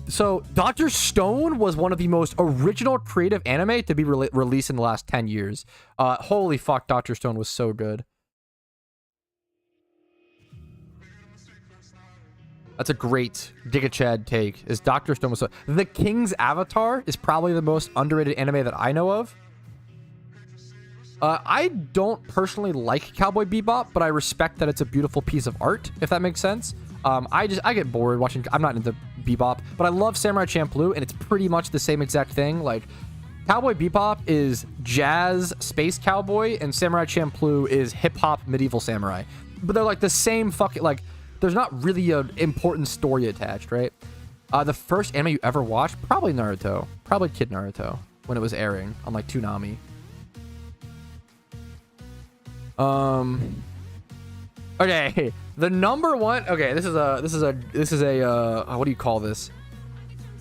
So Dr. Stone was one of the most original creative anime to be released in the last 10 years. Holy fuck, Dr. Stone was so good. That's a great Giga Chad take. Is Dr. Stone was so... The King's Avatar is probably the most underrated anime that I know of. I don't personally like Cowboy Bebop, but I respect that it's a beautiful piece of art, if that makes sense. I get bored watching... I'm not into Bebop, but I love Samurai Champloo, and it's pretty much the same exact thing. Like, Cowboy Bebop is jazz space cowboy, and Samurai Champloo is hip-hop medieval samurai. But they're like the same fucking... Like, there's not really an important story attached, right? The first anime you ever watched? Probably Naruto. Probably Kid Naruto, when it was airing on, like, Toonami. Okay, the number one. Okay, this is a what do you call this?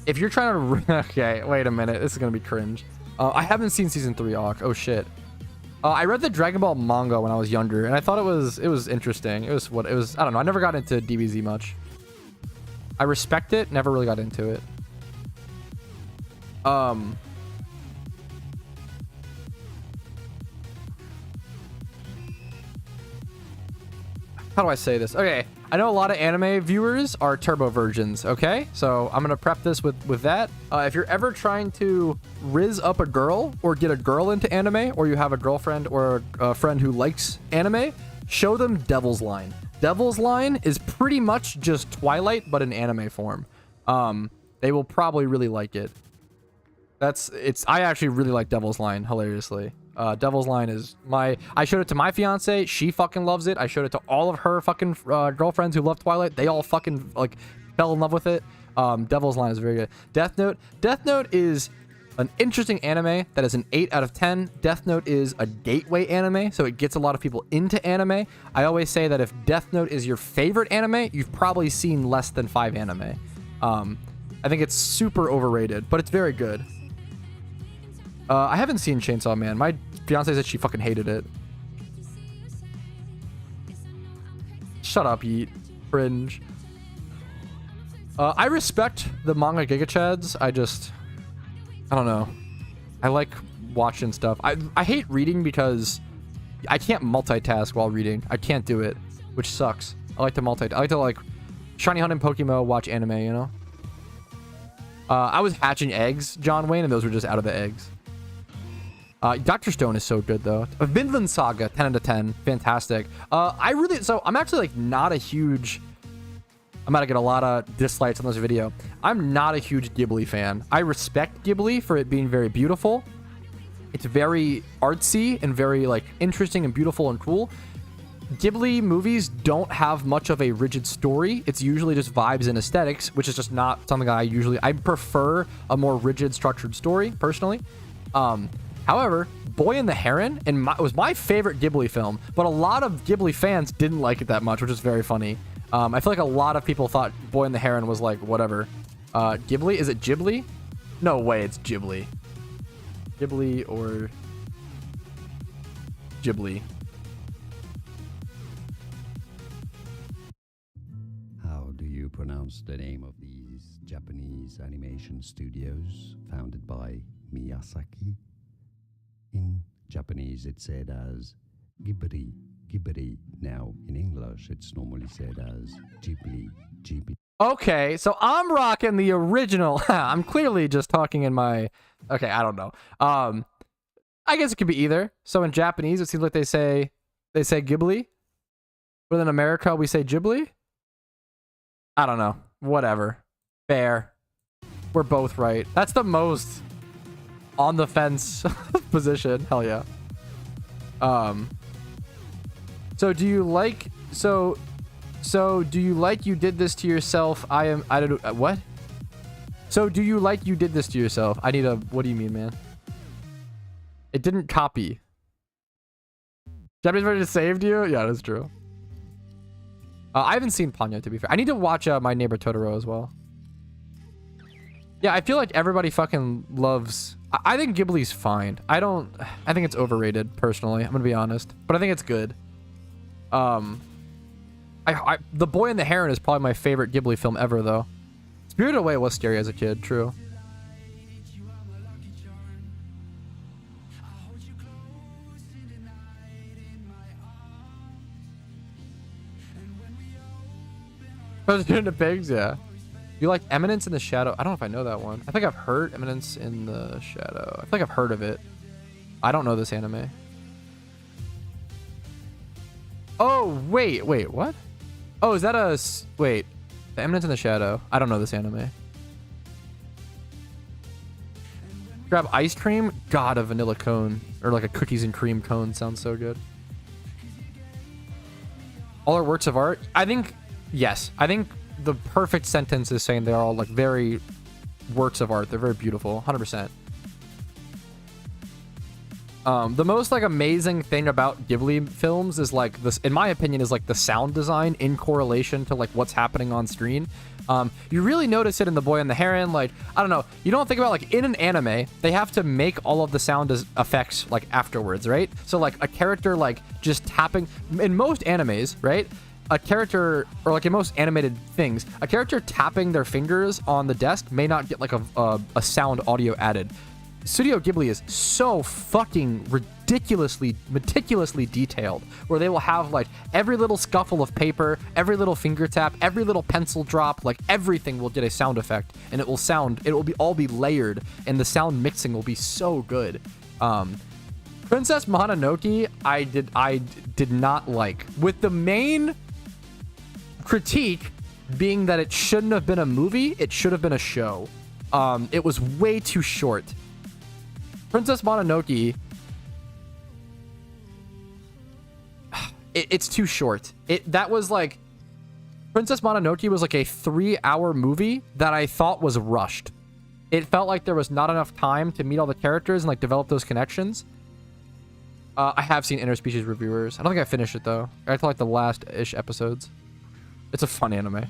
If you're trying to, okay, wait a minute, this is gonna be cringe. I haven't seen season 3, Awk. Oh shit. I read the Dragon Ball manga when I was younger, and I thought it was interesting. It was what it was. I don't know. I never got into DBZ much. I respect it. Never really got into it. How do I say this? Okay, I know a lot of anime viewers are turbo virgins, okay? So I'm gonna prep this with that. If you're ever trying to rizz up a girl or get a girl into anime, or you have a girlfriend or a friend who likes anime, show them Devil's Line. Devil's Line is pretty much just Twilight, but in anime form. They will probably really like it. I actually really like Devil's Line, hilariously. Devil's Line is I showed it to my fiance. She fucking loves it. I showed it to all of her fucking girlfriends who love Twilight. They all fucking like fell in love with it. Devil's Line is very good. Death Note. Death Note is an interesting anime that is an 8 out of 10. Death Note is a gateway anime, so it gets a lot of people into anime. I always say that if Death Note is your favorite anime, you've probably seen less than 5 anime. I think it's super overrated, but it's very good. I haven't seen Chainsaw Man. My fiance said she fucking hated it. Shut up, Yeet. Cringe. I respect the manga Giga Chads. I don't know. I like watching stuff. I hate reading because I can't multitask while reading. I can't do it, which sucks. I like to like shiny hunt and PokeMMO, watch anime, you know? I was hatching eggs, John Wayne, and those were just out of the eggs. Dr. Stone is so good, though. Vinland Saga, 10 out of 10. Fantastic. I'm actually, like, not a huge... I'm about to get a lot of dislikes on this video. I'm not a huge Ghibli fan. I respect Ghibli for it being very beautiful. It's very artsy and very, like, interesting and beautiful and cool. Ghibli movies don't have much of a rigid story. It's usually just vibes and aesthetics, which is just not something I prefer a more rigid, structured story, personally. However, Boy and the Heron was my favorite Ghibli film, but a lot of Ghibli fans didn't like it that much, which is very funny. I feel like a lot of people thought Boy and the Heron was like, whatever. Ghibli? Is it Ghibli? No way, it's Ghibli. Ghibli or... Ghibli. How do you pronounce the name of these Japanese animation studios founded by Miyazaki? In Japanese, it's said as Ghibli, Ghibli. Now, in English, it's normally said as Ghibli, Ghibli. Okay, so I'm rocking the original. I'm clearly just talking in my... Okay, I don't know. I guess it could be either. So in Japanese, it seems like they say Ghibli. But in America, we say Ghibli. I don't know. Whatever. Fair. We're both right. That's the most on the fence position. Hell yeah. So do you like do you like you did this to yourself? I don't what? So do you like you did this to yourself? I need a what do you mean, man? It didn't copy. Japanese version saved you? Yeah, that's true. I haven't seen Ponyo, to be fair. I need to watch My Neighbor Totoro as well. Yeah, I feel like everybody fucking loves... I think Ghibli's fine. I think it's overrated, personally. I'm gonna be honest. But I think it's good. I The Boy and the Heron is probably my favorite Ghibli film ever, though. Spirited Away was scary as a kid, true. President of Pigs, yeah. You like Eminence in the Shadow? I don't know if I know that one. I think I've heard Eminence in the Shadow. I feel like I've heard of it. I don't know this anime. Oh, wait, what? Oh, is that a... Wait. The Eminence in the Shadow. I don't know this anime. Grab ice cream? God, a vanilla cone. Or like a cookies and cream cone sounds so good. All are works of art? I think... Yes. I think the perfect sentence is saying they're all like very works of art. They're very beautiful. 100%. The most like amazing thing about Ghibli films is like this, in my opinion, is like the sound design in correlation to like what's happening on screen. You really notice it in The Boy and the Heron. Like, I don't know, you don't think about like in an anime, they have to make all of the sound effects like afterwards, right? So like a character like just tapping in most animes, right? A character, or like in most animated things, a character tapping their fingers on the desk may not get like a sound audio added. Studio Ghibli is so fucking ridiculously, meticulously detailed, where they will have like every little scuffle of paper, every little finger tap, every little pencil drop, like everything will get a sound effect, and it will all be layered, and the sound mixing will be so good. Princess Mononoke, I did not like, with the main critique being that it shouldn't have been a movie, it should have been a show. It was way too short. Princess Mononoke, it's too short. That was like, Princess Mononoke was like a 3-hour movie that I thought was rushed. It felt like there was not enough time to meet all the characters and like develop those connections. I have seen Interspecies Reviewers. I don't think I finished it though. I got to like the last-ish episodes. It's a fun anime.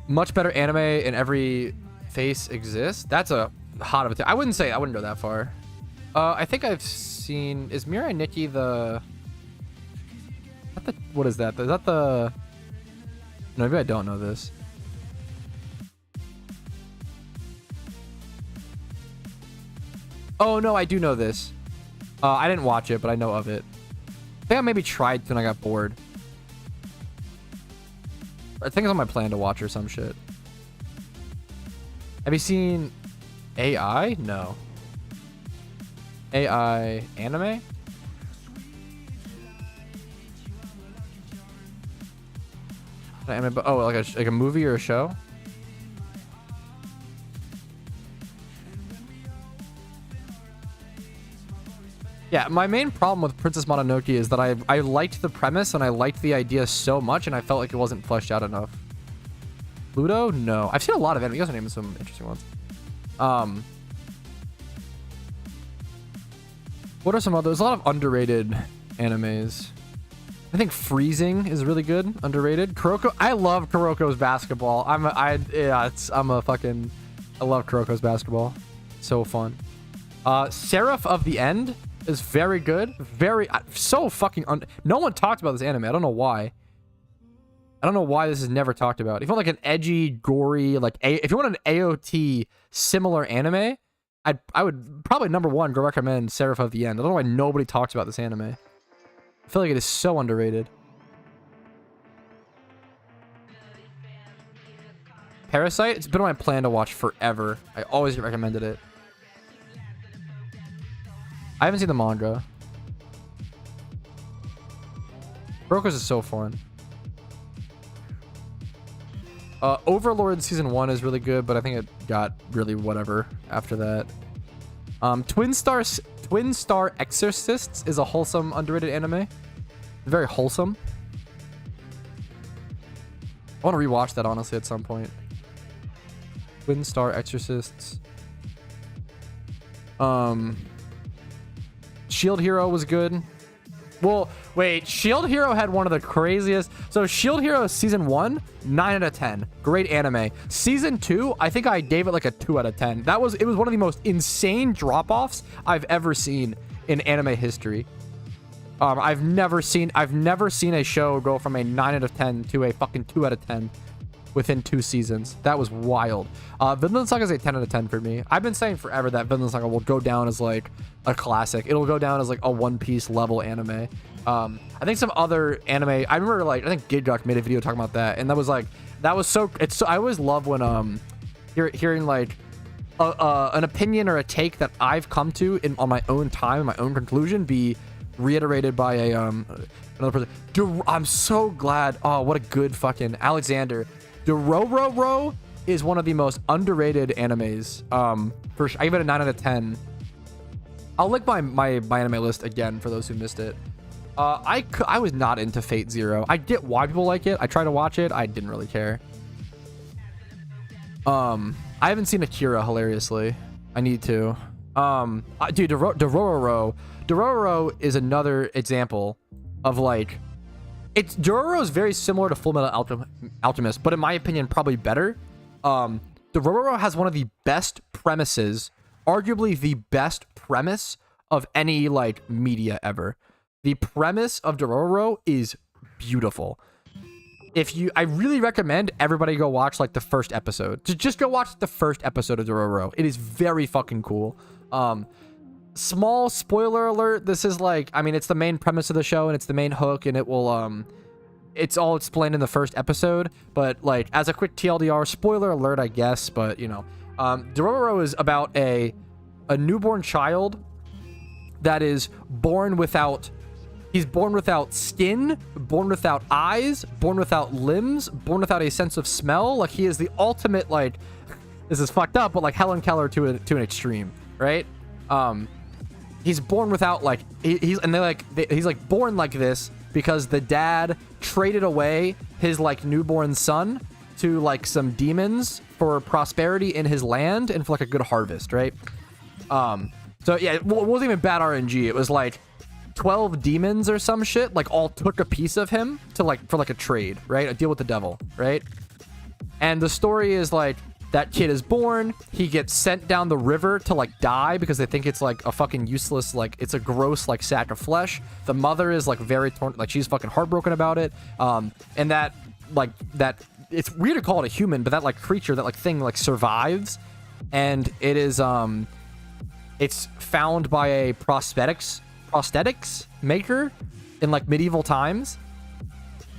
Much better anime in every face exists. That's a hot of a I wouldn't go that far. I think I've seen... Is Mirai Nikki the... What is that? Is that the... No, maybe I don't know this. Oh, no, I do know this. I didn't watch it, but I know of it. I think I maybe tried when I got bored. I think it's on my plan to watch or some shit. Have you seen AI? No. AI anime? Oh, like a movie or a show? Yeah, my main problem with Princess Mononoke is that I liked the premise and I liked the idea so much, and I felt like it wasn't fleshed out enough. Pluto? No. I've seen a lot of anime. You guys are naming some interesting ones. What are some others? There's a lot of underrated animes. I think Freezing is really good. Underrated. Kuroko. I love Kuroko's basketball. I love Kuroko's basketball. So fun. Seraph of the End is very good. So fucking... No one talked about this anime. I don't know why. I don't know why this is never talked about. If you want like an edgy, gory, like... if you want an AOT similar anime, I would probably #1 go recommend Seraph of the End. I don't know why nobody talks about this anime. I feel like it is so underrated. Parasite? It's been on my plan to watch forever. I always get recommended it. I haven't seen the manga. Broco's is so fun. Overlord season 1 is really good, but I think it got really whatever after that. Twin Star Exorcists is a wholesome, underrated anime. Very wholesome. I want to rewatch that honestly at some point. Twin Star Exorcists. Shield Hero was good. Well, wait, Shield Hero had one of the craziest. So Shield Hero season 1, 9 out of 10. Great anime. Season 2, I think I gave it like a 2 out of 10. It was one of the most insane drop-offs I've ever seen in anime history. I've never seen a show go from a 9 out of 10 to a fucking 2 out of 10 within 2 seasons. That was wild. Vinland Saga is a 10 out of 10 for me. I've been saying forever that Vinland Saga will go down as like a classic. It'll go down as like a One Piece level anime. I think some other anime, I remember like, I think Gidrock made a video talking about that, and that was like, that was so, it's so, I always love when hearing like an opinion or a take that I've come to on my own time, my own conclusion, be reiterated by a another person. Dude, I'm so glad. Oh, what a good fucking Alexander. Dororo is one of the most underrated animes. For sure. I give it a 9 out of 10. I'll link my anime list again for those who missed it. I was not into Fate Zero. I get why people like it. I tried to watch it. I didn't really care. I haven't seen Akira, hilariously. I need to. Dude, Dororo is another example of like, Dororo is very similar to Fullmetal Alchemist, but in my opinion, probably better. Dororo has one of the best premises, arguably the best premise of any like media ever. The premise of Dororo is beautiful. I really recommend everybody go watch like the first episode. Just go watch the first episode of Dororo. It is very fucking cool. Small spoiler alert. This is like, I mean, it's the main premise of the show and it's the main hook, and it will, it's all explained in the first episode, but like as a quick TLDR, spoiler alert, I guess, but you know, Dororo is about a newborn child that is born without, he's born without skin, born without eyes, born without limbs, born without a sense of smell. Like he is the ultimate, like, this is fucked up, but like Helen Keller to an extreme, right? He's born without like, he's like born like this because the dad traded away his like newborn son to like some demons for prosperity in his land and for like a good harvest, right? So yeah, it wasn't even bad RNG. It was like 12 demons or some shit, like all took a piece of him to like, for like a trade, right? A deal with the devil, right? And the story is like, that kid is born, he gets sent down the river to like die because they think it's like a fucking useless, like it's a gross like sack of flesh. The mother is like very torn, like she's fucking heartbroken about it. And that it's weird to call it a human, but that like creature, that like thing like survives, and it is it's found by a prosthetics maker in like medieval times,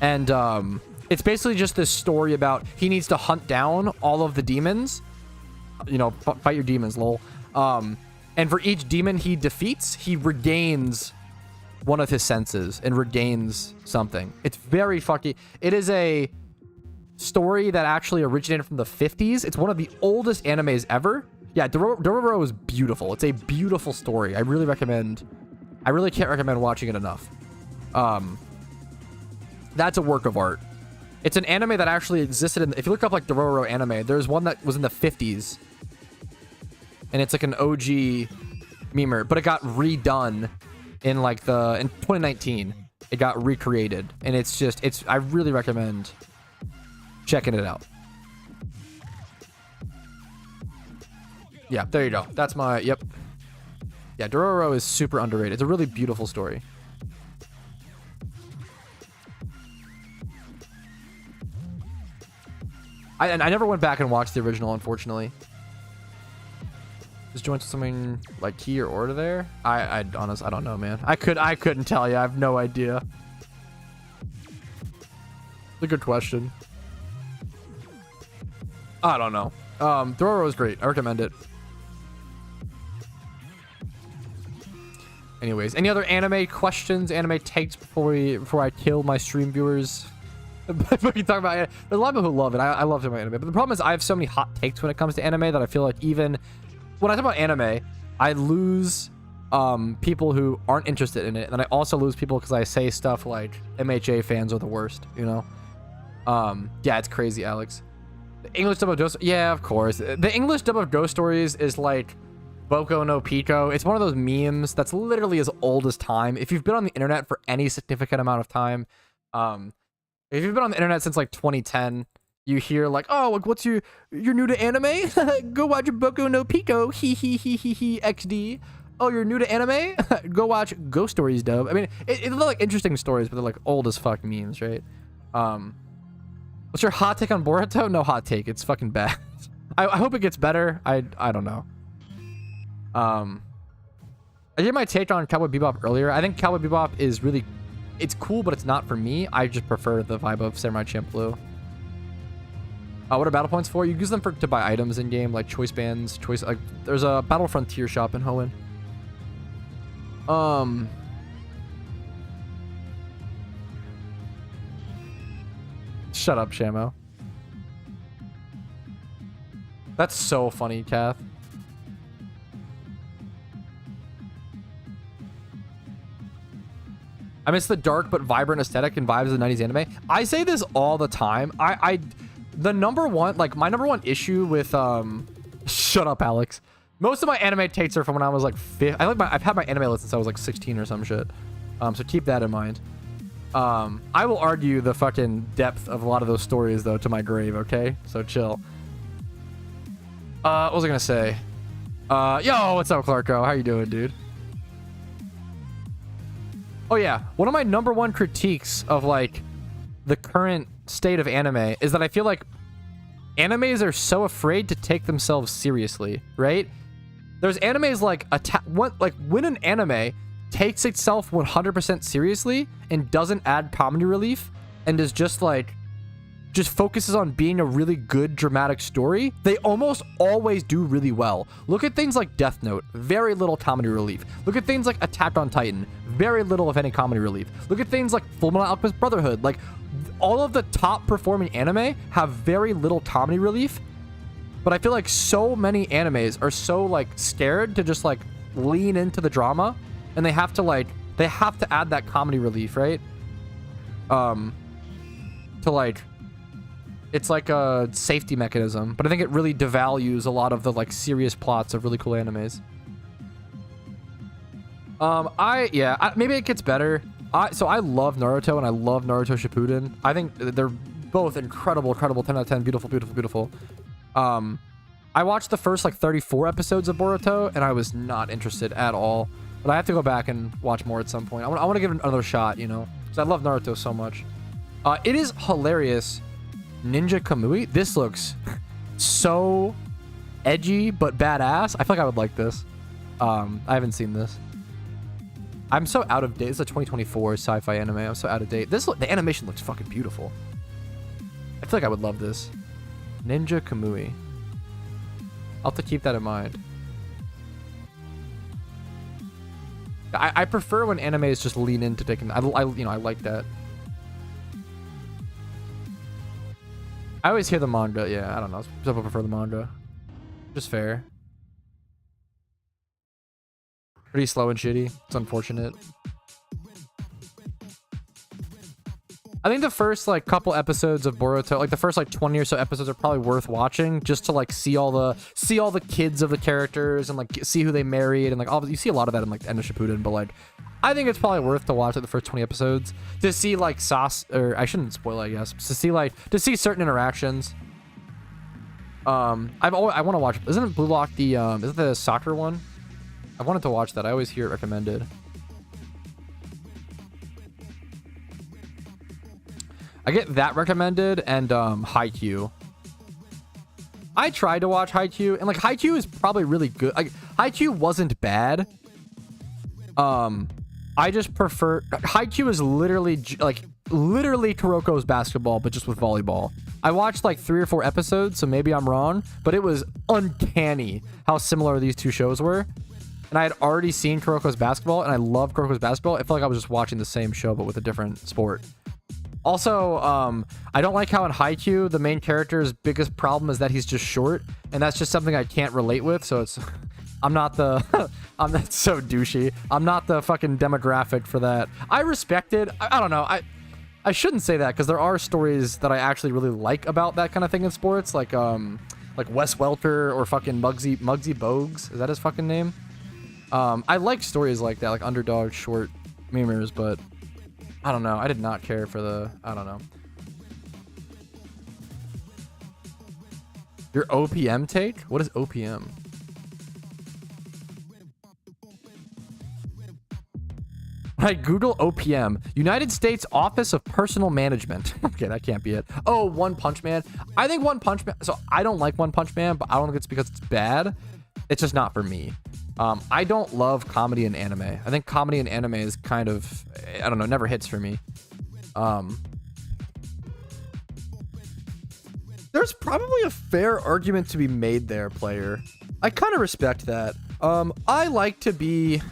and it's basically just this story about he needs to hunt down all of the demons, you know, fight your demons, lol. And for each demon he defeats, he regains one of his senses and regains something. It's very fucking, it is a story that actually originated from the 50s. It's one of the oldest animes ever. Yeah, Dororo is beautiful. It's a beautiful story. I really can't recommend watching it enough. That's a work of art. It's an anime that actually existed if you look up like Dororo anime, there's one that was in the 50s. And it's like an OG memer, but it got redone in like in 2019. It got recreated, and I really recommend checking it out. Yeah, there you go. That's my, yep. Yeah, Dororo is super underrated. It's a really beautiful story. I never went back and watched the original, unfortunately. Just joined something like key or order there. I don't know, man. I couldn't tell you. I have no idea. It's a good question. I don't know. Dororo is great. I recommend it. Anyways, any other anime questions, anime takes before I kill my stream viewers? We can talk about it. There's a lot of people who love it. I love anime, but the problem is I have so many hot takes when it comes to anime that I feel like even when I talk about anime, I lose people who aren't interested in it, and I also lose people because I say stuff like MHA fans are the worst, you know? Yeah, it's crazy, Alex. The English dub of Ghost, yeah, of course. The English dub of Ghost Stories is like Boku no Pico. It's one of those memes that's literally as old as time. If you've been on the internet for any significant amount of time, if you've been on the internet since like 2010, you hear like, oh, like what's you're new to anime? Go watch Boku no Pico, he XD. Oh, you're new to anime? Go watch Ghost Stories, dub. I mean, they're like interesting stories, but they're like old as fuck memes, right? What's your hot take on Boruto? No hot take. It's fucking bad. I hope it gets better. I don't know. I did my take on Cowboy Bebop earlier. I think Cowboy Bebop is really, it's cool, but it's not for me. I just prefer the vibe of Samurai Champloo. What are battle points for? You use them to buy items in game, like choice bands, like there's a Battle Frontier shop in Hoenn. Shut up, Shamo. That's so funny, Kath. I miss the dark but vibrant aesthetic and vibes of the 90s anime. I say this all the time. The number one, like my number one issue with shut up, Alex. Most of my anime takes are from when I was like I've had my anime list since I was like 16 or some shit. So keep that in mind. I will argue the fucking depth of a lot of those stories though to my grave, okay? So chill. What was I gonna say? Yo, what's up, Clarko? How you doing, dude? Oh yeah, one of my number one critiques of like the current state of anime is that I feel like animes are so afraid to take themselves seriously, right? There's animes like when an anime takes itself 100% seriously and doesn't add comedy relief and is just focuses on being a really good dramatic story, they almost always do really well. Look at things like Death Note, very little comedy relief. Look at things like Attack on Titan, very little if any comedy relief. Look at things like Fullmetal Alchemist Brotherhood. Like all of the top performing anime have very little comedy relief, but I feel like so many animes are so like scared to just like lean into the drama, and they have to add that comedy relief, right? It's like a safety mechanism, but I think it really devalues a lot of the like serious plots of really cool animes. Maybe it gets better. So I love Naruto and I love Naruto Shippuden. I think they're both incredible 10 out of 10, beautiful. I watched the first like 34 episodes of Boruto and I was not interested at all, but I have to go back and watch more at some point. I want to give it another shot, you know, because I love Naruto so much. It is hilarious. Ninja Kamui. This looks so edgy but badass. I feel like I would like this. I haven't seen this. I'm so out of date. This is a 2024 sci-fi anime. I'm so out of date. The animation looks fucking beautiful. I feel like I would love this. Ninja Kamui. I'll have to keep that in mind. I prefer when animes just lean into taking. I like that. I always hear the manga. Yeah, I don't know. Some people prefer the manga. Just fair. Pretty slow and shitty. It's unfortunate. I think the first like couple episodes of Boruto, like the first like 20 or so episodes, are probably worth watching just to like see all the kids of the characters and like see who they married, and like you see a lot of that in like the end of Shippuden, but like I think it's probably worth to watch like the first 20 episodes to see like or I shouldn't spoil it, I guess, to see certain interactions. I want to watch. Isn't Blue Lock the is it the soccer one? I wanted to watch that. I always hear it recommended. I get that recommended and Haikyuu. I tried to watch Haikyuu and like Haikyuu is probably really good. Like Haikyuu wasn't bad. I just prefer Haikyuu is literally Kuroko's basketball, but just with volleyball. I watched like 3 or 4 episodes, so maybe I'm wrong, but it was uncanny how similar these two shows were. And I had already seen Kuroko's basketball, and I love Kuroko's basketball. I felt like I was just watching the same show, but with a different sport. Also, I don't like how in Haikyuu, the main character's biggest problem is that he's just short, and that's just something I can't relate with, so it's... that's so douchey. I'm not the fucking demographic for that. I respect it. I don't know. I shouldn't say that, because there are stories that I actually really like about that kind of thing in sports, like Wes Welker or fucking Muggsy Bogues. Is that his fucking name? I like stories like that, like underdog short memers, but I don't know. I did not care for I don't know. Your OPM take? What is OPM? I Google OPM, United States Office of Personal Management. Okay, that can't be it. Oh, One Punch Man. I think One Punch Man. So I don't like One Punch Man, but I don't think it's because it's bad. It's just not for me. I don't love comedy and anime. I think comedy and anime is kind of, I don't know, never hits for me. There's probably a fair argument to be made there, player. I kind of respect that. I like to be,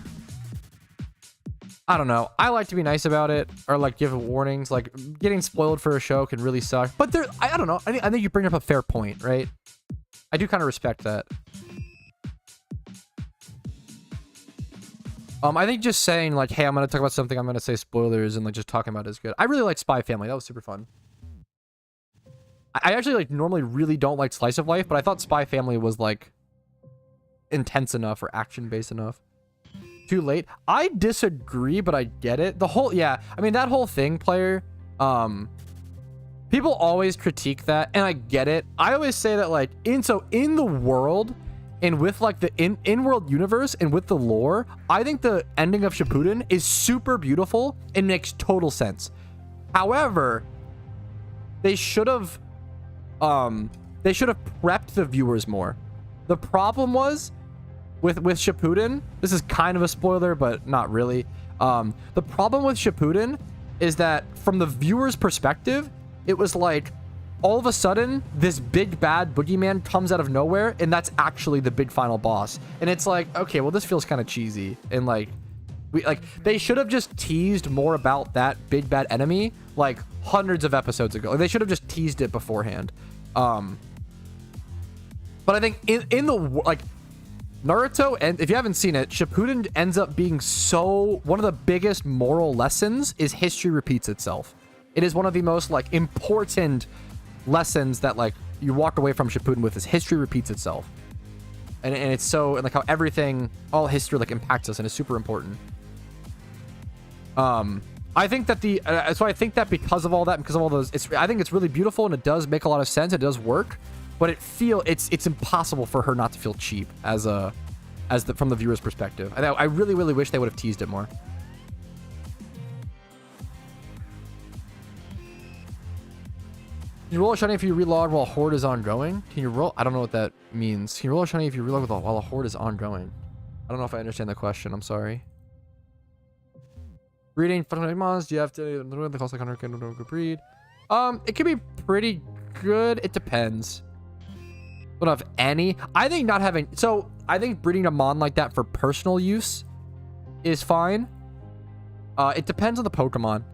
I don't know. I like to be nice about it, or like give warnings. Like getting spoiled for a show can really suck. But there, I don't know. I think you bring up a fair point, right? I do kind of respect that. I think just saying like, hey, I'm gonna talk about something, I'm gonna say spoilers, and like just talking about it is good. I really like Spy Family. That was super fun. I actually like normally really don't like Slice of Life, but I thought Spy Family was like intense enough or action based enough. Too late. I disagree, but I get it. The whole, yeah, I mean that whole thing, player. People always critique that, and I get it. I always say that like in the world and with like the in-world universe and with the lore, I think the ending of Shippuden is super beautiful and makes total sense. However, they should have prepped the viewers more. The problem was with Shippuden, this is kind of a spoiler, but not really. The problem with Shippuden is that from the viewer's perspective, it was like all of a sudden this big bad boogeyman comes out of nowhere, and that's actually the big final boss. And it's like, okay, well, this feels kind of cheesy. And like they should have just teased more about that big bad enemy like hundreds of episodes ago. Like, they should have just teased it beforehand. But I think in the like Naruto, and if you haven't seen it, Shippuden ends up being so, one of the biggest moral lessons is history repeats itself. It is one of the most like important lessons that like you walk away from Shippuden with, is history repeats itself. And it's so, and like how everything, all history like impacts us and is super important. I think that so I think that because of all that, because of all those, I think it's really beautiful and it does make a lot of sense. It does work, but it's impossible for her not to feel cheap from the viewer's perspective. I really, really wish they would have teased it more. Can you roll a shiny if you relog while Horde is ongoing? Can you roll? I don't know what that means. Can you roll a shiny if you relog while a Horde is ongoing? I don't know if I understand the question. I'm sorry. Breeding Pokemon, do you have to the cost like 100k to breed? It can be pretty good. It depends. Don't have any. I think not having, so I think breeding a mon like that for personal use is fine. It depends on the Pokemon.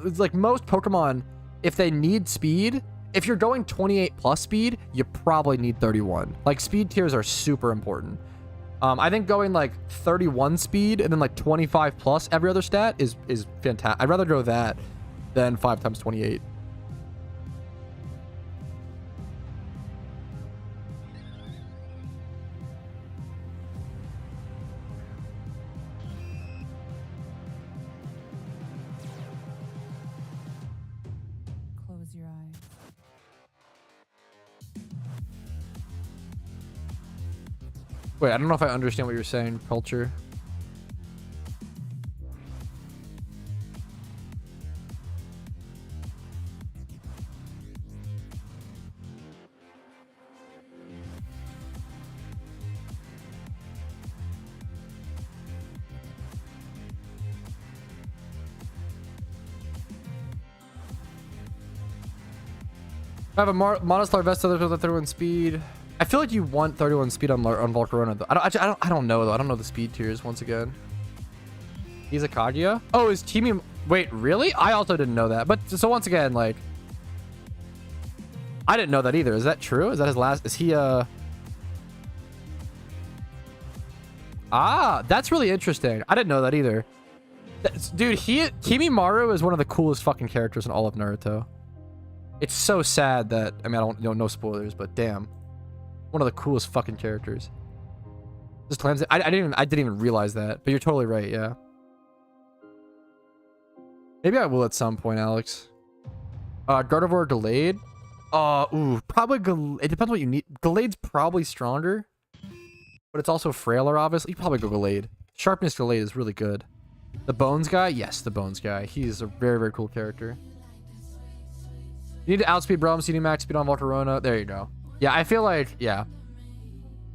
It's like most Pokemon, if they need speed, if you're going 28 plus speed, you probably need 31. Like speed tiers are super important. I think going like 31 speed and then like 25 plus every other stat is fantastic. I'd rather go that than 5 times 28. Close your eyes. Wait, I don't know if I understand what you're saying, Culture. I have a Monostar Vesta with 31 speed. I feel like you want 31 speed on Volcarona though. I don't know though. I don't know the speed tiers once again. He's a Kaguya? Oh, is Kimi? Wait, really? I also didn't know that. But so once again, like, I didn't know that either. Is that true? Is that his last? Is he Ah, that's really interesting. I didn't know that either. Dude, Kimimaru is one of the coolest fucking characters in all of Naruto. It's so sad that, I mean, I don't, no spoilers, but damn. One of the coolest fucking characters. Just claims it. I didn't even realize that, but you're totally right, yeah. Maybe I will at some point, Alex. Gardevoir Delayed. Probably it depends what you need. Galade's probably stronger, but it's also frailer, obviously. You probably go Gallade. Sharpness Gallade is really good. The Bones guy? Yes, the Bones guy. He's a very, very cool character. You need to outspeed Brum, CD max speed on Volcarona. There you go. Yeah, I feel like, yeah.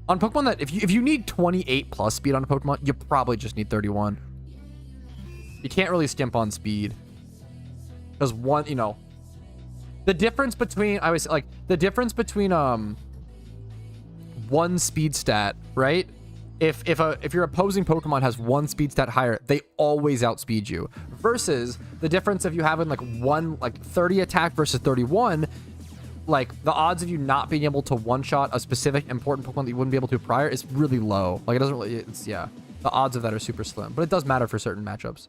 On Pokemon that, if you need 28 plus speed on a Pokemon, you probably just need 31. You can't really skimp on speed. Because one, you know, the difference between, I always say, like, the difference between, one speed stat, right? If your opposing Pokemon has one speed stat higher, they always outspeed you. Versus the difference of you having like 30 attack versus 31, like the odds of you not being able to one-shot a specific important Pokemon that you wouldn't be able to prior is really low. Like it doesn't really, it's, yeah, the odds of that are super slim, but it does matter for certain matchups.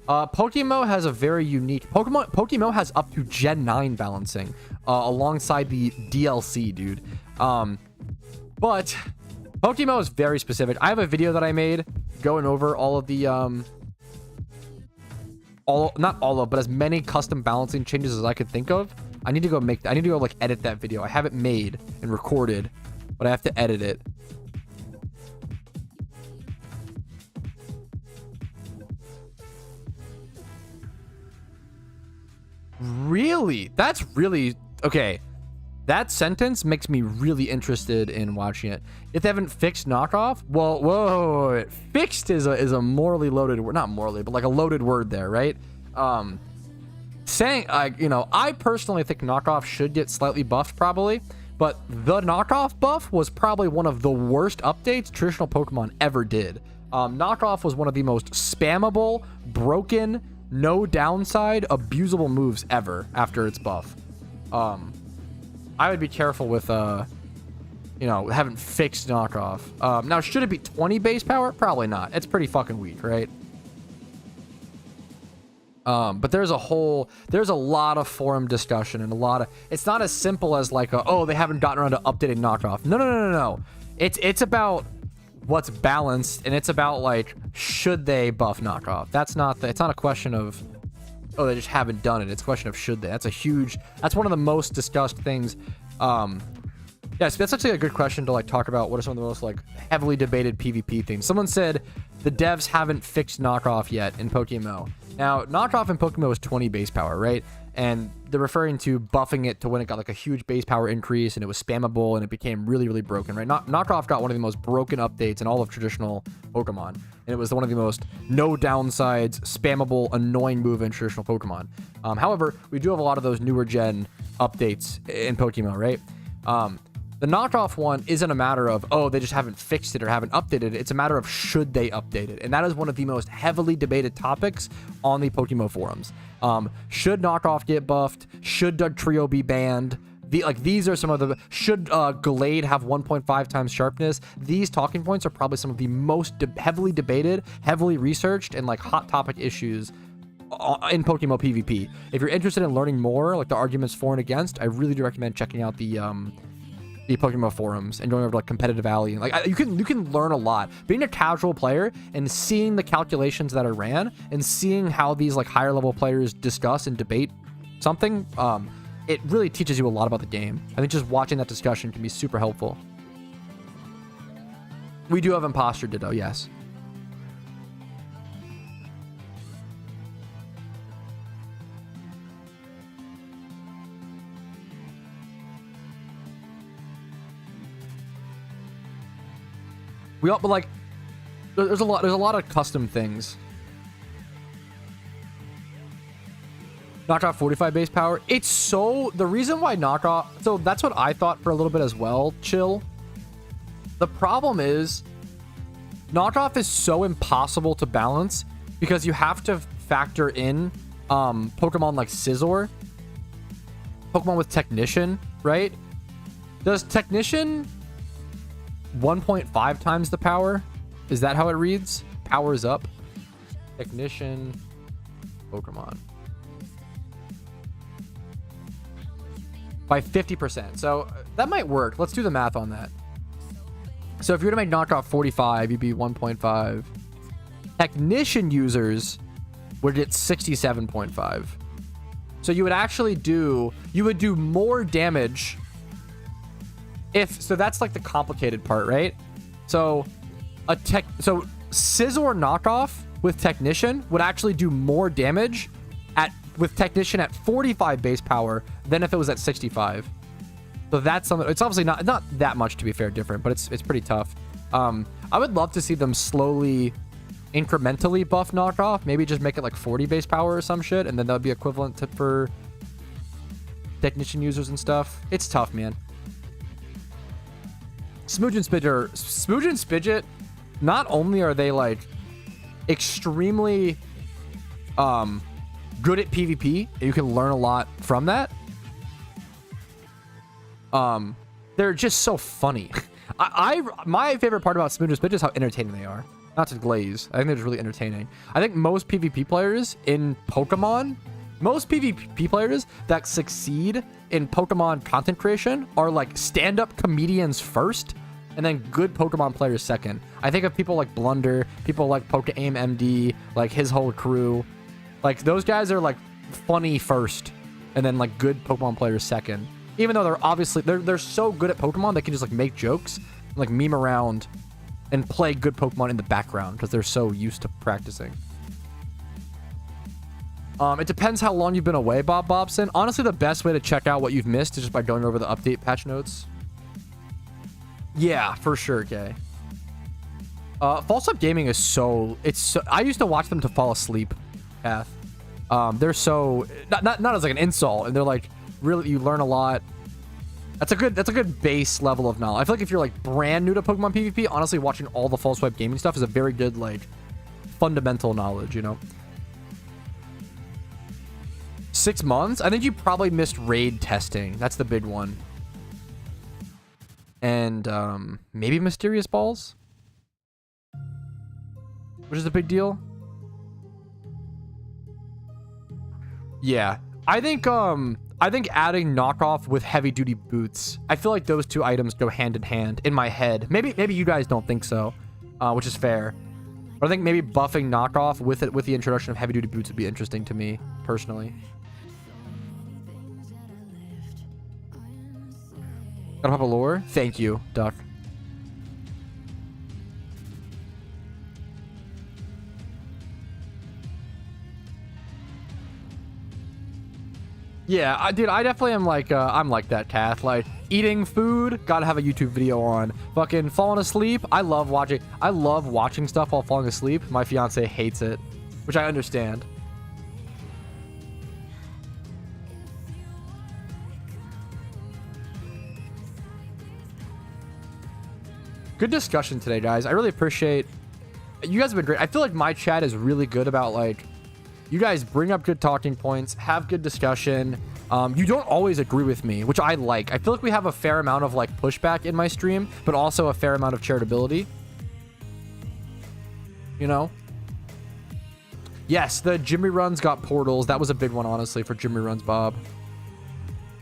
PokeMMO has a very unique PokeMMO has up to Gen 9 balancing alongside the DLC, dude. But PokeMMO is very specific. I have a video that I made going over all of the not all of, but as many custom balancing changes as I could think of. I need to go like edit that video. I have it made and recorded, but I have to edit it. Really? That's really okay. That sentence makes me really interested in watching it. If they haven't fixed knockoff, well, whoa, fixed is a morally loaded word, not morally, but like a loaded word there, right? Saying, you know, I personally think knockoff should get slightly buffed probably, but the knockoff buff was probably one of the worst updates traditional Pokemon ever did. Knockoff was one of the most spammable, broken, no downside, abusable moves ever after its buff. I would be careful with, you know, haven't fixed knockoff. Now, should it be 20 base power? Probably not. It's pretty fucking weak, right? But there's a lot of forum discussion and a lot of, it's not as simple as like, oh, they haven't gotten around to updating knockoff. No. It's about what's balanced, and it's about like, should they buff knockoff? It's not a question of, oh, they just haven't done it. It's a question of should they. That's one of the most discussed things. Yeah, so that's actually a good question to like talk about. What are some of the most like heavily debated PvP things? Someone said the devs haven't fixed knockoff yet in PokeMMO. Now, knockoff in PokeMMO is 20 base power, right? And they're referring to buffing it to when it got like a huge base power increase and it was spammable and it became really, really broken, right? Knockoff got one of the most broken updates in all of traditional Pokemon. And it was one of the most no downsides, spammable, annoying move in traditional Pokemon. However, we do have a lot of those newer gen updates in PokeMMO, right? The knockoff one isn't a matter of, oh, they just haven't fixed it or haven't updated it. It's a matter of should they update it. And that is one of the most heavily debated topics on the PokeMMO forums. Should knockoff get buffed? Should Dugtrio be banned? These are some of the, should Gallade have 1.5 times sharpness? These talking points are probably some of the most heavily debated, heavily researched, and like hot topic issues in PokeMMO PvP. If you're interested in learning more, like the arguments for and against, I really do recommend checking out the PokeMMO forums and going over to like Competitive Alley, and like you can learn a lot. Being a casual player and seeing the calculations that are ran and seeing how these like higher level players discuss and debate something, it really teaches you a lot about the game. I think just watching that discussion can be super helpful. We do have Imposter Ditto, yes. But like, there's a lot of custom things. Knockoff 45 base power. It's so, the reason why knockoff, so that's what I thought for a little bit as well, Chill. The problem is knockoff is so impossible to balance because you have to factor in Pokemon like Scizor, Pokemon with Technician, right? Does Technician 1.5 times the power? Is that how it reads? Powers up. Technician Pokemon. By 50%. So that might work. Let's do the math on that. So if you were to make knockoff 45, you'd be 1.5. Technician users would get 67.5. So you would actually do, more damage. So that's like the complicated part, right? So Scizor knockoff with Technician would actually do more damage with Technician at 45 base power than if it was at 65. So that's something. It's obviously not that much, to be fair, different, but it's pretty tough. I would love to see them slowly, incrementally buff knockoff. Maybe just make it like 40 base power or some shit, and then that would be equivalent to for Technician users and stuff. It's tough, man. Smooge and Spidget, not only are they like extremely good at PvP, and you can learn a lot from that. They're just so funny. My favorite part about Smooge and Spidget is how entertaining they are. Not to glaze. I think they're just really entertaining. I think most PvP players in Pokemon, most PvP players that succeed in Pokemon content creation are like stand-up comedians first, and then good Pokemon players second. I think of people like Blunder, people like PokeMMO, like his whole crew. Like, those guys are like funny first, and then like good Pokemon players second. Even though they're obviously they're so good at Pokemon, they can just like make jokes, and, like meme around, and play good Pokemon in the background because they're so used to practicing. It depends how long you've been away, Bob Bobson. Honestly, the best way to check out what you've missed is just by going over the update patch notes. Yeah, for sure, Kay. False Up Gaming is so... I used to watch them to fall asleep, Kath. They're so... Not as like an insult, and they're like, really, you learn a lot. That's a good base level of knowledge. I feel like if you're like brand new to Pokemon PvP, honestly, watching all the False Swipe Gaming stuff is a very good, like, fundamental knowledge, you know? 6 months? I think you probably missed raid testing. That's the big one. And maybe Mysterious Balls, which is a big deal. Yeah, I think adding knockoff with heavy duty boots, I feel like those two items go hand in hand in my head. Maybe you guys don't think so, which is fair. But I think maybe buffing knockoff with the introduction of heavy duty boots would be interesting to me personally. Gotta pop a lure? Thank you, Duck. Yeah, dude, I definitely am like, I'm like that, Kath. Like, eating food, gotta have a YouTube video on. Fucking falling asleep, I love watching stuff while falling asleep. My fiance hates it, which I understand. Good discussion today, guys. I really appreciate... You guys have been great. I feel like my chat is really good about, like... You guys bring up good talking points, have good discussion. You don't always agree with me, which I like. I feel like we have a fair amount of, like, pushback in my stream, but also a fair amount of charitability. You know? Yes, the Jimmy runs got portals. That was a big one, honestly, for Jimmy runs, Bob.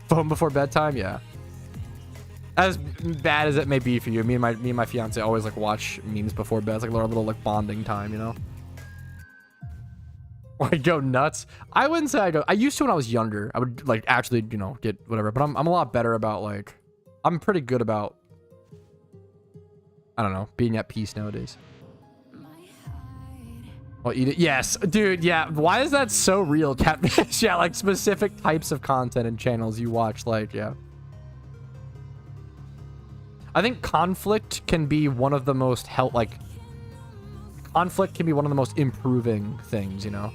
Phone before bedtime? Yeah. As bad as it may be for you, me and my fiance always like watch memes before bed. It's like our little like bonding time, you know. Or I go nuts. I wouldn't say I go. I used to when I was younger. I would like actually, you know, get whatever. But I'm a lot better about like. I'm pretty good about. I don't know, being at peace nowadays. I'll eat it. Yes, dude. Yeah. Why is that so real, Catfish? Yeah, like specific types of content and channels you watch. Like, yeah. I think conflict can be one of the most conflict can be one of the most improving things, you know?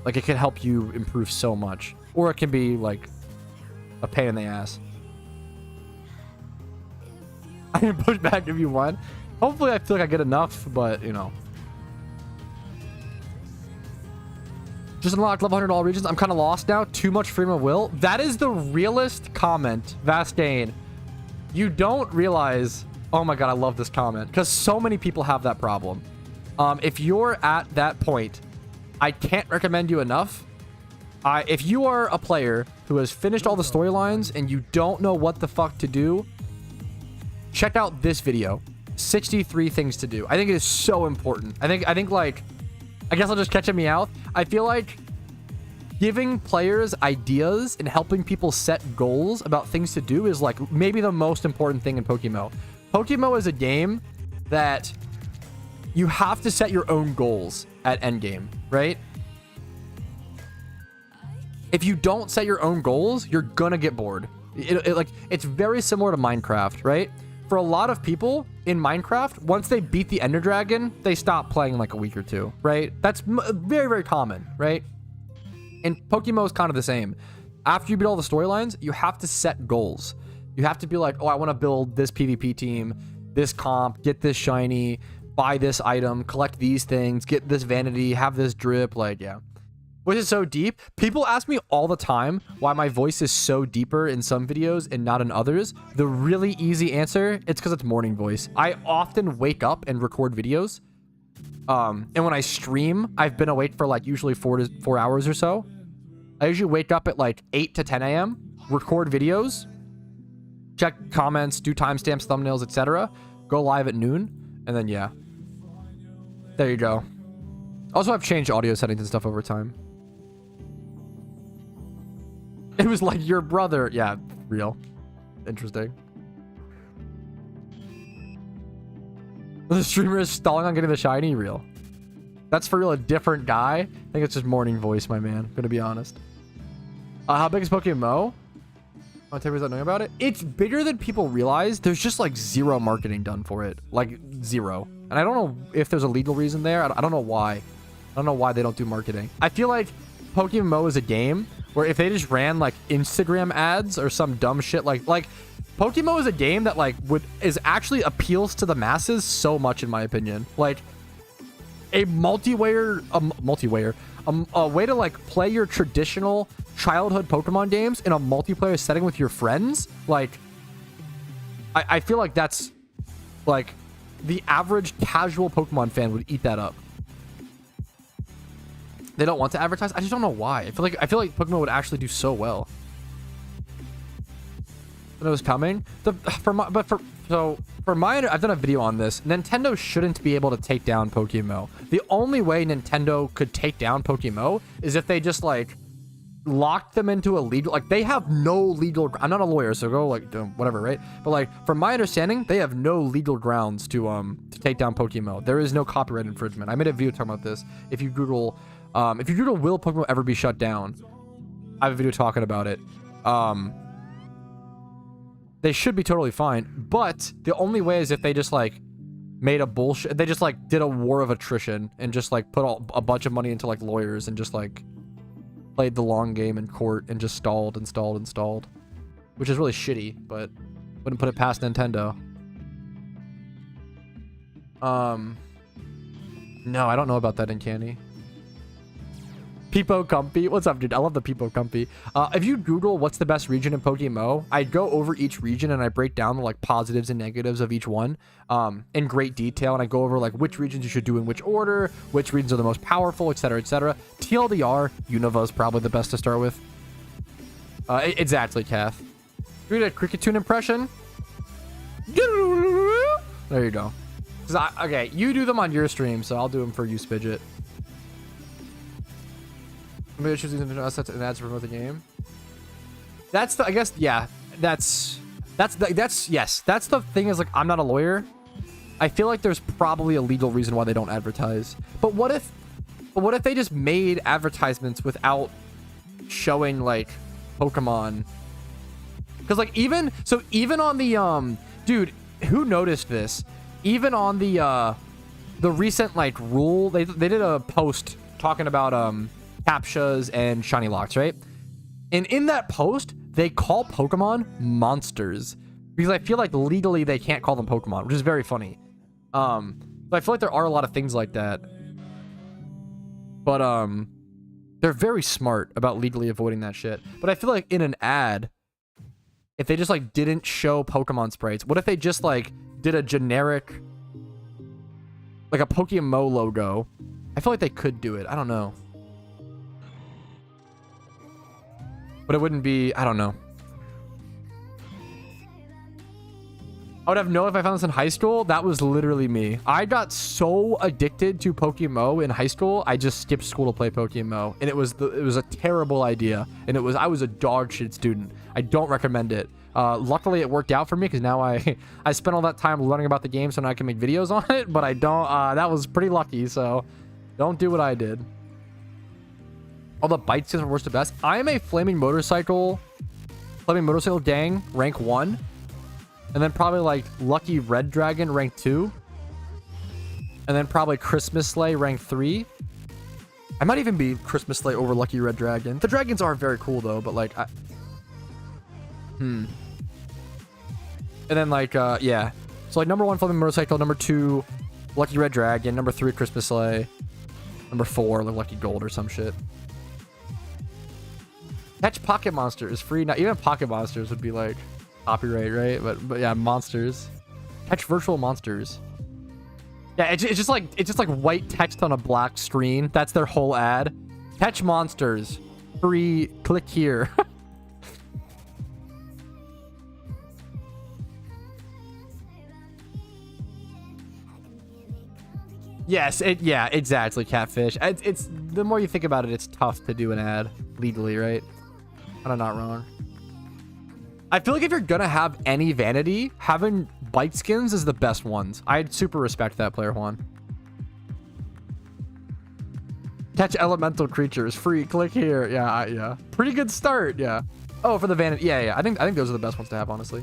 Like, it can help you improve so much. Or it can be, like, a pain in the ass. I can push back if you want. Hopefully, I feel like I get enough, but, you know. Just unlocked level 100 all regions. I'm kind of lost now. Too much freedom of will. That is the realest comment, Vastane. You don't realize... Oh my god, I love this comment. Because so many people have that problem. If you're at that point, I can't recommend you enough. If you are a player who has finished all the storylines and you don't know what the fuck to do, check out this video. 63 things to do. I think it is so important. I think like... I guess I'll just catch a Meowth. I feel like giving players ideas and helping people set goals about things to do is like maybe the most important thing in PokeMMO. PokeMMO is a game that you have to set your own goals at endgame, right? If you don't set your own goals, you're gonna get bored. It's very similar to Minecraft, right? For a lot of people in Minecraft, once they beat the Ender Dragon, they stop playing in like a week or two, right? That's very, very common, right? And PokeMMO is kind of the same. After you beat all the storylines, you have to set goals. You have to be like, oh, I want to build this PvP team, this comp, get this shiny, buy this item, collect these things, get this vanity, have this drip, like, yeah. Which is so deep. People ask me all the time why my voice is so deeper in some videos and not in others. The really easy answer, it's because it's morning voice. I often wake up and record videos. And when I stream, I've been awake for like usually 4 hours or so. I usually wake up at like 8 to 10 a.m., record videos, check comments, do timestamps, thumbnails, etc. Go live at noon, and then yeah. There you go. Also, I've changed audio settings and stuff over time. It was like your brother. Yeah, real. Interesting. The streamer is stalling on getting the shiny. Real. That's for real a different guy. I think it's just morning voice, my man. Gonna be honest. How big is PokeMMO? Oh, Taylor's not knowing about it. It's bigger than people realize. There's just like zero marketing done for it. Like zero. And I don't know if there's a legal reason there. I don't know why. I don't know why they don't do marketing. I feel like PokeMMO is a game where if they just ran like Instagram ads or some dumb shit like PokeMMO is a game that like is actually appeals to the masses so much in my opinion. Like a a way to like play your traditional childhood Pokemon games in a multiplayer setting with your friends. Like I feel like that's like the average casual Pokemon fan would eat that up. They don't want to advertise. I just don't know why. I feel like Pokemon would actually do so well. When it was coming, I've done a video on this. Nintendo shouldn't be able to take down PokeMMO. The only way Nintendo could take down PokeMMO is if they just like locked them into a legal, like they have no legal. I'm not a lawyer, so go like whatever, right? But like from my understanding, they have no legal grounds to take down PokeMMO. There is no copyright infringement. I made a video talking about this. If you Google will PokeMMO ever be shut down? I have a video talking about it. They should be totally fine, but the only way is if they just like made a bullshit. They just like did a war of attrition and just like put a bunch of money into like lawyers and just like played the long game in court and just stalled, which is really shitty, but wouldn't put it past Nintendo. No, I don't know about that, Uncanny. Peepo Comfy. What's up, dude? I love the Peepo Comfy. If you Google what's the best region in PokeMMO, I go over each region and I break down the like positives and negatives of each one in great detail. And I go over like which regions you should do in which order, which regions are the most powerful, etc., etc. TLDR, Unova is probably the best to start with. Exactly, Kath. Read a Cricketune impression. There you go. Okay, you do them on your stream, so I'll do them for you, Spidget. Maybe I should use an assets and ads to promote the game. That's the, I guess, yeah. That's yes. That's the thing is like, I'm not a lawyer. I feel like there's probably a legal reason why they don't advertise. But what if they just made advertisements without showing like Pokemon? Because like even on the dude, who noticed this? Even on the recent like rule, they did a post talking about captchas and shiny locks, right? And in that post, they call Pokemon monsters because I feel like legally they can't call them Pokemon, which is very funny. But I feel like there are a lot of things like that. But they're very smart about legally avoiding that shit. But I feel like in an ad, if they just like didn't show Pokemon sprites, what if they just like did a generic like a PokeMMO logo? I feel like they could do it. I don't know. But it wouldn't be, I don't know. I would have known if I found this in high school. That was literally me. I got so addicted to PokeMMO in high school, I just skipped school to play PokeMMO. And it was a terrible idea. And I was a dog shit student. I don't recommend it. Luckily it worked out for me because now I spent all that time learning about the game so now I can make videos on it, but I don't, that was pretty lucky. So Don't do what I did. All the bite skins are worst to best. I am a flaming motorcycle gang, rank 1. And then probably like Lucky Red Dragon, rank 2. And then probably Christmas Sleigh, rank 3. I might even be Christmas Sleigh over Lucky Red Dragon. The dragons are very cool though, but like And then like yeah. So like number 1 flaming motorcycle, number 2 Lucky Red Dragon, number 3 Christmas Sleigh, number 4 like Lucky Gold or some shit. Catch Pocket Monsters free. Now even Pocket Monsters would be like copyright, right? But yeah, monsters. Catch virtual monsters. Yeah, it's just like white text on a black screen. That's their whole ad. Catch monsters free. Click here. Yes, yeah, exactly, catfish. It's the more you think about it, it's tough to do an ad legally, right? I'm not wrong. I feel like if you're gonna have any vanity, having bite skins is the best ones. I'd super respect that, Player Juan. Catch elemental creatures free. Click here. Yeah, yeah. Pretty good start. Yeah. Oh, for the vanity. Yeah. I think those are the best ones to have, honestly.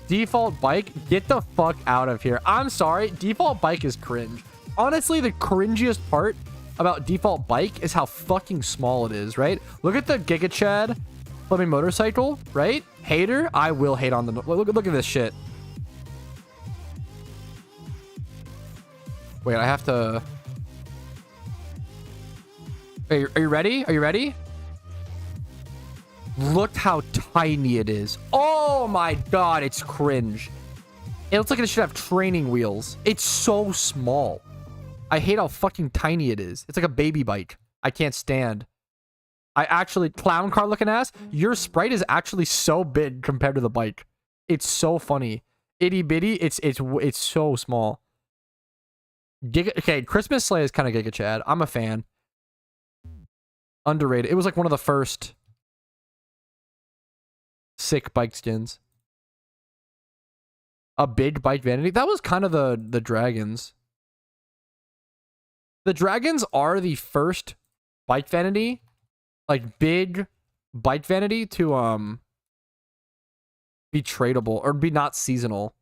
Default bike. Get the fuck out of here. I'm sorry. Default bike is cringe. Honestly, the cringiest part about default bike is how fucking small it is, right? Look at the Giga Chad flaming motorcycle, right? Hater. I will hate on the look at this shit. Wait, I have to. Are you ready? Are you ready? Look how tiny it is. Oh my god, it's cringe. It looks like it should have training wheels. It's so small. I hate how fucking tiny it is. It's like a baby bike. I can't stand. I actually, clown car looking ass, your sprite is actually so big compared to the bike. It's so funny. Itty bitty, it's so small. Okay, Christmas Sleigh is kind of Giga Chad. I'm a fan. Underrated. It was like one of the first sick bike skins. A big bike vanity. That was kind of the dragons. The dragons are the first bike vanity, like big bike vanity to be tradable or be not seasonal,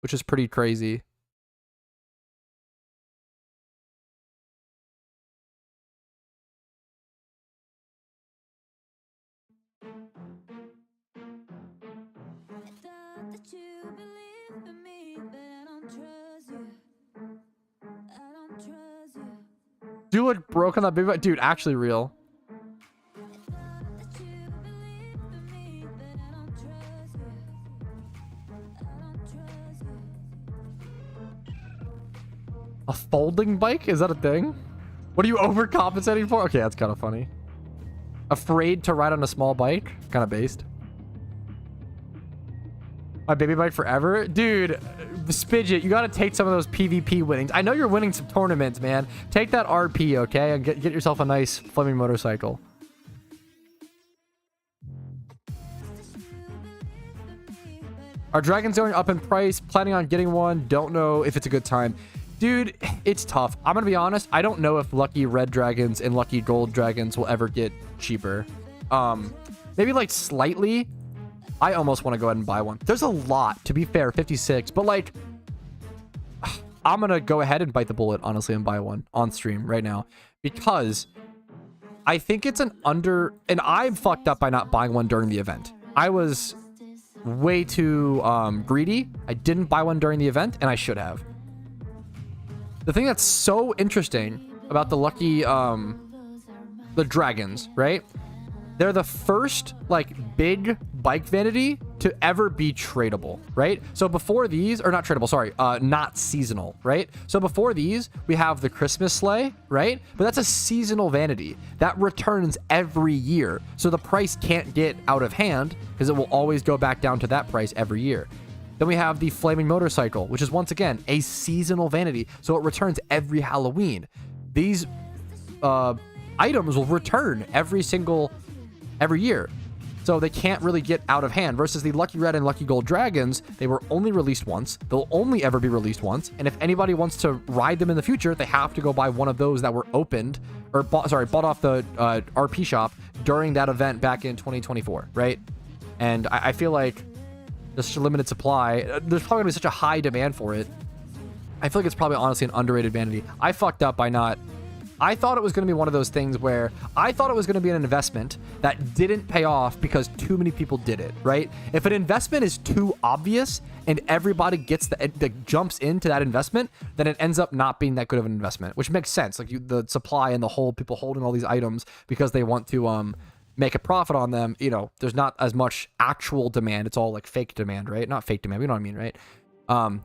which is pretty crazy. Do look broke on that big bike, dude. Actually, real. A folding bike? Is that a thing? What are you overcompensating for? Okay, that's kind of funny. Afraid to ride on a small bike? Kind of based. My baby bike forever? Dude, Spidget, you gotta take some of those PvP winnings. I know you're winning some tournaments, man. Take that RP, okay? And get yourself a nice flaming motorcycle. Are dragons going up in price? Planning on getting one. Don't know if it's a good time. Dude, it's tough. I'm gonna be honest. I don't know if lucky red dragons and lucky gold dragons will ever get cheaper. Maybe like slightly. I almost want to go ahead and buy one. There's a lot, to be fair, 56, but like, I'm gonna go ahead and bite the bullet, honestly, and buy one on stream right now, because I think it's an and I'm fucked up by not buying one during the event. I was way too greedy. I didn't buy one during the event, and I should have. The thing that's so interesting about the lucky, the dragons, right? They're the first, like, big bike vanity to ever be tradable, right? So before these, or not tradable, sorry, not seasonal, right? So before these, we have the Christmas Sleigh, right? But that's a seasonal vanity that returns every year. So the price can't get out of hand because it will always go back down to that price every year. Then we have the Flaming Motorcycle, which is once again a seasonal vanity. So it returns every Halloween. These items will return every year. So they can't really get out of hand. Versus the Lucky Red and Lucky Gold Dragons, they were only released once. They'll only ever be released once. And if anybody wants to ride them in the future, they have to go buy one of those that were opened or bought off the RP shop during that event back in 2024, right? And I feel like there's such a limited supply. There's probably gonna be such a high demand for it. I feel like it's probably honestly an underrated vanity. I fucked up by not... I thought it was going to be one of those things where I thought it was going to be an investment that didn't pay off because too many people did it, right? If an investment is too obvious and everybody gets that jumps into that investment, then it ends up not being that good of an investment, which makes sense. Like the supply and the whole people holding all these items because they want to make a profit on them. You know, there's not as much actual demand. It's all like fake demand, right? Not fake demand. You know what I mean, right?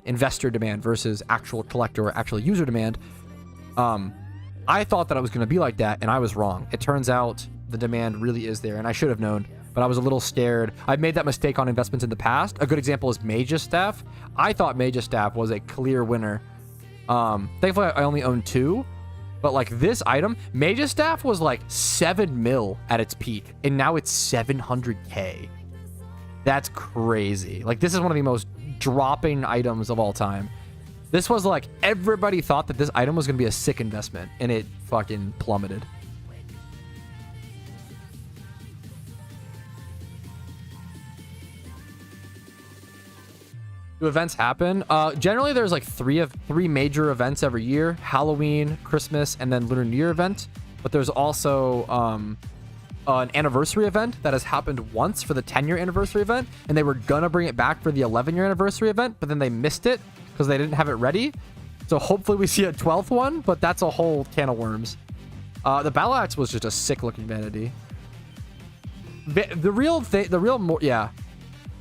Investor demand versus actual collector or actual user demand. I thought that it was going to be like that, and I was wrong. It turns out the demand really is there, and I should have known, but I was a little scared. I've made that mistake on investments in the past. A good example is Mage's Staff. I thought Mage's Staff was a clear winner. Thankfully, I only own 2, but like this item, Mage's Staff was like 7 mil at its peak, and now it's 700K. That's crazy. Like, this is one of the most dropping items of all time. This was like, everybody thought that this item was going to be a sick investment, and it fucking plummeted. Do events happen? Generally, there's like three major events every year: Halloween, Christmas, and then Lunar New Year event. But there's also an anniversary event that has happened once for the 10-year anniversary event, and they were gonna bring it back for the 11-year anniversary event, but then they missed it because they didn't have it ready. So hopefully we see a 12th one, but that's a whole can of worms. The Battle Axe was just a sick looking vanity. Yeah.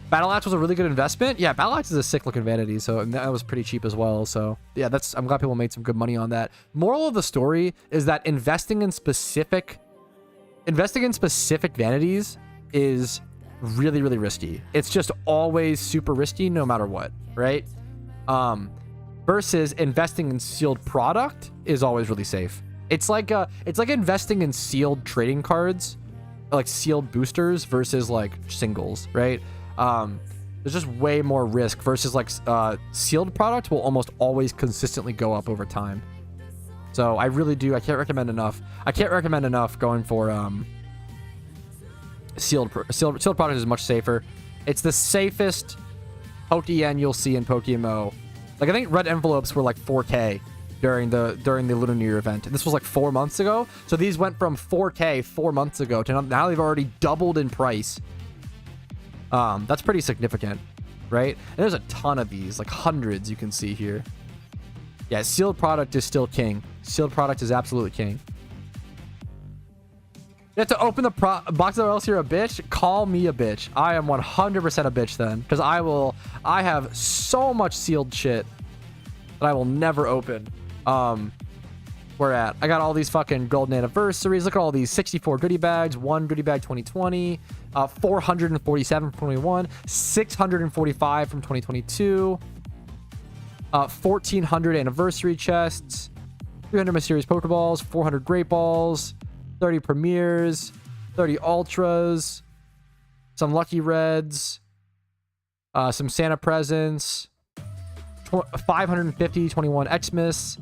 Battle Axe was a really good investment. Yeah, Battle Axe is a sick looking vanity, so that was pretty cheap as well. So yeah, I'm glad people made some good money on that. Moral of the story is that investing in specific vanities is really, really risky. It's just always super risky no matter what, right? Versus investing in sealed product is always really safe. It's like investing in sealed trading cards, like sealed boosters versus like singles, right? There's just way more risk versus like sealed product will almost always consistently go up over time. So I really do. I can't recommend enough going for sealed product is much safer. It's the safest Pokeyen you'll see in PokeMMO. Like, I think red envelopes were like 4K during the Lunar New Year event. This was like 4 months ago. So these went from 4K 4 months ago to now they've already doubled in price. That's pretty significant, right? And there's a ton of these, like hundreds you can see here. Yeah, sealed product is still king. Sealed product is absolutely king. You have to open the box or else you're a bitch? Call me a bitch. I am 100% a bitch then. Because I have so much sealed shit that I will never open. Where at? I got all these fucking golden anniversaries. Look at all these 64 goodie bags. 1 goodie bag 2020. 447 from 2021. 645 from 2022. 1,400 anniversary chests. 300 mysterious Pokeballs. 400 Great Balls. 30 premieres, 30 ultras, some lucky reds, some Santa presents, 550 21 Xmas,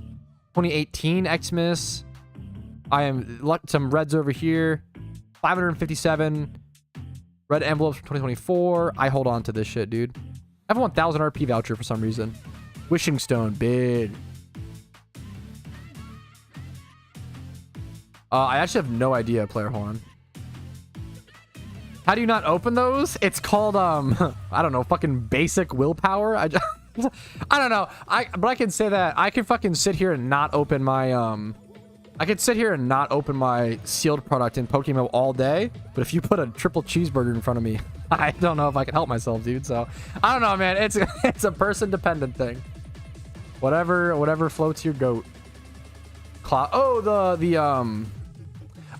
2018 Xmas. I am some reds over here, 557 red envelopes from 2024. I hold on to this shit, dude. I have a 1,000 RP voucher for some reason. Wishing Stone, big. I actually have no idea, player. Hold on. How do you not open those? It's called, I don't know, fucking basic willpower. I don't know. But I can say that I can fucking sit here and not open my, I could sit here and not open my sealed product in PokeMMO all day. But if you put a triple cheeseburger in front of me, I don't know if I can help myself, dude. So I don't know, man. It's a person dependent thing. Whatever floats your goat.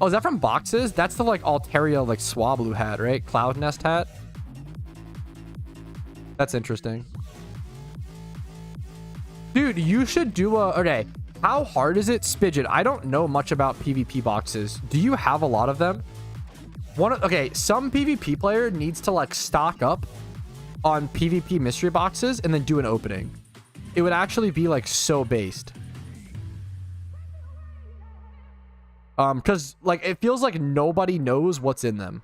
Oh, is that from boxes? That's the like Altaria like Swablu hat, right? Cloud Nest hat. That's interesting. Dude, you should do okay. How hard is it? Spidget, I don't know much about PvP boxes. Do you have a lot of them? Okay, some PvP player needs to like stock up on PvP mystery boxes and then do an opening. It would actually be like so based. Because like it feels like nobody knows what's in them.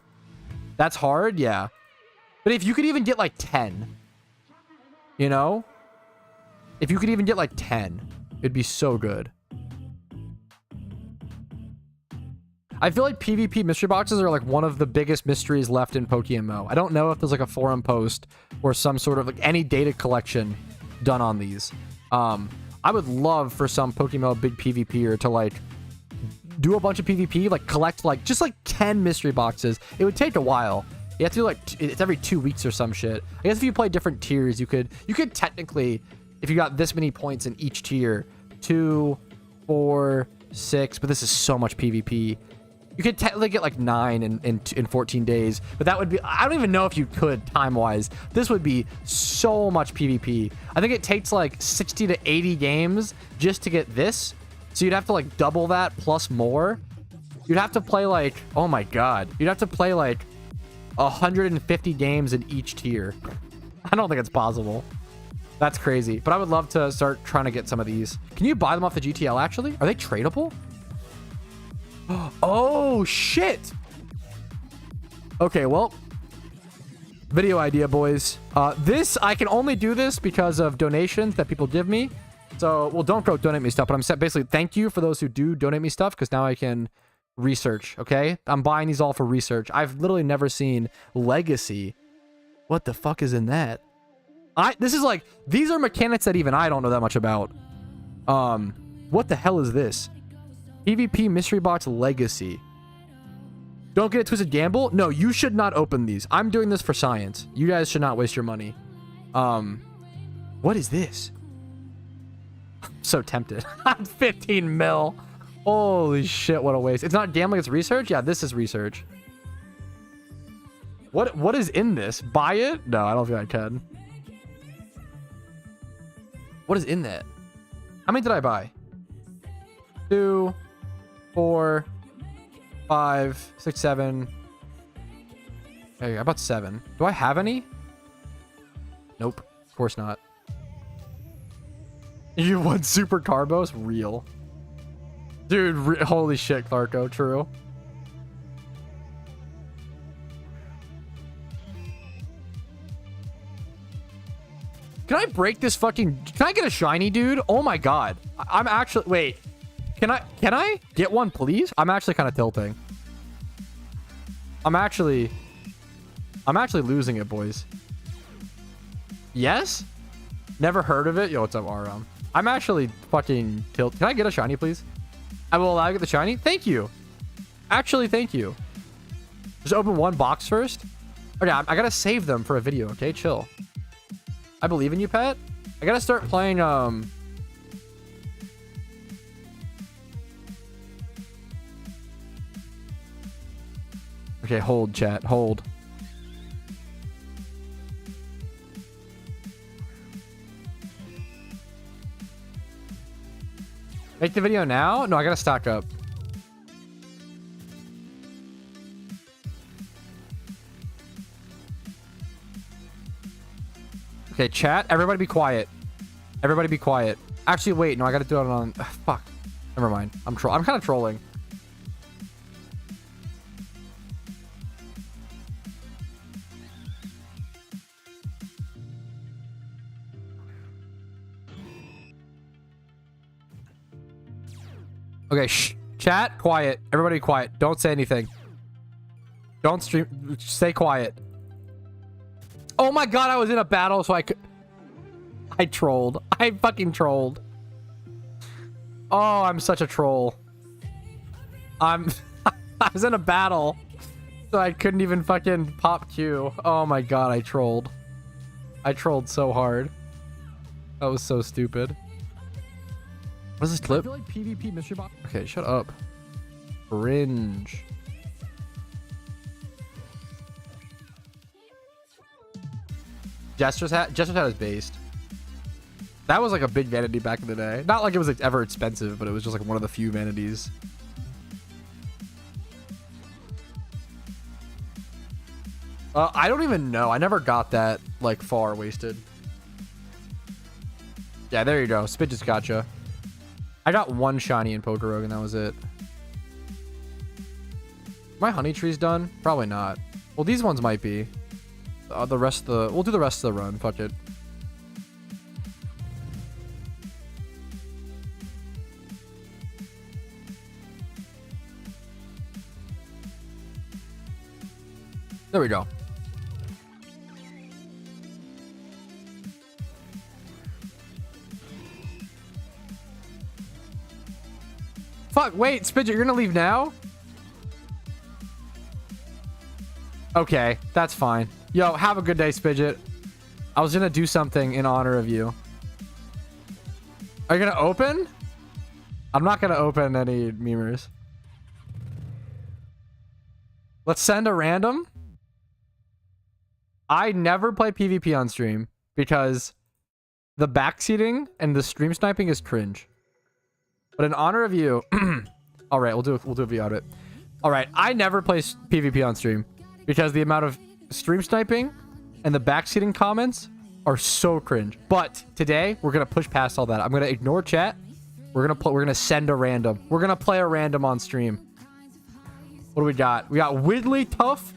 That's hard, yeah. But if you could even get like 10, you know? If you could even get like 10, it'd be so good. I feel like PvP mystery boxes are like one of the biggest mysteries left in PokeMMO. I don't know if there's like a forum post or some sort of like any data collection done on these. I would love for some PokeMMO big PvPer to like do a bunch of PvP, like collect like just like 10 mystery boxes. It would take a while. You have to do like it's every 2 weeks or some shit. I guess if you play different tiers, you could technically, if you got this many points in each tier, 2, 4, 6, but this is so much PvP. You could technically get like 9 in 14 days, but that would be, I don't even know if you could time-wise. This would be so much PvP. I think it takes like 60 to 80 games just to get this. So you'd have to like double that plus more. You'd have to play like, oh my God. You'd have to play like 150 games in each tier. I don't think it's possible. That's crazy. But I would love to start trying to get some of these. Can you buy them off the GTL actually? Are they tradable? Oh, shit. Okay, well. Video idea, boys. I can only do this because of donations that people give me. So, well, don't go donate me stuff, but I'm basically thank you for those who do donate me stuff because now I can research, okay? I'm buying these all for research. I've literally never seen Legacy. What the fuck is in that? This is like, these are mechanics that even I don't know that much about. What the hell is this? PvP Mystery Box Legacy. Don't get a twisted gamble. No, you should not open these. I'm doing this for science. You guys should not waste your money. What is this? I'm so tempted. 15 mil. Holy shit, what a waste. It's not gambling, it's research? Yeah, this is research. What is in this? Buy it? No, I don't think I can. What is in that? How many did I buy? 2, 4, 5, 6, 7. Okay, I bought 7. Do I have any? Nope. Of course not. You won Super Carbos? Real. Dude, holy shit, Clarko. True. Can I break this fucking... Can I get a shiny, dude? Oh my God. I'm actually... Wait. Can I get one, please? I'm actually kind of tilting. I'm actually losing it, boys. Yes? Never heard of it? Yo, what's up, Aram? I'm actually fucking tilted. Can I get a shiny, please? I will allow you to get the shiny. Thank you. Actually, thank you. Just open one box first. Okay, I gotta save them for a video, okay? Chill. I believe in you, Pat. I gotta start playing, Okay, hold, chat. Hold. Make the video now? No, I gotta stock up. Okay, chat. Everybody be quiet. Everybody be quiet. Actually, wait. No, I gotta do it on... fuck. Never mind. I'm kind of trolling. Okay, shh. Chat, quiet. Everybody quiet. Don't say anything. Don't stream. Stay quiet. Oh my God, I was in a battle, so I trolled. I fucking trolled. Oh, I'm such a troll. I was in a battle, so I couldn't even fucking pop Q. Oh my God, I trolled. I trolled so hard. That was so stupid. What is this clip? I feel like PvP mystery box. Okay, shut up. Cringe. Jester's hat is based. That was like a big vanity back in the day. Not like it was like ever expensive, but it was just like one of the few vanities. I don't even know. I never got that, like, far wasted. Yeah, there you go. Spidget's gotcha. I got one shiny in Pokerogue, and that was it. My honey tree's done? Probably not. Well, these ones might be. The rest of the... We'll do the rest of the run. Fuck it. There we go. Fuck, wait, Spidget, you're gonna leave now? Okay, that's fine. Yo, have a good day, Spidget. I was gonna do something in honor of you. Are you gonna open? I'm not gonna open any memers. Let's send a random. I never play PvP on stream because the backseating and the stream sniping is cringe. But in honor of you, all right, we'll do a video out of it. All right, I never play PvP on stream because the amount of stream sniping and the backseating comments are so cringe. But today we're gonna push past all that. I'm gonna ignore chat. We're gonna send a random. We're gonna play a random on stream. What do we got? We got Widley Tough,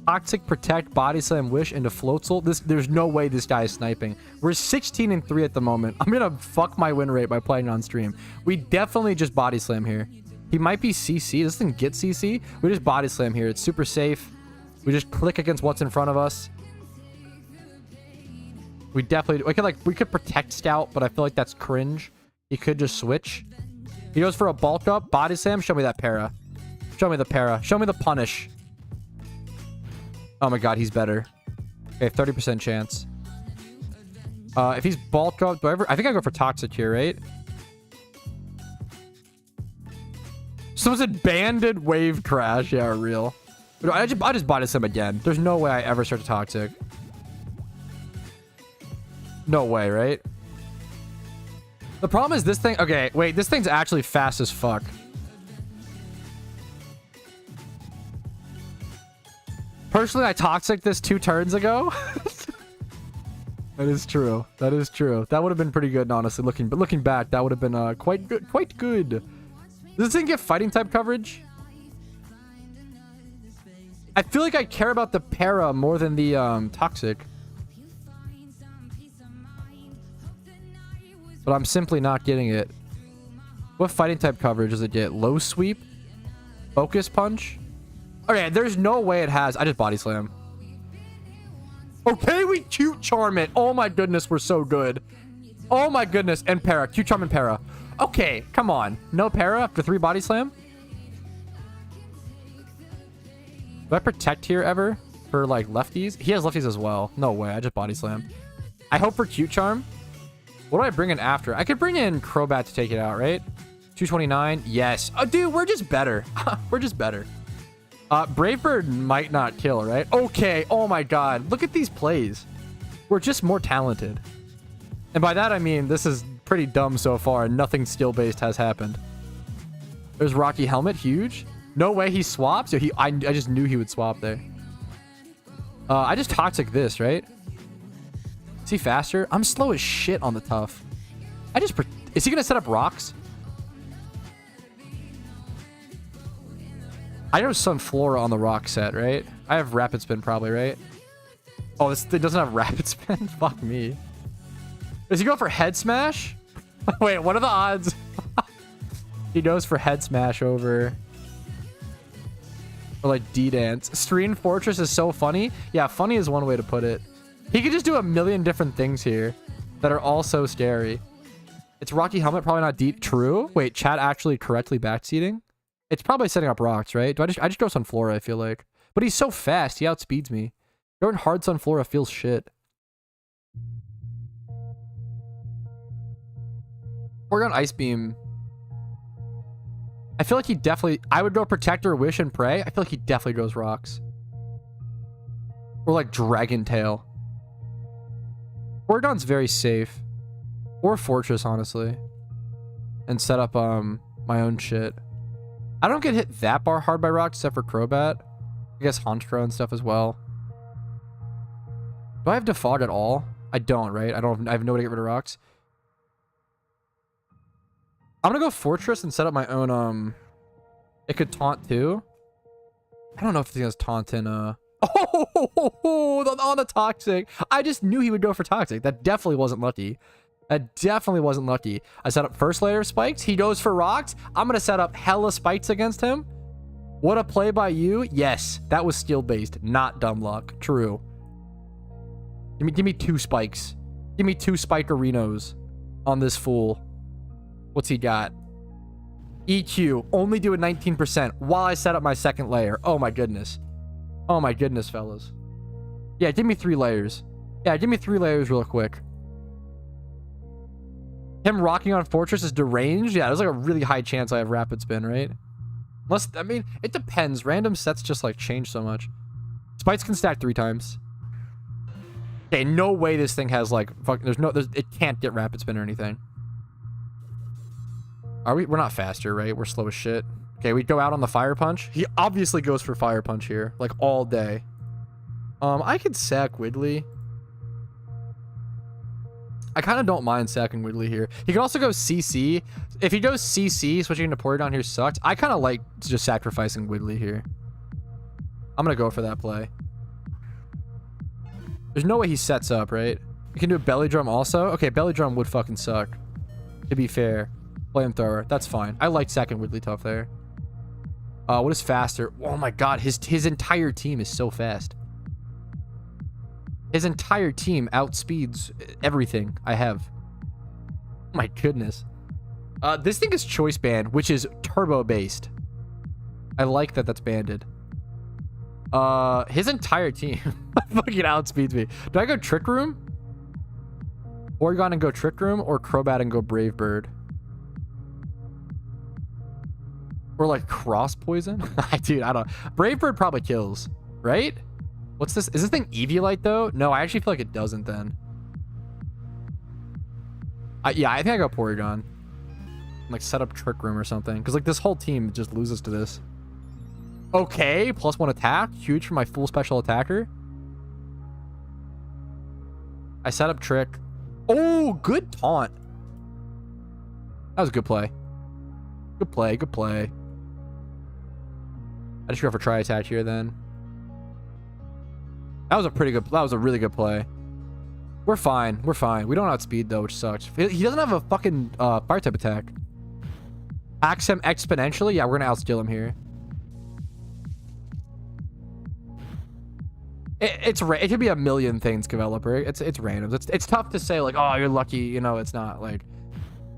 Toxic, Protect, Body Slam, Wish, into Floatzel. There's no way this guy is sniping. We're 16-3 at the moment. I'm gonna fuck my win rate by playing on stream. We definitely just Body Slam here. He might be CC. Does this thing get CC? We just Body Slam here. It's super safe. We just click against what's in front of us. We definitely... We could Protect Scout, but I feel like that's cringe. He could just switch. He goes for a bulk up. Body Slam. Show me that para. Show me the para. Show me the punish. Oh my god, he's better. Okay, 30% chance. If he's bulk up, I think I go for Toxic here, right? Someone said Banded Wave Crash. Yeah, real. I just Body Slam again. There's no way I ever start to Toxic. No way, right? The problem is this thing... Okay, wait. This thing's actually fast as fuck. Personally, I Toxic this 2 turns ago. That is true. That is true. That would have been pretty good, honestly. Looking back, that would have been quite good. Quite good. Does this thing get fighting type coverage? I feel like I care about the para more than the Toxic. But I'm simply not getting it. What fighting type coverage does it get? Low sweep? Focus punch? Okay, there's no way it has. I just Body Slam. Okay, we Cute Charm it. Oh my goodness, we're so good. Oh my goodness. And para. Cute Charm and para. Okay, come on. No para after 3 Body Slam? Do I Protect here ever? For, like, lefties? He has lefties as well. No way. I just Body Slam. I hope for Cute Charm. What do I bring in after? I could bring in Crobat to take it out, right? 229. Yes. Oh, dude, we're just better. We're just better. Brave Bird might not kill, right? Okay. Oh, my God. Look at these plays. We're just more talented. And by that, I mean, this is pretty dumb so far, and nothing skill-based has happened. There's Rocky Helmet. Huge. No way he swaps. I just knew he would swap there. I just Toxic this, right? Is he faster? I'm slow as shit on the tough. Is he going to set up rocks? I know Sunflora on the rock set, right? I have Rapid Spin probably, right? Oh, this thing doesn't have Rapid Spin? Fuck me. Does he go for Head Smash? Wait, what are the odds? He goes for Head Smash over... Or like D-Dance. Serene Fortress is so funny. Yeah, funny is one way to put it. He could just do a million different things here that are all so scary. It's Rocky Helmet, probably not deep. True. Wait, chat actually correctly backseating? It's probably setting up rocks, right? I just go Sunflora, I feel like. But he's so fast, he outspeeds me. Going hard Sunflora feels shit. Oregon Ice Beam. I feel like he definitely... I would go Protector, Wish, and Pray. I feel like he definitely goes rocks. Or like Dragon Tail. Oregon's very safe. Or Fortress, honestly. And set up my own shit. I don't get hit that hard by rocks except for Crobat. I guess Honchkrow and stuff as well. Do I have Defog at all? I don't, right? I have no way to get rid of rocks. I'm gonna go Fortress and set up my own, it could taunt too. I don't know if it has taunt in, on the Toxic. I just knew he would go for Toxic. That definitely wasn't lucky. That definitely wasn't lucky. I set up first layer of spikes. He goes for rocks. I'm gonna set up hella spikes against him. What a play by you. Yes, that was skill-based, not dumb luck. True. Give me 2 spikes. Give me 2 Spikerinos on this fool. What's he got? EQ, only do it 19% while I set up my second layer. Oh my goodness. Oh my goodness, fellas. Yeah, give me 3 layers. Yeah, give me 3 layers real quick. Him rocking on Fortress is deranged? Yeah, there's like a really high chance I have Rapid Spin, right? Unless, I mean, it depends. Random sets just like change so much. Spikes can stack 3 times. Okay, no way this thing has like, it can't get Rapid Spin or anything. Are we? We're not faster, right? We're slow as shit. Okay, we go out on the Fire Punch. He obviously goes for Fire Punch here, like all day. I could sack Wiggly. I kind of don't mind sacking Wiggly here. He can also go CC. If he goes CC, switching into Porygon here sucks. I kind of like just sacrificing Wiggly here. I'm going to go for that play. There's no way he sets up, right? You can do a Belly Drum also. Okay, Belly Drum would fucking suck. To be fair. Flamethrower. That's fine. I like sacking Wigglytuff there. What is faster? Oh my god, his entire team is so fast. His entire team outspeeds everything I have. Oh my goodness. This thing is choice band, which is turbo based. I like that that's banded. His entire team fucking outspeeds me. Do I go Trick Room? Porygon and go Trick Room, or Crobat and go Brave Bird? Or like Cross Poison? Dude, I don't. Brave Bird probably kills, right? What's this? Is this thing Eviolite though? No, I actually feel like it doesn't then. Yeah, I think I go Porygon. Like set up Trick Room or something. Because like this whole team just loses to this. Okay, +1 attack. Huge for my full special attacker. I set up Trick. Oh, good taunt. That was a good play. Good play, good play. I just go for Tri Attack here then. That was a really good play. We're fine. We're fine. We don't outspeed though, which sucks. He doesn't have a fucking fire type attack. Axe him exponentially? Yeah, we're gonna outskill him here. It could be a million things, developer. It's random. It's tough to say like, oh, you're lucky. You know, it's not like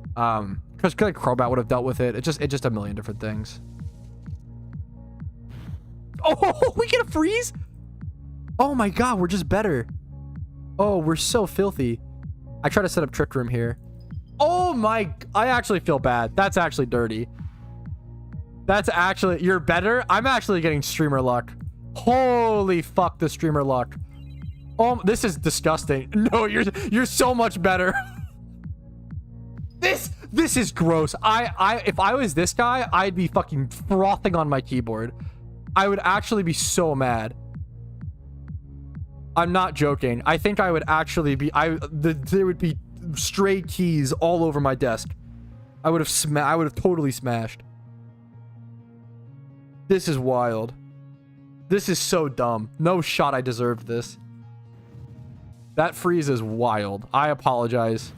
because like Crobat would have dealt with it. It's just a million different things. Oh, we get a freeze. Oh my god, we're just better. Oh, we're so filthy. I try to set up Trick Room here. Oh my, I actually feel bad. That's actually dirty. That's actually, you're better? I'm actually getting streamer luck. Holy fuck, the streamer luck. Oh, this is disgusting. No, you're so much better. This is gross. If I was this guy, I'd be fucking frothing on my keyboard. I would actually be so mad. I'm not joking. I think I would actually be. There would be stray keys all over my desk. I would have totally smashed. This is wild. This is so dumb. No shot I deserved this. That freeze is wild. I apologize.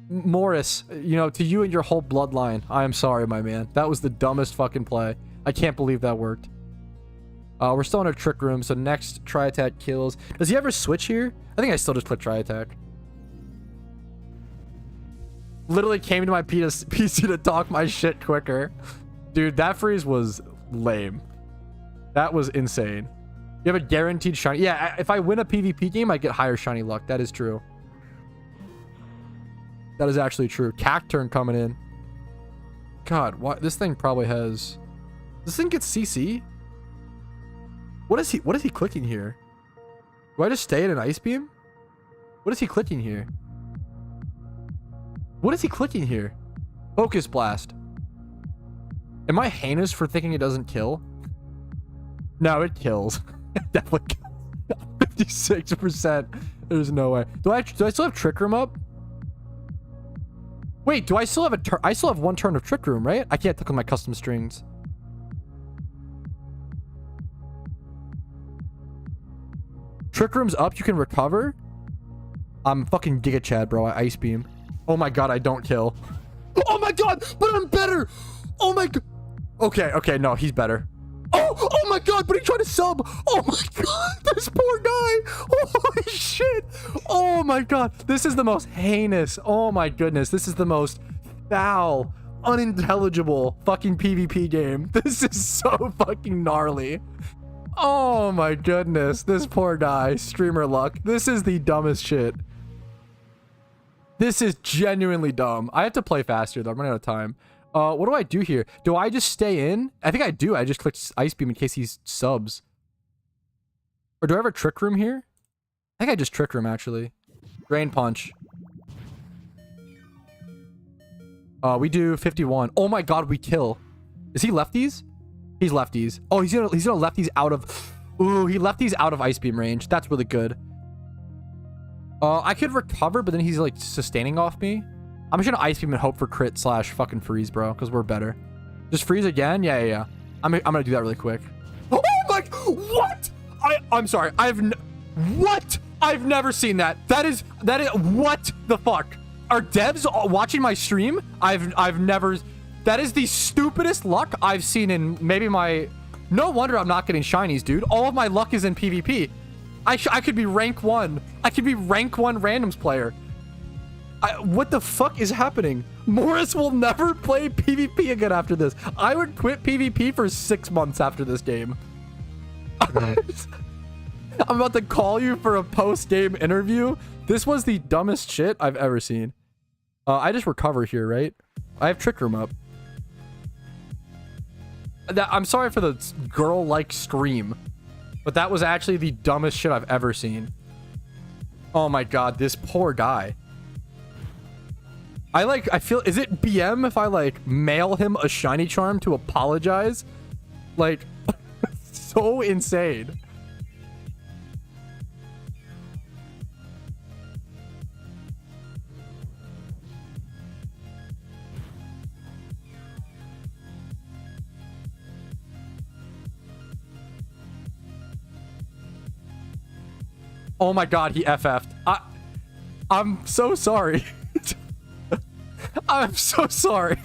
Morris, you know, to you and your whole bloodline, I am sorry, my man. That was the dumbest fucking play. I can't believe that worked. We're still in a Trick Room, so next Tri Attack kills. Does he ever switch here? I think I still just click Tri Attack. Literally came to my PC to talk my shit quicker. Dude, that freeze was lame. That was insane. You have a guaranteed shiny. Yeah, if I win a PvP game, I get higher shiny luck. That is true. That is actually true. Cacturn coming in. God, what? This thing probably has... This thing gets CC? What is he clicking here? Do I just stay in an Ice Beam? What is he clicking here? What is he clicking here? Focus Blast. Am I heinous for thinking it doesn't kill? No, it kills. It definitely kills. 56%. There's no way. Do I still have Trick Room up? Wait, do I still have I still have one turn of Trick Room, right? I can't click on my custom strings. Trick Room's up. You can recover. I'm fucking Giga Chad, bro. I Ice Beam. Oh my god, I don't kill. Oh my god, but I'm better. Oh my god. Okay, no, he's better. Oh my god, but he tried to sub. Oh my god, this poor guy. Holy shit. Oh my god, this is the most heinous. Oh my goodness, this is the most foul, unintelligible fucking PvP game. This is so fucking gnarly. Oh my goodness, this poor guy. Streamer luck. This is the dumbest shit. This is genuinely dumb. I have to play faster though. I'm running out of time. What do I do here? Do I just stay in? I think I do. I just click Ice Beam in case he subs. Or do I have a Trick Room here? I think I just Trick Room actually. Drain Punch. We do 51. Oh my god, we kill. Is he lefties? He's lefties. Oh, he's gonna lefties out of... Ooh, he lefties out of Ice Beam range. That's really good. I could recover, but then he's like sustaining off me. I'm just gonna Ice Beam and hope for crit / fucking freeze, bro, because we're better. Just freeze again? Yeah. I'm gonna do that really quick. Oh my... What? I'm sorry. What? I've never seen that. That is... What the fuck? Are devs watching my stream? I've never... That is the stupidest luck I've seen in maybe my... No wonder I'm not getting shinies, dude. All of my luck is in PvP. I could be rank 1. I could be rank 1 randoms player. What the fuck is happening? Morris will never play PvP again after this. I would quit PvP for 6 months after this game. I'm about to call you for a post-game interview. This was the dumbest shit I've ever seen. I just recover here, right? I have Trick Room up. I'm sorry for the girl-like scream, but that was actually the dumbest shit I've ever seen. Oh my god, this poor guy. I feel, is it BM if I like mail him a shiny charm to apologize? Like, so insane. Oh my god, he FF'd. I'm so sorry. I'm so sorry.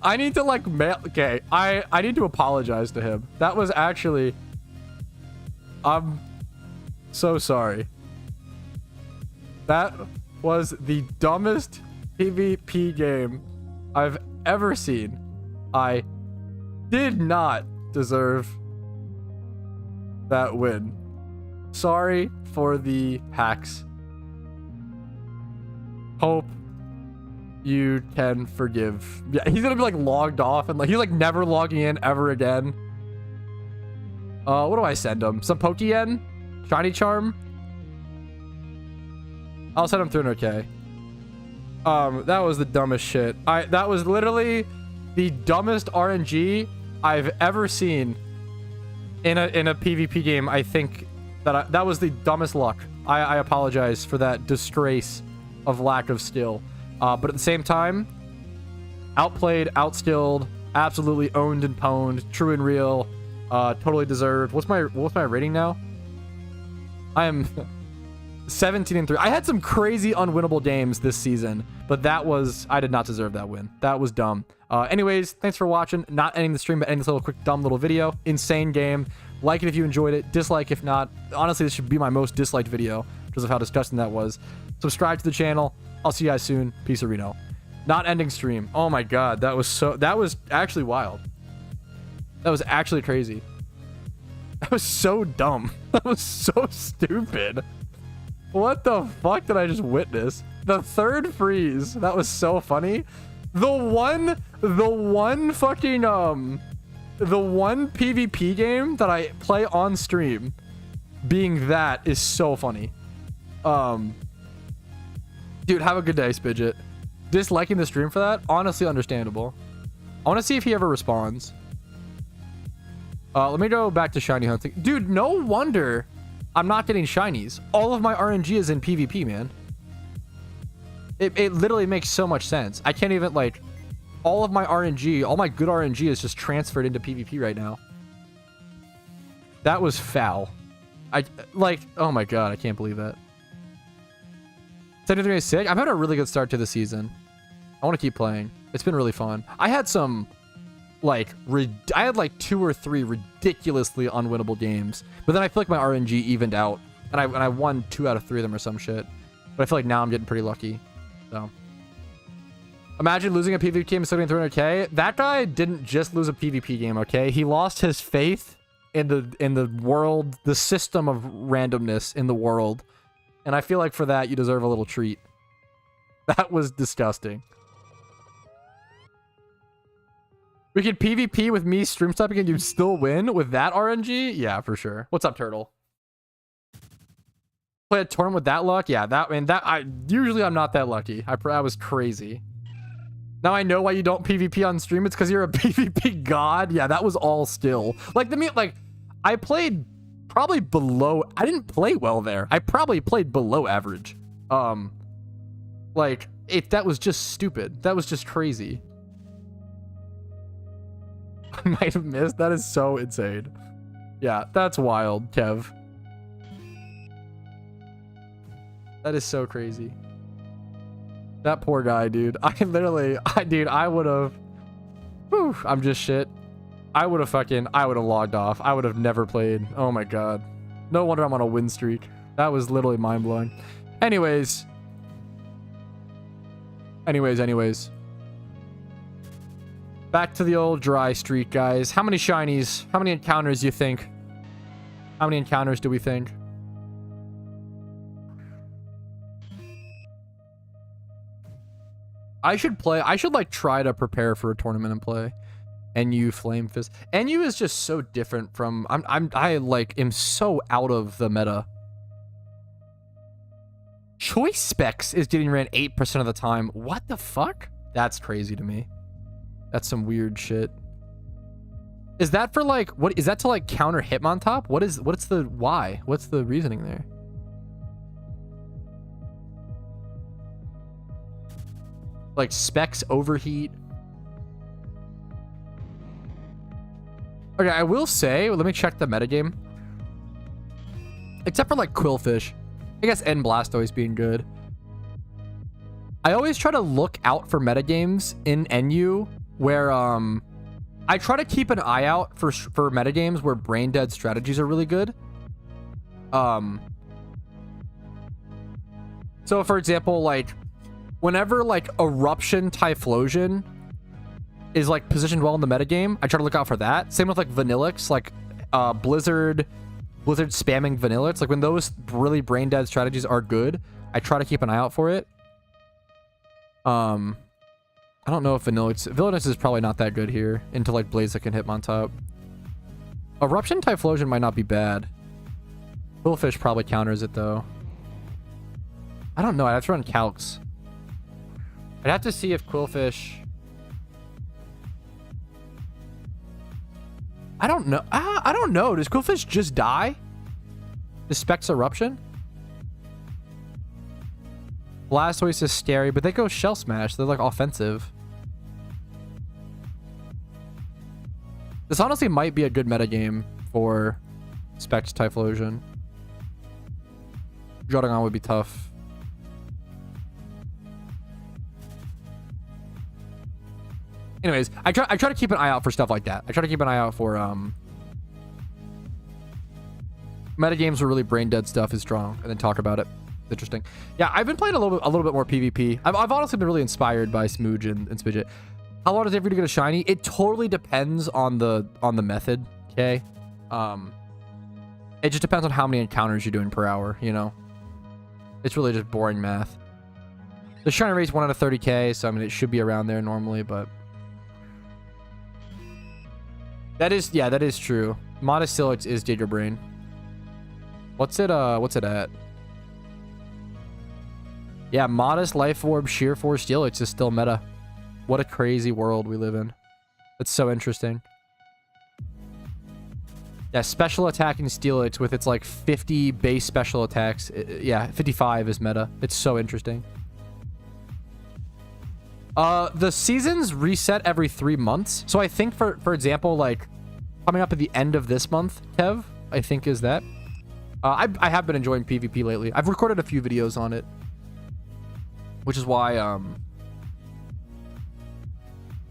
I need to like mail... Okay, I need to apologize to him. That was actually... I'm so sorry. That was the dumbest PvP game I've ever seen. I did not deserve that win. Sorry for the hacks. Hope you can forgive. Yeah, he's gonna be like logged off and like he's like never logging in ever again. What do I send him? Some Pokeyen? Shiny charm? I'll send him through an okay. That was the dumbest shit. That was literally the dumbest RNG I've ever seen in a PvP game. I think that was the dumbest luck. I apologize for that disgrace of lack of skill. But at the same time, outplayed, outskilled, absolutely owned and pwned, true and real, totally deserved. What's my rating now? I am 17-3. I had some crazy unwinnable games this season, but I did not deserve that win. That was dumb. Anyways, thanks for watching. Not ending the stream, but ending this little quick dumb little video. Insane game. Like it if you enjoyed it. Dislike if not. Honestly, this should be my most disliked video because of how disgusting that was. Subscribe to the channel. I'll see you guys soon. Peace, Reno. Not ending stream. Oh my god, that was actually wild. That was actually crazy. That was so dumb. That was so stupid. What the fuck did I just witness? The third freeze. That was so funny. The one PvP game that I play on stream being that is so funny. Dude, have a good day, Spidget. Disliking the stream for that? Honestly understandable. I want to see if he ever responds. Let me go back to shiny hunting. Dude, no wonder I'm not getting shinies. All of my RNG is in PvP, man. It literally makes so much sense. I can't even, like, all of my RNG, all my good RNG is just transferred into PvP right now. That was foul. Oh my god, I can't believe that. 73 is sick. I've had a really good start to the season. I want to keep playing. It's been really fun. I had some, like, I had like 2 or 3 ridiculously unwinnable games, but then I feel like my RNG evened out, and I won 2 out of 3 of them or some shit. But I feel like now I'm getting pretty lucky. So, imagine losing a PvP game and still getting 300k. That guy didn't just lose a PvP game, okay? He lost his faith in the world, the system of randomness in the world. And I feel like for that, you deserve a little treat. That was disgusting. We could PvP with me stream stopping and you'd still win with that RNG? Yeah, for sure. What's up, Turtle? Play a tournament with that luck? Yeah, usually I'm not that lucky. I was crazy. Now I know why you don't PvP on stream. It's because you're a PvP god. Yeah, that was all skill. Like, I played probably below. I didn't play well there. I probably played below average. That was just stupid. That was just crazy. I might have missed. That is so insane. Yeah, that's wild, Kev. That is so crazy. That poor guy, dude. I would have. I'm just shit. I would have logged off. I would have never played. Oh my god. No wonder I'm on a win streak. That was literally mind blowing. Anyways. Back to the old dry streak, guys. How many shinies? How many encounters do you think? How many encounters do we think? I should like try to prepare for a tournament and play. NU Flame Fist. NU is just so different from I am so out of the meta. Choice Specs is getting ran 8% of the time. What the fuck? That's crazy to me. That's some weird shit. Is that for like, what is that to like counter Hitmontop? What's the why? What's the reasoning there? Like specs overheat. Okay, I will say, let me check the metagame. Except for like Quillfish. I guess N Blastoise being good. I always try to look out for metagames in NU where I try to keep an eye out for metagames where brain dead strategies are really good. So for example, like whenever like Eruption Typhlosion is like positioned well in the metagame, I try to look out for that. Same with like Vanillix, like Blizzard spamming Vanillix. Like when those really brain dead strategies are good, I try to keep an eye out for it. I don't know if Vanillix is probably not that good here into like Blaziken Hitmontop. Eruption Typhlosion might not be bad. Quillfish probably counters it though. I don't know. I'd have to run calcs. I'd have to see if Quillfish. I don't know. I don't know. Does Quillfish just die? Does Specs Eruption? Blastoise is scary, but they go Shell Smash. They're like offensive. This honestly might be a good metagame for Specs Typhlosion. Jotungon would be tough. Anyways, I try to keep an eye out for stuff like that. I try to keep an eye out for metagames where really brain dead stuff is strong, and then talk about it. Interesting. Yeah, I've been playing a little bit more PvP. I've honestly been really inspired by Smooge and Spidget. How long does it take for you to get a shiny? It totally depends on the method. Okay. It just depends on how many encounters you're doing per hour. You know, it's really just boring math. The shiny rate's 1 out of 30k, so I mean it should be around there normally, but that is true. Modest Silix is Giga Brain. What's it at? Yeah, Modest, Life Orb, Sheer Force, Steelix is still meta. What a crazy world we live in. It's so interesting. Yeah, special attack and Steelix with its like 50 base special attacks. Yeah, 55 is meta. It's so interesting. The seasons reset every 3 months. So I think for example, like coming up at the end of this month, Kev, I think is that. I have been enjoying PvP lately. I've recorded a few videos on it, which is why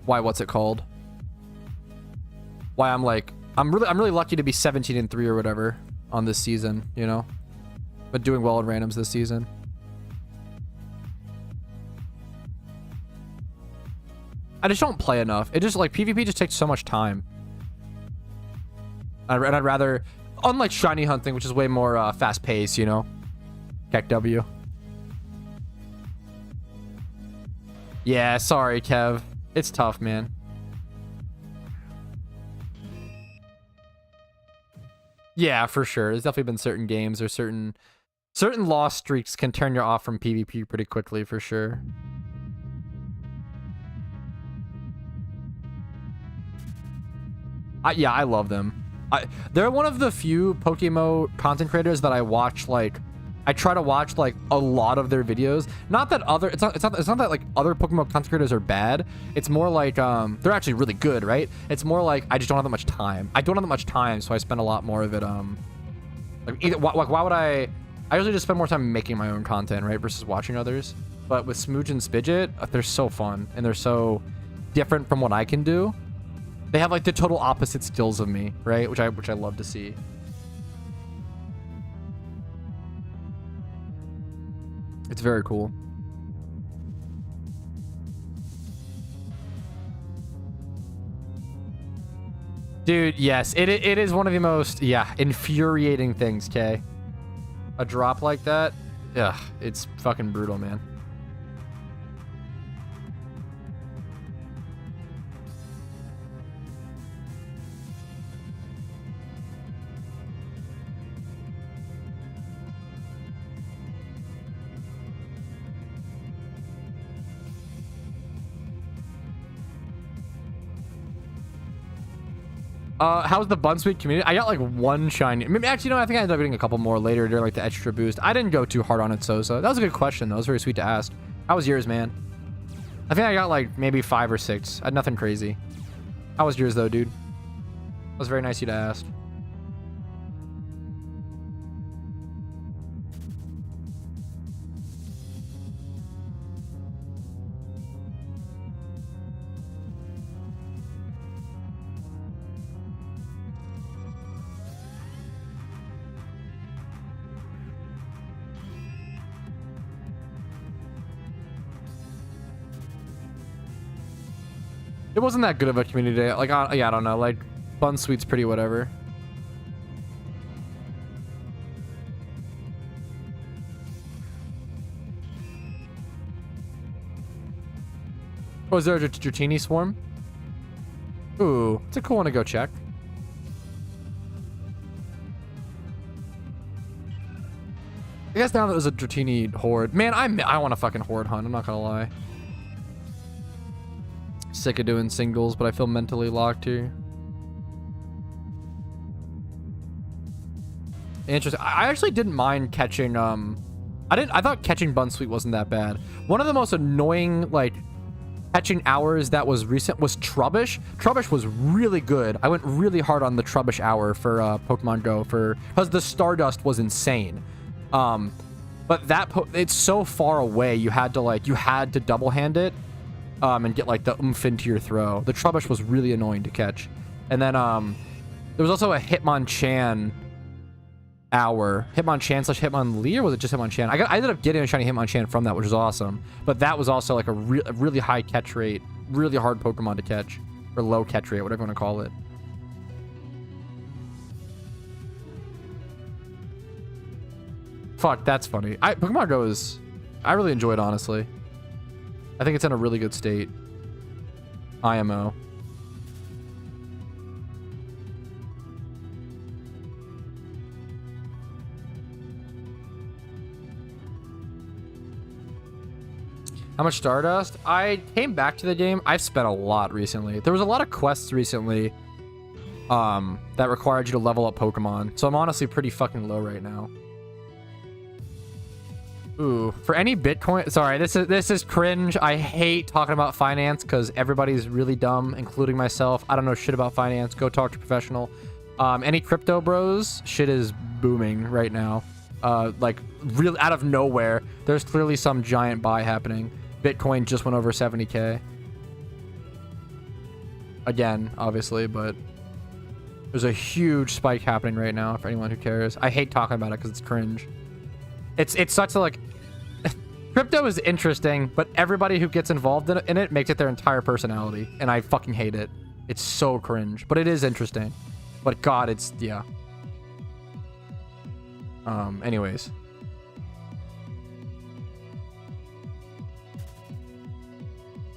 what's it called? Why I'm really lucky to be 17-3 or whatever on this season, you know? But doing well in randoms this season. I just don't play enough. It just like PvP just takes so much time. And I'd rather, unlike shiny hunting, which is way more fast paced, you know? Keck W. Yeah, sorry, Kev. It's tough, man. Yeah, for sure. There's definitely been certain games or certain loss streaks can turn you off from PvP pretty quickly, for sure. Yeah, I love them. They're one of the few PokeMMO content creators that I watch, like, I try to watch like a lot of their videos. Not that other, it's not that like other PokeMMO content creators are bad. It's more like they're actually really good, right? It's more like I just don't have that much time. I don't have that much time, so I spend a lot more of it. Like either why would I usually just spend more time making my own content, right, versus watching others. But with Smooch and Spidget, they're so fun and they're so different from what I can do. They have like the total opposite skills of me, right? Which I love to see. It's very cool. Dude, yes. It is one of the most, infuriating things, Kay. A drop like that? Ugh, it's fucking brutal, man. How's the Bunsweet community? I got like one shiny. Maybe actually, no, I think I ended up getting a couple more later during like the extra boost. I didn't go too hard on it, Sosa. That was a good question, though. It was very sweet to ask. How was yours, man? I think I got like maybe 5 or 6. I had nothing crazy. How was yours, though, dude? That was very nice of you to ask. It wasn't that good of a community day. Like, yeah, I don't know. Like, Bunsweet's pretty whatever. Oh, is there a Dratini swarm? Ooh, it's a cool one to go check. I guess now that there's a Dratini horde. Man, I want to fucking horde hunt. I'm not gonna lie. Sick of doing singles, but I feel mentally locked here. Interesting. I actually didn't mind catching I thought catching Bunsweet wasn't that bad. One of the most annoying like catching hours that was recent was Trubbish. Trubbish was really good. I went really hard on the Trubbish hour for Pokemon Go because the Stardust was insane. But it's so far away. You had to double hand it. And get like the oomph into your throw. The Trubbish was really annoying to catch. And then there was also a Hitmonchan hour. Hitmonchan / Hitmonlee, or was it just Hitmonchan? I ended up getting a shiny Hitmonchan from that, which was awesome. But that was also like a really high catch rate, really hard Pokemon to catch, or low catch rate, whatever you want to call it. Fuck, that's funny. Pokemon Go I really enjoy it, honestly. I think it's in a really good state. IMO. How much Stardust? I came back to the game. I've spent a lot recently. There was a lot of quests recently. that required you to level up Pokemon. So I'm honestly pretty fucking low right now. Ooh, for any Bitcoin, sorry, this is cringe. I hate talking about finance because everybody's really dumb, including myself. I don't know shit about finance. Go talk to a professional. Any crypto bros, shit is booming right now. Like real out of nowhere, there's clearly some giant buy happening. Bitcoin just went over 70K. Again, obviously, but there's a huge spike happening right now for anyone who cares. I hate talking about it because it's cringe. It's such a like crypto is interesting, but everybody who gets involved in it makes it their entire personality, and I fucking hate it. It's so cringe, but it is interesting. But God, it's yeah. Anyways.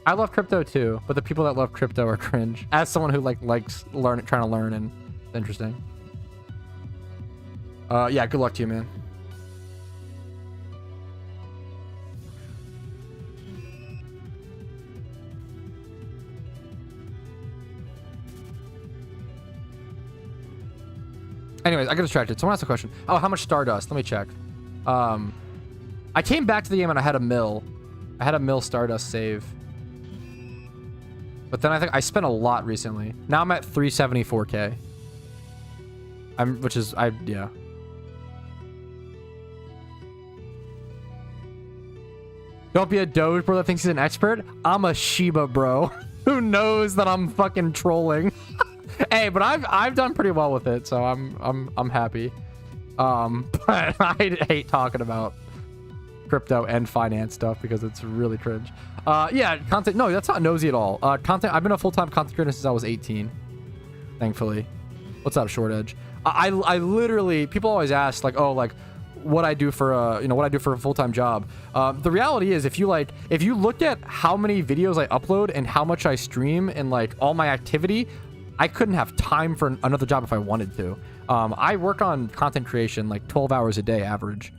I love crypto too, but the people that love crypto are cringe. As someone who likes trying to learn, and it's interesting. Yeah, good luck to you, man. Anyways, I got distracted. Someone asked a question. Oh, how much Stardust? Let me check. I came back to the game and I had a mill. I had a mill Stardust save. But then I think I spent a lot recently. Now I'm at 374K. Yeah. Don't be a Doge bro that thinks he's an expert. I'm a Shiba bro who knows that I'm fucking trolling. Hey, but I've done pretty well with it, so I'm happy. But I hate talking about crypto and finance stuff because it's really cringe. Yeah, content. No, that's not nosy at all. Content. I've been a full-time content creator since I was 18. Thankfully. What's up, Short Edge? I literally, people always ask like, oh, like what I do for a full-time job. The reality is, if you look at how many videos I upload and how much I stream and like all my activity, I couldn't have time for another job if I wanted to. I work on content creation like 12 hours a day average.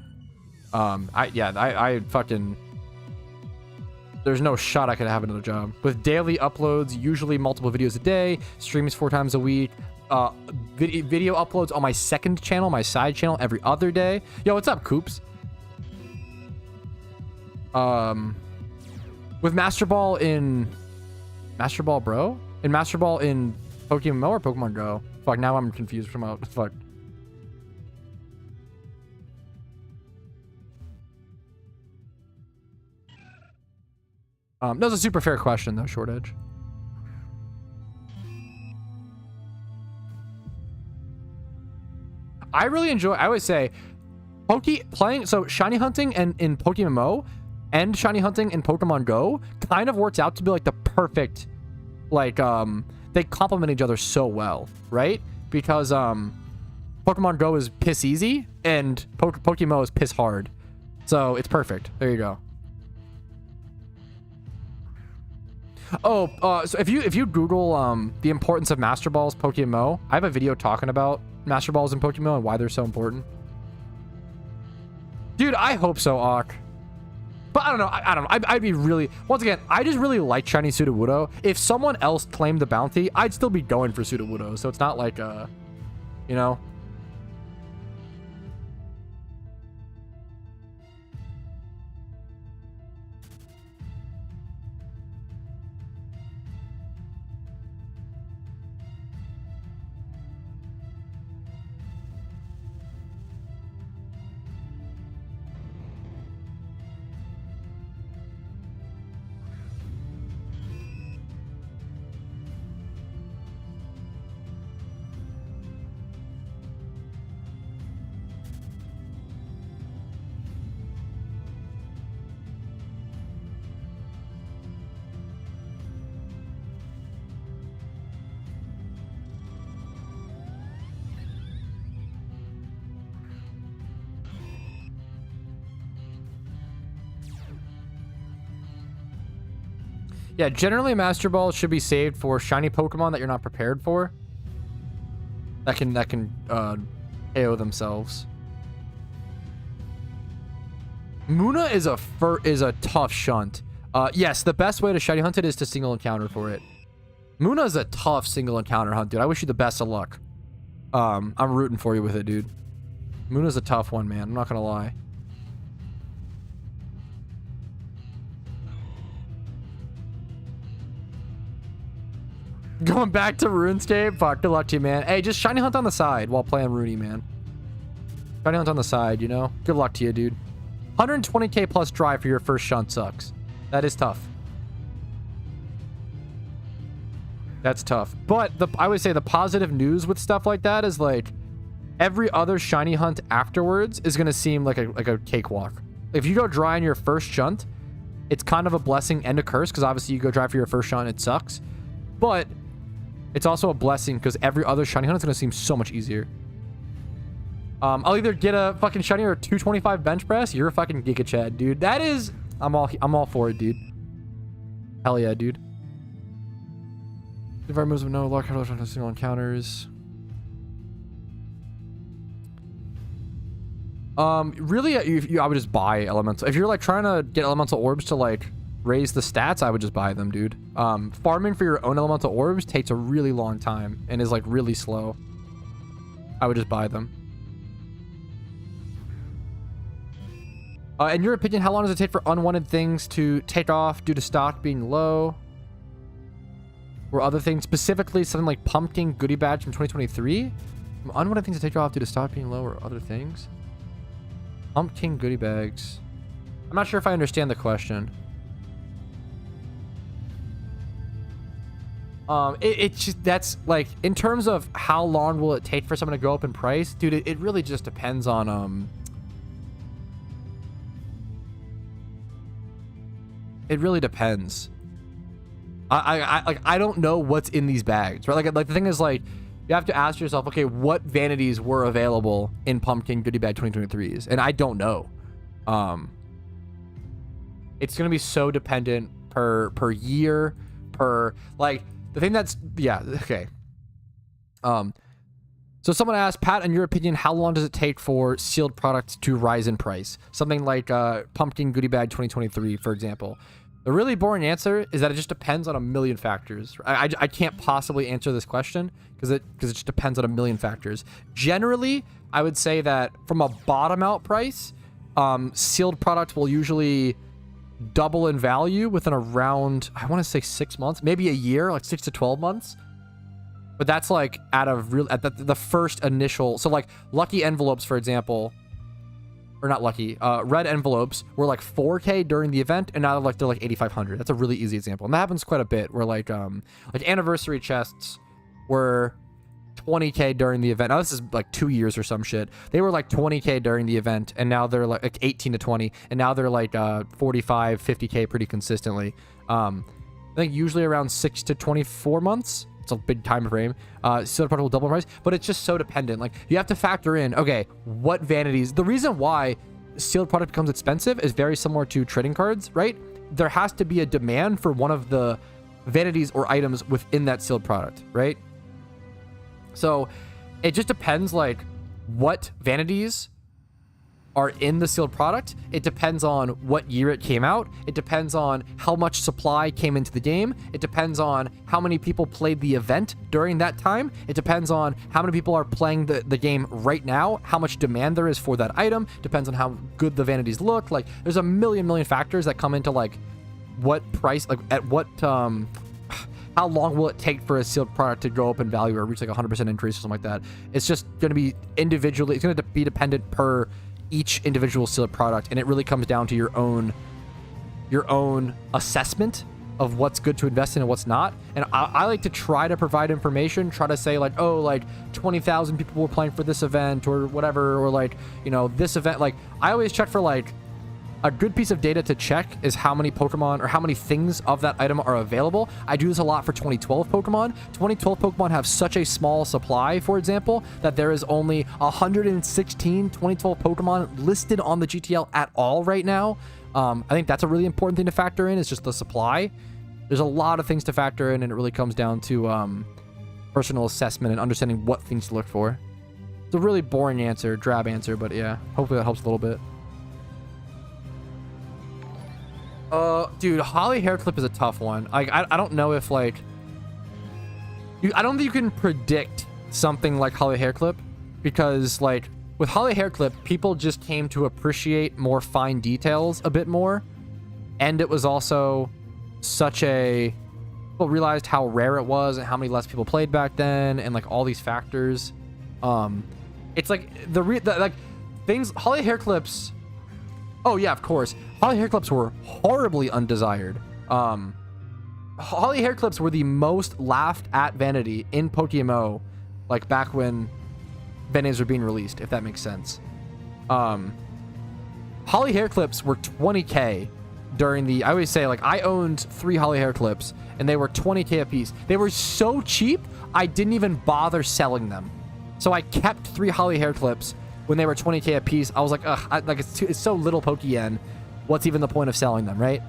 I fucking, there's no shot I could have another job. With daily uploads, usually multiple videos a day, streams 4 times a week, video uploads on my second channel, my side channel, every other day. Yo, what's up, Coops? With Master Ball in Master Ball, bro? In Master Ball in PokeMMO or Pokemon Go? Fuck, now I'm confused from out. Fuck. That was a super fair question, though, Short Edge. I really enjoy, I would say, so shiny hunting and in PokeMMO and shiny hunting in Pokemon Go kind of works out to be like the perfect, like, they complement each other so well, right? Because Pokemon Go is piss easy and PokeMMO is piss hard. So it's perfect. There you go. Oh, so if you Google the importance of Master Balls PokeMMO, I have a video talking about Master Balls in PokeMMO and why they're so important. Dude, I hope so, Auk. But I don't know. I don't know. I'd be really... Once again, I just really like shiny Sudowoodo. If someone else claimed the bounty, I'd still be going for Sudowoodo. So it's not like, you know... Yeah, generally Master Balls should be saved for shiny Pokemon that you're not prepared for. That can KO themselves. Muna is a tough shunt. Yes, the best way to shiny hunt it is to single encounter for it. Muna's a tough single encounter hunt, dude. I wish you the best of luck. I'm rooting for you with it, dude. Muna's a tough one, man. I'm not gonna lie. Going back to RuneScape? Fuck, good luck to you, man. Hey, just shiny hunt on the side while playing Rooney, man. Shiny hunt on the side, you know? Good luck to you, dude. 120k plus drive for your first shunt sucks. That is tough. That's tough. But I would say the positive news with stuff like that is like every other shiny hunt afterwards is going to seem like a cakewalk. If you go dry on your first shunt, it's kind of a blessing and a curse because obviously you go dry for your first shunt, it sucks. But it's also a blessing because every other shiny hunt is going to seem so much easier. I'll either get a fucking shiny or a 225 bench press. You're a fucking Giga Chad, dude. That is... I'm all for it, dude. Hell yeah, dude. If our moves with no luck, single encounters. Really, I would just buy elemental. If you're like trying to get elemental orbs to like raise the stats, I would just buy them, dude. Farming for your own elemental orbs takes a really long time and is like really slow. I would just buy them. In your opinion, how long does it take for unwanted things to take off due to stock being low? Or other things, specifically something like Pumpkin Goodie Badge from 2023? Unwanted things to take off due to stock being low or other things? Pumpkin Goodie Bags. I'm not sure if I understand the question. It's just, that's like, in terms of how long will it take for someone to go up in price? Dude, it really just depends on, it really depends. I don't know what's in these bags, right? Like the thing is, like, you have to ask yourself, okay, what vanities were available in Pumpkin Goodie Bag 2023s? And I don't know. It's gonna be so dependent per year, per like the thing that's okay. So someone asked, Pat, in your opinion, how long does it take for sealed products to rise in price? Something like Pumpkin Goodie Bag 2023, for example. The really boring answer is that it just depends on a million factors. I can't possibly answer this question because it just depends on a million factors. Generally, I would say that from a bottom out price, sealed products will usually double in value within around, I want to say 6 months, maybe a year, like 6 to 12 months. But that's like at the first initial. So like lucky envelopes, for example, or not lucky, red envelopes were like 4K during the event, and now they're like 8,500. That's a really easy example, and that happens quite a bit. Where like anniversary chests were 20K during the event. Now this is like 2 years or some shit. They were like 20K during the event, and now they're like 18 to 20, and now they're like 45, 50K pretty consistently. I think usually around 6 to 24 months. It's a big time frame. Sealed product will double in price, but it's just so dependent. Like you have to factor in, okay, what vanities. The reason why sealed product becomes expensive is very similar to trading cards, right? There has to be a demand for one of the vanities or items within that sealed product, right? So it just depends, like what vanities are in the sealed product. It depends on what year it came out. It depends on how much supply came into the game. It depends on how many people played the event during that time. It depends on how many people are playing the game right now, how much demand there is for that item. Depends on how good the vanities look. Like there's a million factors that come into like what price, like at what how long will it take for a sealed product to go up in value or reach like 100% increase or something like that. It's just going to be individually, it's going to be dependent per each individual sealed product, and it really comes down to your own assessment of what's good to invest in and what's not. And I like to try to provide information, try to say like, oh, like 20,000 people were playing for this event or whatever, or like, you know, this event. Like I always check for like a good piece of data to check is how many Pokemon or how many things of that item are available. I do this a lot for 2012 Pokemon. 2012 Pokemon have such a small supply, for example, that there is only 116 2012 Pokemon listed on the GTL at all right now. I think that's a really important thing to factor in, is just the supply. There's a lot of things to factor in, and it really comes down to personal assessment and understanding what things to look for. It's a really boring answer, drab answer, but yeah, hopefully that helps a little bit. Dude, Holly hair clip is a tough one. Like, I don't know if like I don't think you can predict something like Holly Hairclip, because like with Holly Hairclip, people just came to appreciate more fine details a bit more, and it was also such a people realized how rare it was and how many less people played back then, and like all these factors. It's like like things. Holly Hairclips. Oh yeah, of course. Holly Hairclips were horribly undesired. Holly Hairclips were the most laughed at vanity in PokeMMO, like back when vanities were being released, if that makes sense. Holly Hairclips were 20k during the, I always say, like, I owned 3 Holly Hairclips and they were 20k a piece. They were so cheap, I didn't even bother selling them. So I kept 3 Holly Hairclips when they were 20k a piece. I was like, ugh, it's so little Pokeyen. What's even the point of selling them, right?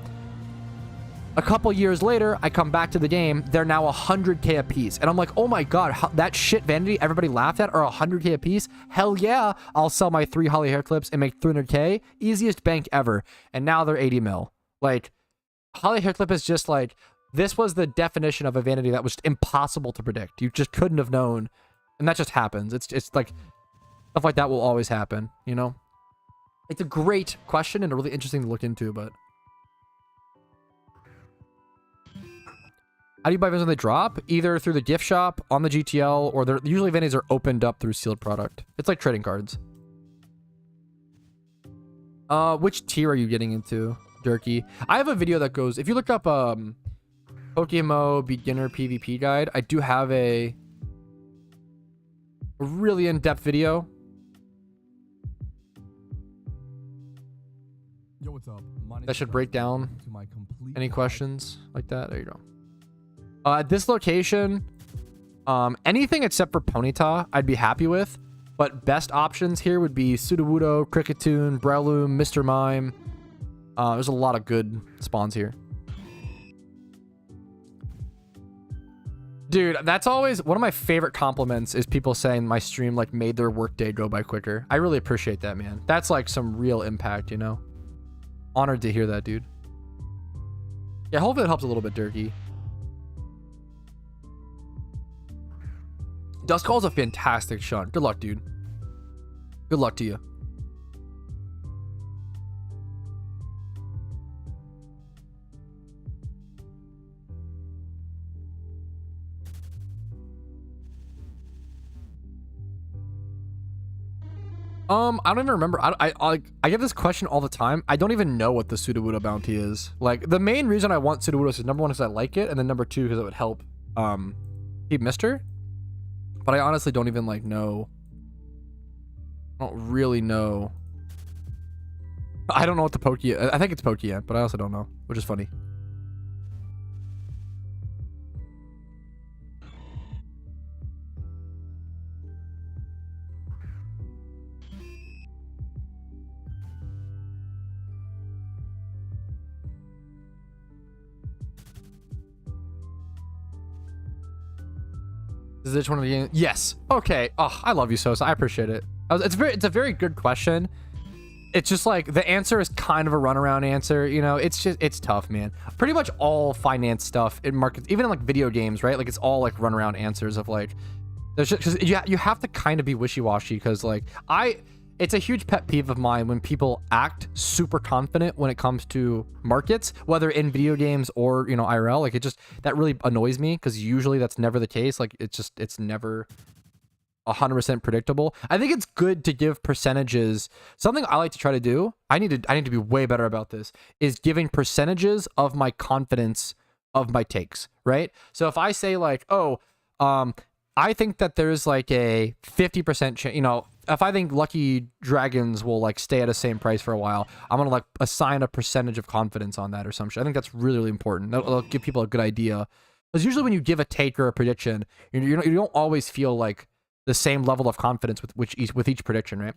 A couple years later, I come back to the game. They're now 100k a piece. And I'm like, oh my god, that shit vanity everybody laughed at are 100k a piece? Hell yeah, I'll sell my 3 Holly Hairclips and make 300k. Easiest bank ever. And now they're 80 mil. Like, Holly Hairclip is just like, this was the definition of a vanity that was impossible to predict. You just couldn't have known. And that just happens. It's like, stuff like that will always happen, you know? It's a great question and really interesting to look into, but... How do you buy vanities when they drop? Either through the gift shop, on the GTL, or they're usually vanities are opened up through sealed product. It's like trading cards. Which tier are you getting into, Durkee? I have a video that goes, if you look up PokeMMO Beginner PvP Guide, I do have a really in-depth video. Yo, what's up? That should break down any questions like that. There you go. At this location, anything except for Ponyta, I'd be happy with. But best options here would be Sudowoodo, Kricketune, Breloom, Mr. Mime. There's a lot of good spawns here. Dude, that's always one of my favorite compliments is people saying my stream like made their workday go by quicker. I really appreciate that, man. That's like some real impact, you know? Honored to hear that, dude. Yeah, hopefully it helps a little bit, Durkee. Duskull's a fantastic shunt. Good luck, dude. Good luck to you. I don't even remember. I get this question all the time. I don't even know what the Sudowoodo bounty is. Like, the main reason I want Sudowoodo is number 1 is I like it, and then number 2 because it would help keep Mister. But I honestly don't even like know. I don't really know. I don't know what the Pokeyen. I think it's Pokeyen, but I also don't know, which is funny. Is this one of the games? Yes. Okay. Oh, I love you, Sosa. I appreciate it. It's a very good question. It's just like the answer is kind of a runaround answer. You know, it's tough, man. Pretty much all finance stuff in markets, even in like video games, right? Like it's all like runaround answers of like, there's just, cause you have to kind of be wishy-washy because like it's a huge pet peeve of mine when people act super confident when it comes to markets, whether in video games or, you know, IRL. Like that really annoys me because usually that's never the case. Like it's never 100% predictable. I think it's good to give percentages. Something I like to try to do, I need to be way better about this, is giving percentages of my confidence of my takes, right? So if I say like, oh, I think that there's like a 50% chance, you know, if I think Lucky Dragons will like stay at the same price for a while, I'm gonna like assign a percentage of confidence on that or some shit. I think that's really, really important. That'll give people a good idea. Because usually when you give a take or a prediction, you don't always feel like the same level of confidence with each prediction, right?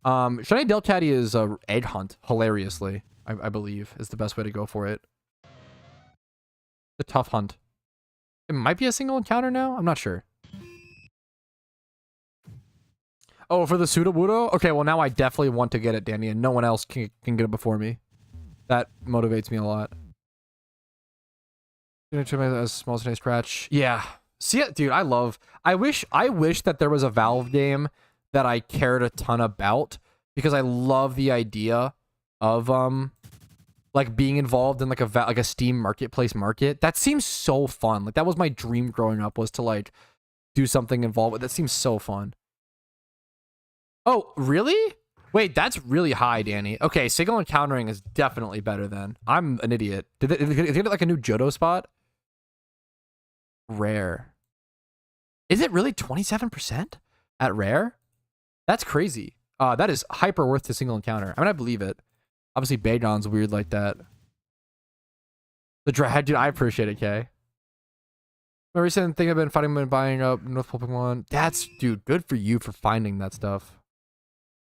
Shiny Delcatty is a egg hunt, hilariously, I believe, is the best way to go for it. The tough hunt. It might be a single encounter now? I'm not sure. Oh, for the Sudowoodo? Okay, well now I definitely want to get it, Danny, and no one else can get it before me. That motivates me a lot. Gonna try my small snake scratch. Yeah. See it, dude. I wish that there was a Valve game that I cared a ton about, because I love the idea of like being involved in like a Steam marketplace market. That seems so fun. Like that was my dream growing up, was to like do something involved with. That seems so fun. Oh, really? Wait, that's really high, Danny. Okay, signal encountering is definitely better then. I'm an idiot. Did they get like a new Johto spot? Rare. Is it really 27% at rare? That's crazy. That is hyper worth to single encounter. I mean, I believe it. Obviously, Bagon's weird like that. The dread, dude, I appreciate it, Kay. My recent thing I've been fighting and buying up North Pokemon. That's, dude, good for you for finding that stuff.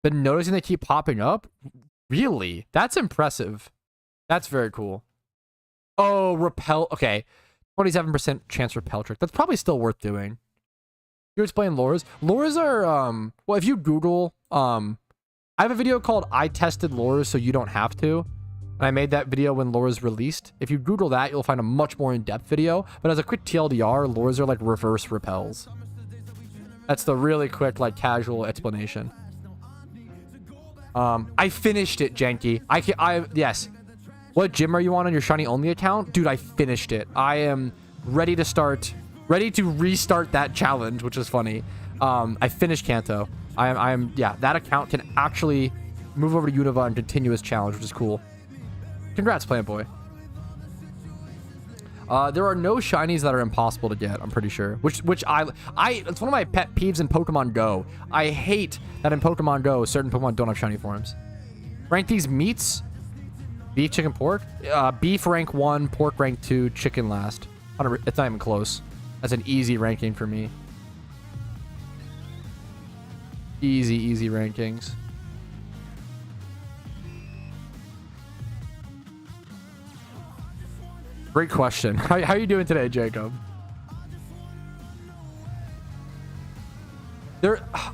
Been noticing they keep popping up? Really? That's impressive. That's very cool. Oh, repel. Okay. 27% chance repel trick. That's probably still worth doing. You explain lures. Lures are, well, if you Google, I have a video called I Tested Lures So You Don't Have To. And I made that video when lures released. If you Google that, you'll find a much more in-depth video. But as a quick TLDR, lures are like reverse repels. That's the really quick, like, casual explanation. I finished it, Janky. Yes. What gym are you on your shiny only account? Dude, I finished it. I am ready to restart that challenge, which is funny. I finished Kanto. Yeah, that account can actually move over to Unova and continue his challenge, which is cool. Congrats, Plant Boy. There are no shinies that are impossible to get, I'm pretty sure. Which it's one of my pet peeves in Pokemon Go. I hate that in Pokemon Go, certain Pokemon don't have shiny forms. Rank these meats. Beef, chicken, pork. Beef rank 1, pork rank 2, chicken last. It's not even close. That's an easy ranking for me. Easy rankings. Great question. How are you doing today, Jacob?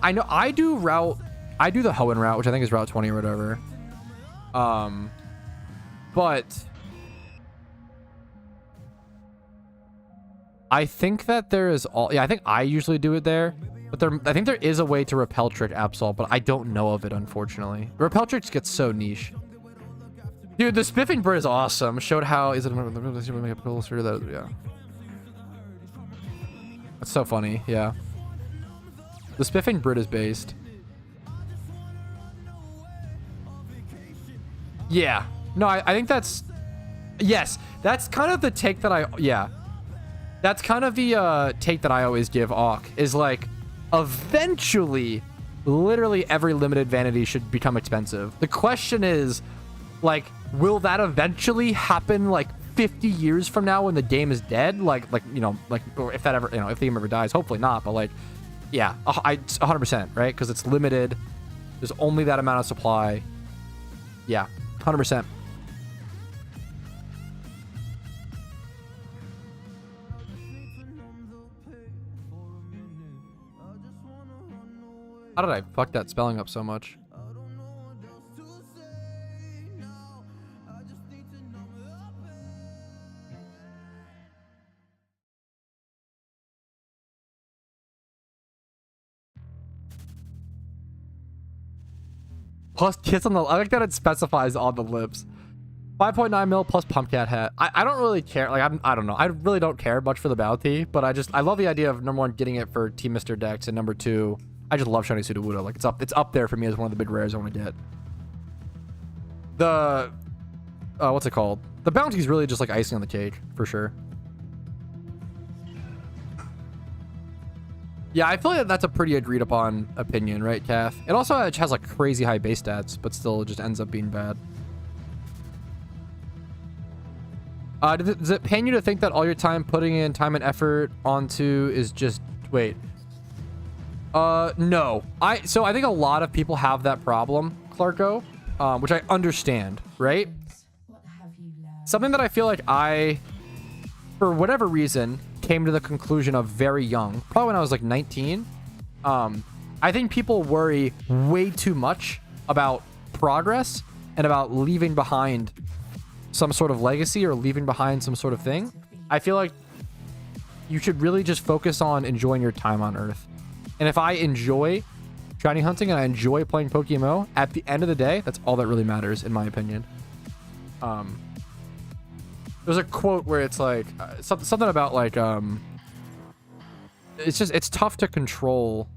I know I do the Hoenn route, which I think is route 20 or whatever. But I think that there is I think I usually do it there. But I think there is a way to repel trick Absol, but I don't know of it, unfortunately. Repel tricks get so niche. Dude, the spiffing bird is awesome. Showed how is it yeah. That's so funny, yeah. The spiffing bird is based. Yeah. No, I think that's... Yes, that's kind of the take that yeah. That's kind of the take that I always give Auk, is like, eventually, literally every limited vanity should become expensive. The question is, like, will that eventually happen, like, 50 years from now when the game is dead? Like, you know, like, or if that ever, you know, if the game ever dies, hopefully not, but like, yeah, 100%, right? Because it's limited. There's only that amount of supply. Yeah, 100%. How did I fuck that spelling up so much? Plus kiss on the... I like that it specifies on the lips. 5.9 mil plus Pumpcat hat. I don't really care. Like, I don't know. I really don't care much for the bounty, but I love the idea of, number one, getting it for Team Mr. Dex, and number two, I just love Shiny Sudowoodo. Like, it's up there for me as one of the big rares I want to get. The... what's it called? The bounty is really just like icing on the cake, for sure. Yeah, I feel like that's a pretty agreed upon opinion, right, Kath? It also has like crazy high base stats, but still just ends up being bad. Does it pain you to think that all your time putting in time and effort onto is just... Wait. No. So I think a lot of people have that problem, Clarko, which I understand, right? Something that I feel like for whatever reason, came to the conclusion of very young, probably when I was like 19. I think people worry way too much about progress and about leaving behind some sort of legacy or leaving behind some sort of thing. I feel like you should really just focus on enjoying your time on Earth. And if I enjoy shiny hunting and I enjoy playing PokeMMO, at the end of the day, that's all that really matters, in my opinion. There's a quote where it's like something about like it's tough to control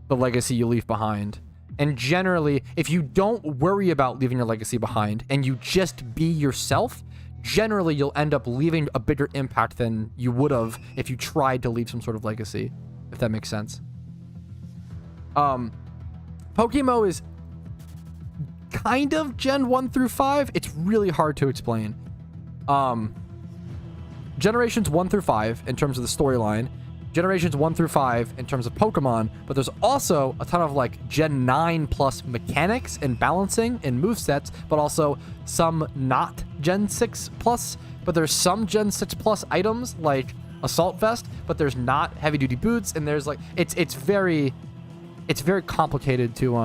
the legacy you leave behind. And generally, if you don't worry about leaving your legacy behind and you just be yourself, generally you'll end up leaving a bigger impact than you would have if you tried to leave some sort of legacy, if that makes sense. PokeMMO is kind of Gen 1 through 5. It's really hard to explain. Generations 1 through 5 in terms of the storyline, generations 1 through 5 in terms of Pokemon, but there's also a ton of like Gen 9 plus mechanics and balancing and movesets, but also some not Gen 6 plus, but there's some Gen 6 plus items like Assault Vest, but there's not heavy duty boots, and there's like it's very complicated to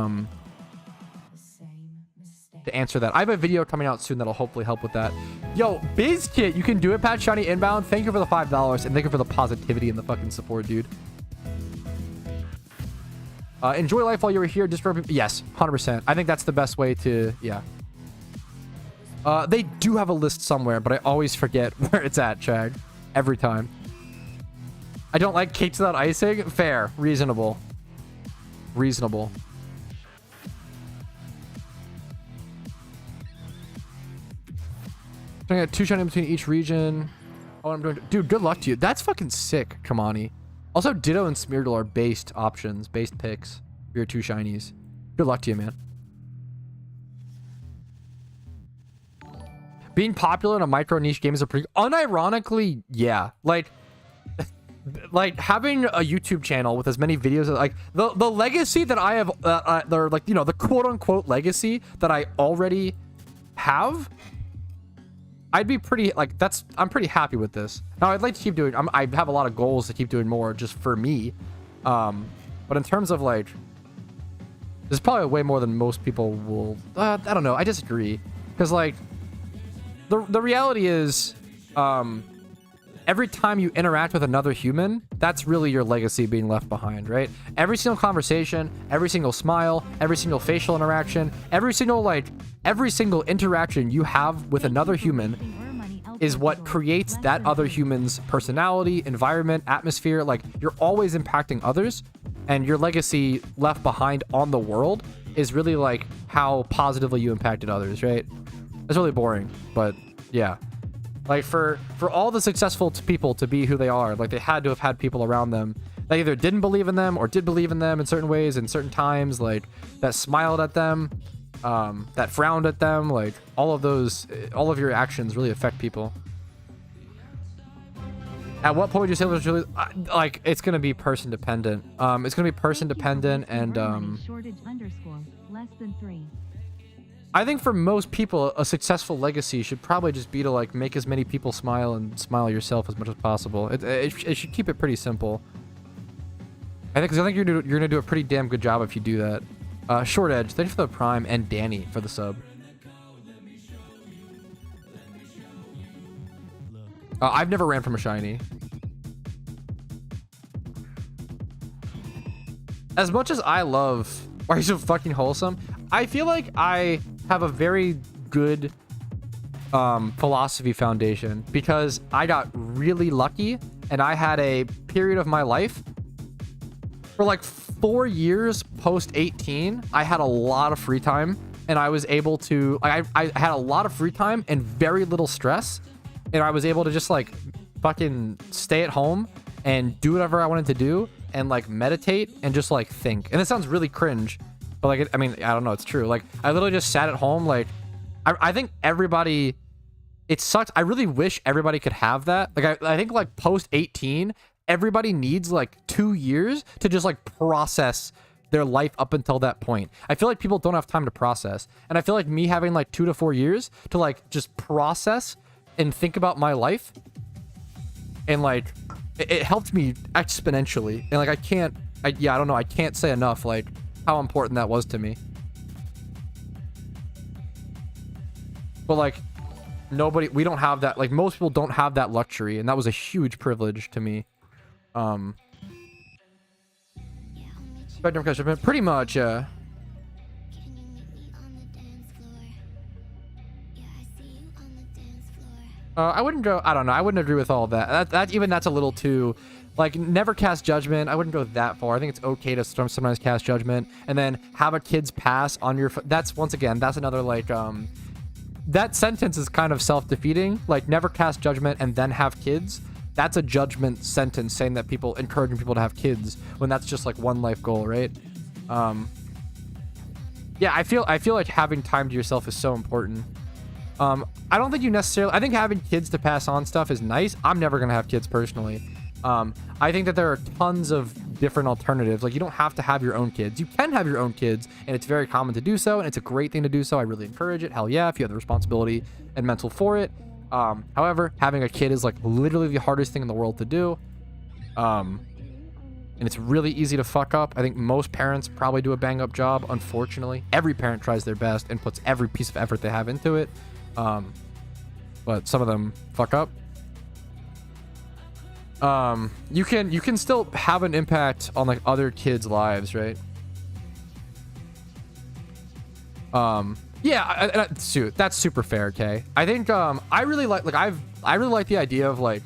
answer that. I have a video coming out soon that'll hopefully help with that. Yo, BizKit, you can do it, Pat Shiny Inbound. Thank you for the $5 and thank you for the positivity and the fucking support, dude. Enjoy life while you were here. Just for yes, 100%. I think that's the best way to, yeah. They do have a list somewhere, but I always forget where it's at, Chag. Every time. I don't like cakes without icing. Fair. Reasonable. Reasonable. I got 2 shiny in between each region. Oh, I'm doing, dude, good luck to you. That's fucking sick, Kamani. Also, Ditto and Smeargle are based options, based picks for your 2 shinies. Good luck to you, man. Being popular in a micro niche game is a pretty, unironically, yeah. Like having a YouTube channel with as many videos, like the legacy that I have, like, you know, the quote unquote legacy that I already have, I'd be pretty, like, I'm pretty happy with this. Now, I'd like to keep doing, I have a lot of goals to keep doing more just for me. But in terms of, like, there's probably way more than most people will, I don't know, I disagree. Because, like, the reality is, every time you interact with another human, that's really your legacy being left behind, right? Every single conversation, every single smile, every single facial interaction, every single interaction you have with another human is what creates that other human's personality, environment, atmosphere. Like, you're always impacting others, and your legacy left behind on the world is really like how positively you impacted others, right? It's really boring, but yeah. Like, for all the successful people to be who they are, like, they had to have had people around them that either didn't believe in them or did believe in them in certain ways, in certain times, like, that smiled at them, that frowned at them. Like, all of your actions really affect people. At what point would you say it was really, like, it's going to be person dependent. It's going to be person dependent, and, less than 3. I think for most people, a successful legacy should probably just be to, like, make as many people smile and smile yourself as much as possible. It should keep it pretty simple. I think you're gonna do a pretty damn good job if you do that. Short Edge, thank you for the Prime, and Danny for the sub. I've never ran from a shiny. As much as I love, why are you so fucking wholesome? I feel like I have a very good philosophy foundation because I got really lucky, and I had a period of my life for like 4 years post 18. I had a lot of free time, and I was able to, I had a lot of free time and very little stress, and I was able to just like fucking stay at home and do whatever I wanted to do and like meditate and just like think. And it sounds really cringe, but like, I mean, I don't know, it's true. Like, I literally just sat at home. Like, I think everybody, it sucks. I really wish everybody could have that. Like, I think like post 18, everybody needs like 2 years to just like process their life up until that point. I feel like people don't have time to process. And I feel like me having like 2 to 4 years to like just process and think about my life, and like, it helped me exponentially. And like, I don't know, I can't say enough like how important that was to me. But like, we don't have that. Like, most people don't have that luxury, and that was a huge privilege to me. Spectrum customer, pretty much, I wouldn't go, I don't know, I wouldn't agree with all that. That's a little too, like, never cast judgment. I wouldn't go that far. I think it's okay to sometimes cast judgment, and then have a kid's pass on your, that's, once again, that's another, like, that sentence is kind of self-defeating. Like, never cast judgment and then have kids. That's a judgment sentence saying that encouraging people to have kids when that's just like one life goal, right? Yeah, I feel like having time to yourself is so important. I don't think you necessarily, I think having kids to pass on stuff is nice. I'm never going to have kids personally. I think that there are tons of different alternatives. Like, you don't have to have your own kids. You can have your own kids, and it's very common to do so, and it's a great thing to do so. I really encourage it. Hell yeah, if you have the responsibility and mental for it. However, having a kid is like literally the hardest thing in the world to do. And it's really easy to fuck up. I think most parents probably do a bang up job, unfortunately. Every parent tries their best and puts every piece of effort they have into it. But some of them fuck up. You can still have an impact on like other kids' lives, right? Yeah, that's super fair, okay? I think I really like the idea of, like,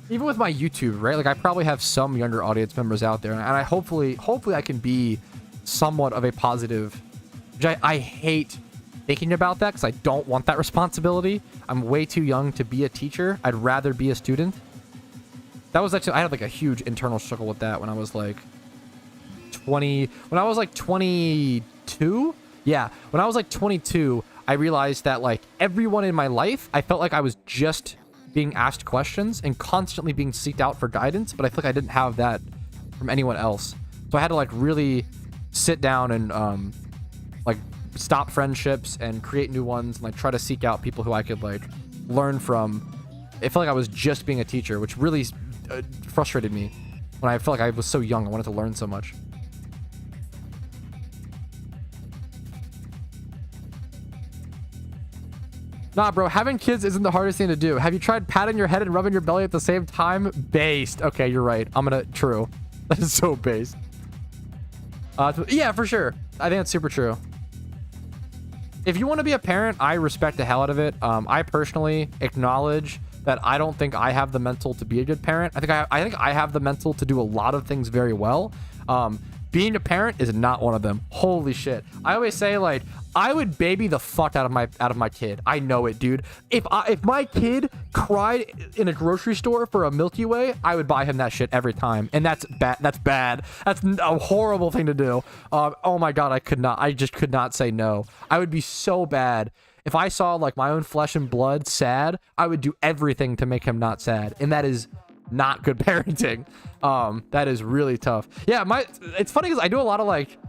even with my YouTube, right? Like, I probably have some younger audience members out there, and I hopefully I can be somewhat of a positive, which I hate thinking about that because I don't want that responsibility. I'm way too young to be a teacher. I'd rather be a student. That was actually, I had like a huge internal struggle with that when I was like 22. Yeah, when I was like 22, I realized that like everyone in my life, I felt like I was just being asked questions and constantly being seeked out for guidance, but I feel like I didn't have that from anyone else. So I had to like really sit down and like stop friendships and create new ones and like try to seek out people who I could like learn from. I felt like I was just being a teacher, which really frustrated me when I felt like I was so young. I wanted to learn so much. Nah, bro, having kids isn't the hardest thing to do. Have you tried patting your head and rubbing your belly at the same time? Based. Okay, you're right. True. That is so based. Yeah, for sure. I think that's super true. If you want to be a parent, I respect the hell out of it. I personally acknowledge that I don't think I have the mental to be a good parent. I think I have the mental to do a lot of things very well. Being a parent is not one of them. Holy shit. I always say, like, I would baby the fuck out of my kid. I know it, dude. If my kid cried in a grocery store for a Milky Way, I would buy him that shit every time. And that's bad. That's bad. That's a horrible thing to do. Oh my god, I just could not say no. I would be so bad. If I saw like my own flesh and blood sad, I would do everything to make him not sad. And that is not good parenting. That is really tough. Yeah, it's funny because I do a lot of like,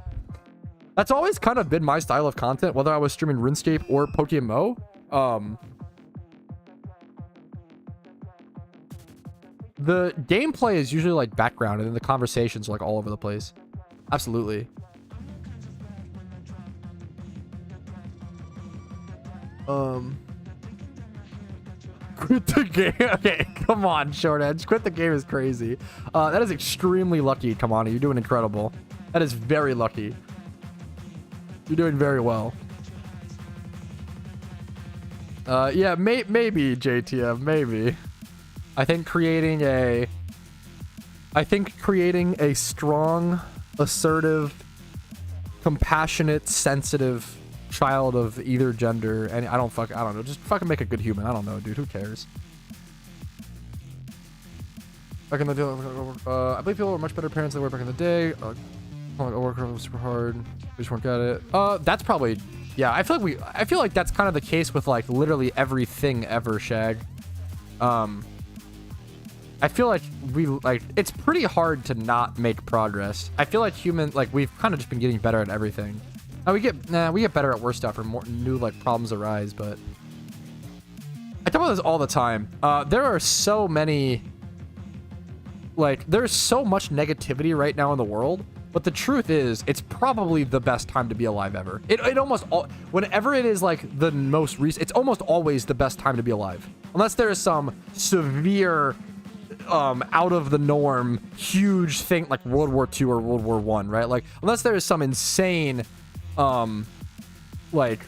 that's always kind of been my style of content, whether I was streaming RuneScape or PokeMMO. The gameplay is usually like background, and then the conversations are like all over the place. Absolutely. Quit the game. Okay, come on, Short Edge. Quit the game is crazy. That is extremely lucky, Kamani. You're doing incredible. That is very lucky. You're doing very well. Yeah, maybe, JTM, maybe. I think creating a strong, assertive, compassionate, sensitive child of either gender, and I don't know, just fucking make a good human. I don't know, dude. Who cares? Back in the day, I believe people were much better parents than they were back in the day. I work super hard. We just weren't at it. That's probably, yeah. I feel like that's kind of the case with like literally everything ever, Shag. I feel like it's pretty hard to not make progress. I feel like we've kind of just been getting better at everything. We get better at worse stuff or more new like problems arise, but I talk about this all the time. There are so many, like, there's so much negativity right now in the world But the truth is, it's probably the best time to be alive ever. It almost whenever it is like the most recent, it's almost always the best time to be alive, unless there is some severe, out of the norm, huge thing like World War II or World War I, right? Like unless there is some insane, like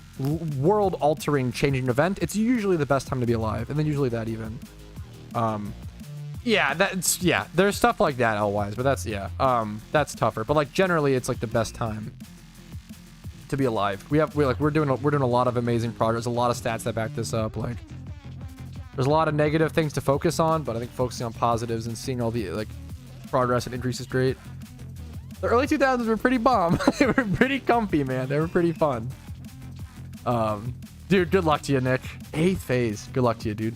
world-altering, changing event, it's usually the best time to be alive, and then usually that even. Yeah, there's stuff like that otherwise, but that's tougher. But like generally, it's like the best time to be alive. We're doing a lot of amazing progress, a lot of stats that back this up. Like there's a lot of negative things to focus on, but I think focusing on positives and seeing all the like progress and increase is great. The early 2000s were pretty bomb. They were pretty comfy, man. They were pretty fun. Dude, good luck to you, Nick. 8th phase. Good luck to you, dude.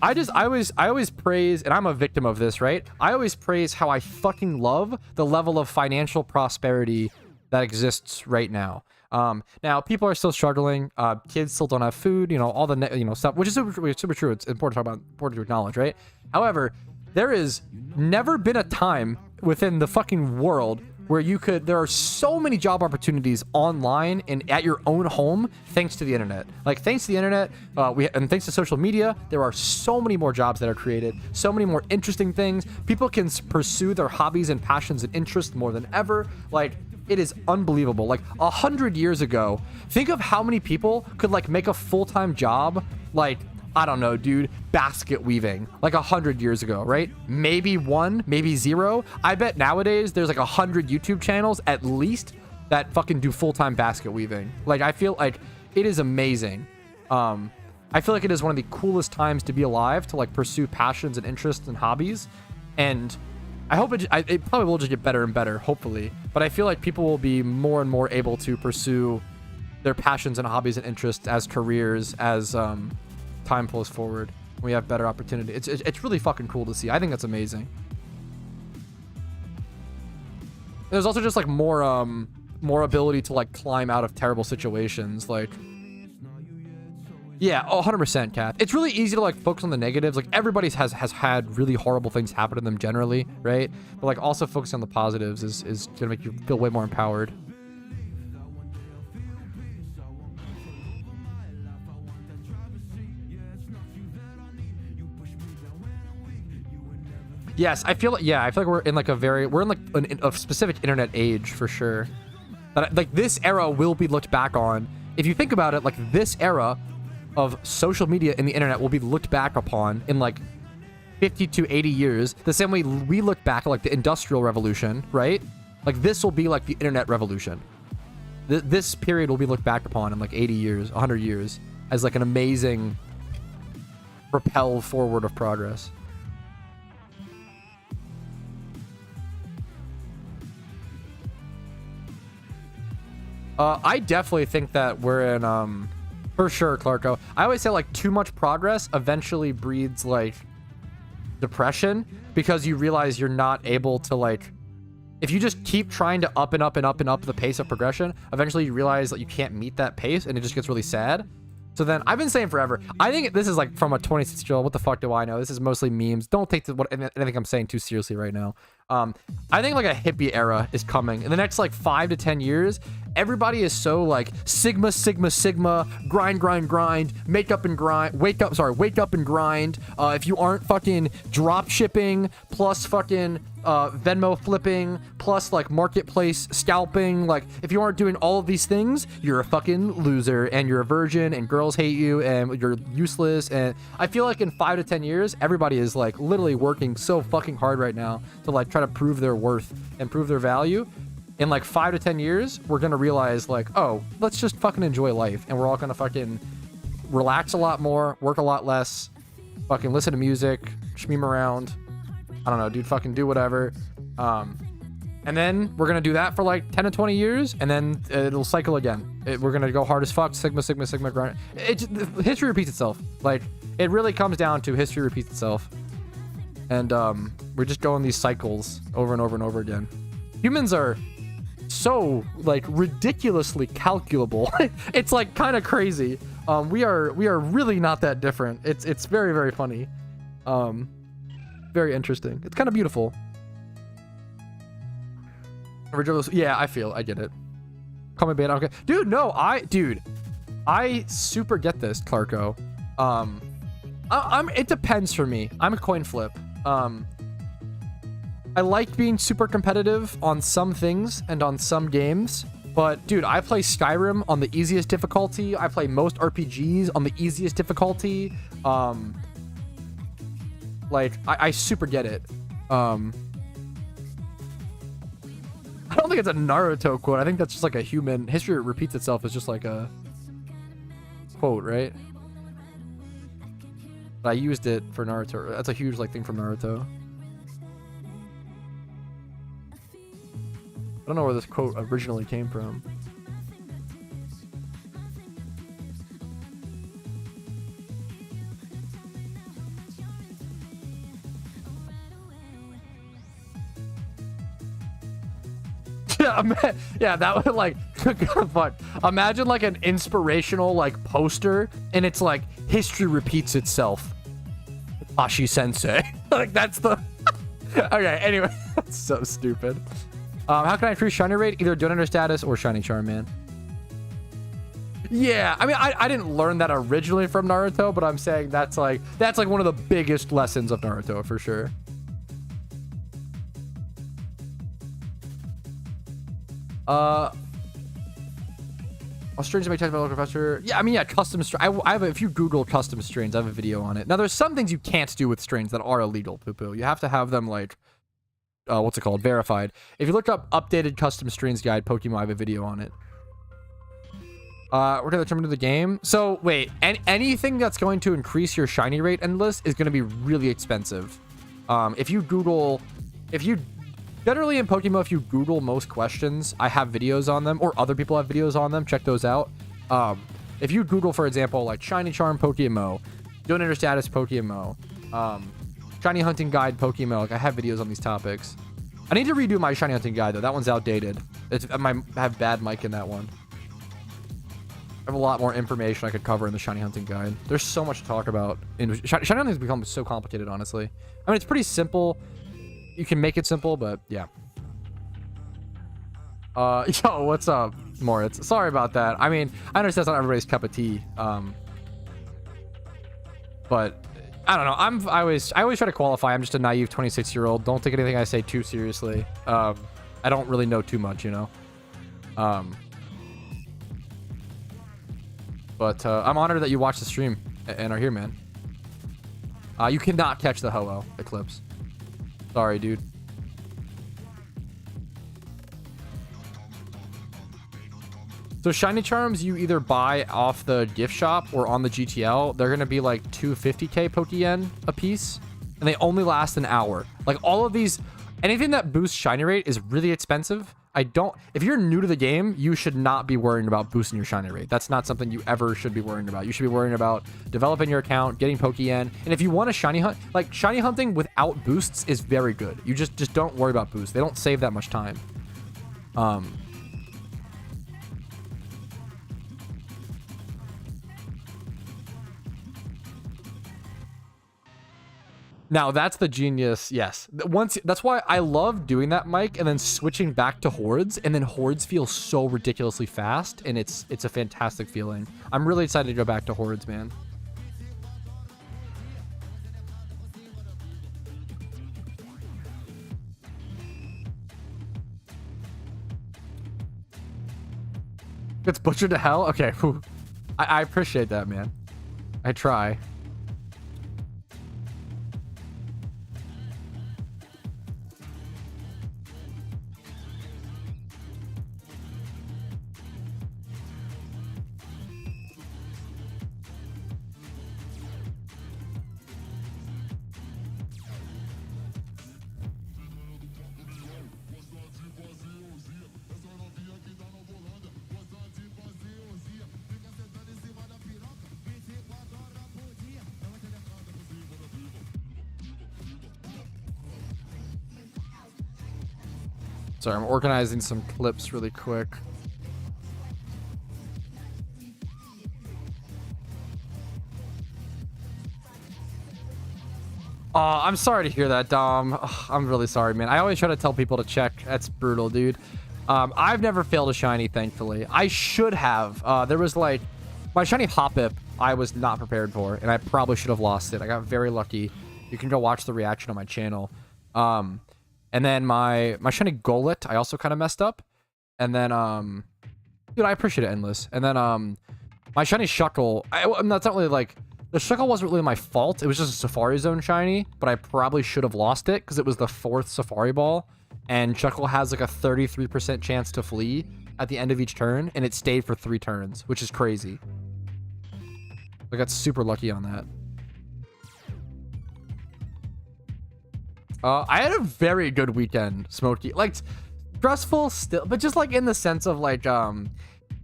I always praise, and I'm a victim of this, right? I always praise how I fucking love the level of financial prosperity that exists right now. Now people are still struggling. Kids still don't have food, all the stuff, which is super true. It's important to talk about, important to acknowledge, right? However, there is never been a time within the fucking world where there are so many job opportunities online and at your own home thanks to the internet. Like thanks to the internet, and thanks to social media, there are so many more jobs that are created, so many more interesting things. People can pursue their hobbies and passions and interests more than ever. Like it is unbelievable. Like 100 years ago, think of how many people could like make a full-time job, like I don't know, dude, basket weaving, like 100 years ago, right? Maybe 1, maybe 0. I bet nowadays there's like 100 YouTube channels at least that fucking do full-time basket weaving. Like, I feel like it is amazing. I feel like it is one of the coolest times to be alive, to like pursue passions and interests and hobbies. And I hope it probably will just get better and better, hopefully. But I feel like people will be more and more able to pursue their passions and hobbies and interests as careers, as, time pulls forward. We have better opportunity. It's really fucking cool to see. I think that's amazing. There's also just like more ability to like climb out of terrible situations. Like, yeah, 100%, Kath. It's really easy to like focus on the negatives. Like everybody has had really horrible things happen to them generally, right? But like also focusing on the positives is gonna make you feel way more empowered. Yes, I feel like we're in like a specific internet age for sure. But like this era will be looked back on. If you think about it, like this era of social media and the internet will be looked back upon in like 50 to 80 years, the same way we look back at like the Industrial Revolution, right? Like this will be like the internet revolution. This period will be looked back upon in like 80 years, 100 years as like an amazing propel forward of progress. I definitely think that we're in, for sure, Clarko. I always say, like, too much progress eventually breeds, like, depression, because you realize you're not able to, like, if you just keep trying to up and up and up and up the pace of progression, eventually you realize that you can't meet that pace, and it just gets really sad. So then, I've been saying forever, I think this is, like, from a 26-year-old, what the fuck do I know? This is mostly memes. Don't take anything I'm saying too seriously right now. I think, like, a hippie era is coming. In the next, like, 5 to 10 years, everybody is so, like, sigma, grind, wake up and grind. If you aren't fucking drop shipping, plus fucking Venmo flipping, plus, like, marketplace scalping, like, if you aren't doing all of these things, you're a fucking loser, and you're a virgin, and girls hate you, and you're useless. And I feel like in 5 to 10 years, everybody is, like, literally working so fucking hard right now to, like, try to prove their worth and prove their value. In like 5 to 10 years, we're gonna realize like, oh, let's just fucking enjoy life, and we're all gonna fucking relax a lot more, work a lot less, fucking listen to music, schmeme around. I don't know, dude, fucking do whatever. And then we're gonna do that for like 10 to 20 years, and then it'll cycle again. We're gonna go hard as fuck, sigma, grind. History repeats itself. Like, it really comes down to history repeats itself. And we're just going these cycles over and over and over again. Humans are so like ridiculously calculable. It's like kind of crazy. We are really not that different. It's very, very funny. Very interesting. It's kind of beautiful. Original, yeah, I get it. Call me beta. Okay, dude. No, I super get this, Clarko. It depends for me. I'm a coin flip. I like being super competitive on some things and on some games. But dude, I play Skyrim on the easiest difficulty. I play most RPGs on the easiest difficulty. Like I super get it. I don't think it's a Naruto quote. I think that's just like a human history. Repeats itself is just like a quote, right? But I used it for Naruto. That's a huge like thing from Naruto. I don't know where this quote originally came from. Yeah, that would like fuck. Imagine like an inspirational like poster, and it's like history repeats itself. Ashi Sensei. Like that's the. Okay. Anyway, that's so stupid. How can I increase shiny rate? Either donor status or shiny charm, man. Yeah, I mean, I didn't learn that originally from Naruto, but I'm saying that's like one of the biggest lessons of Naruto for sure. Strings make text by local professor. Yeah, I mean, yeah, custom string. I have if you Google custom strings, I have a video on it. Now, there's some things you can't do with strings that are illegal, poo-poo. You have to have them like, what's it called? Verified. If you look up updated custom strings guide PokeMMO, I have a video on it. We're gonna determine the game. So wait, anything that's going to increase your shiny rate endless is going to be really expensive. If you generally in PokeMMO, if you Google most questions, I have videos on them, or other people have videos on them. Check those out. If you Google, for example, like shiny charm PokeMMO, donator status PokeMMO, shiny hunting guide PokeMMO, like I have videos on these topics. I need to redo my shiny hunting guide though. That one's outdated. I might have bad mic in that one. I have a lot more information I could cover in the shiny hunting guide. There's so much to talk about. Shiny hunting has become so complicated, honestly. I mean, it's pretty simple. You can make it simple, but yeah. Yo, what's up, Moritz? Sorry about that. I mean, I understand it's not everybody's cup of tea. But I don't know. I always try to qualify. I'm just a naive 26-year-old. Don't take anything I say too seriously. I don't really know too much, you know. But I'm honored that you watched the stream and are here, man. You cannot catch the Ho-Oh Eclipse. Sorry, dude. So shiny charms you either buy off the gift shop or on the GTL. They're gonna be like 250k Pokeyen a piece, and they only last an hour. Like all of these, anything that boosts shiny rate is really expensive. If you're new to the game, you should not be worrying about boosting your shiny rate. That's not something you ever should be worrying about. You should be worrying about developing your account, getting Pokeyen. And if you want to shiny hunt, like shiny hunting without boosts is very good. You just don't worry about boosts. They don't save that much time. Now that's the genius. Yes. That's why I love doing that, Mike, and then switching back to hordes, and then hordes feel so ridiculously fast, and it's a fantastic feeling. I'm really excited to go back to hordes, man. Gets butchered to hell? Okay. Whew. I appreciate that, man. I try. Sorry, I'm organizing some clips really quick. I'm sorry to hear that, Dom. I'm really sorry, man. I always try to tell people to check. That's brutal, dude. I've never failed a shiny, thankfully. I should have. There was like my shiny Hoppip I was not prepared for, and I probably should have lost it. I got very lucky. You can go watch the reaction on my channel. And then my shiny Golett, I also kind of messed up. And then, dude, I appreciate it, Endless. And then, my shiny Shuckle, that's not really like, the Shuckle wasn't really my fault. It was just a Safari Zone shiny, but I probably should have lost it because it was the 4th Safari Ball. And Shuckle has like a 33% chance to flee at the end of each turn, and it stayed for 3 turns, which is crazy. I got super lucky on that. I had a very good weekend, Smokey. Like, stressful still, but just like in the sense of like,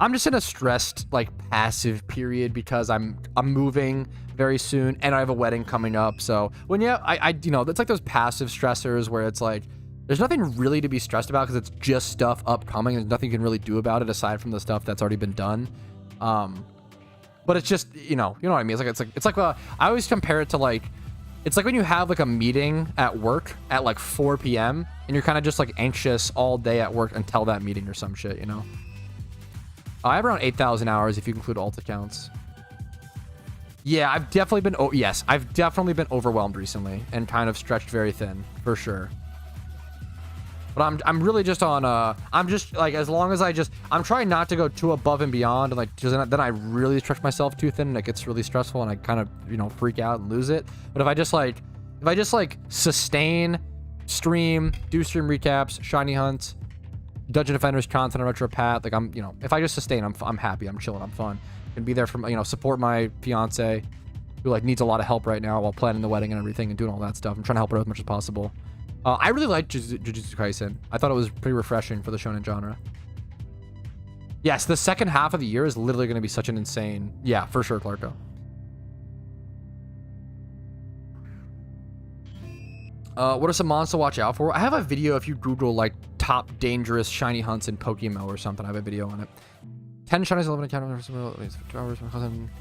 I'm just in a stressed, like, passive period because I'm moving very soon and I have a wedding coming up. So when, yeah, I you know, it's like those passive stressors where it's like, there's nothing really to be stressed about because it's just stuff upcoming and there's nothing you can really do about it aside from the stuff that's already been done. But it's just, you know what I mean? It's like I always compare it to like, it's like when you have like a meeting at work at like 4 p.m. and you're kind of just like anxious all day at work until that meeting or some shit, you know? I have around 8,000 hours if you include alt accounts. Yeah, I've definitely been, yes, I've definitely been overwhelmed recently and kind of stretched very thin, for sure. But I'm really just on, I'm just like, as long as I'm trying not to go too above and beyond, and like, then I really stretch myself too thin and it gets really stressful and I kind of, you know, freak out and lose it. But if I just like sustain, stream, do stream recaps, shiny hunts, Dungeon Defenders content on Retro Pat, like I'm, you know, if I just sustain, I'm happy, I'm chilling, I'm fun. Can be there for, you know, support my fiance who like needs a lot of help right now while planning the wedding and everything and doing all that stuff. I'm trying to help her as much as possible. I really liked Jujutsu Kaisen. I thought it was pretty refreshing for the shonen genre. Yes, the second half of the year is literally going to be such an insane... Yeah, for sure, Clarko. What are some mons to watch out for? I have a video if you Google, like, top dangerous shiny hunts in PokeMMO or something. I have a video on it. 10 shinies, 11 encounters, 2 hours, my cousin...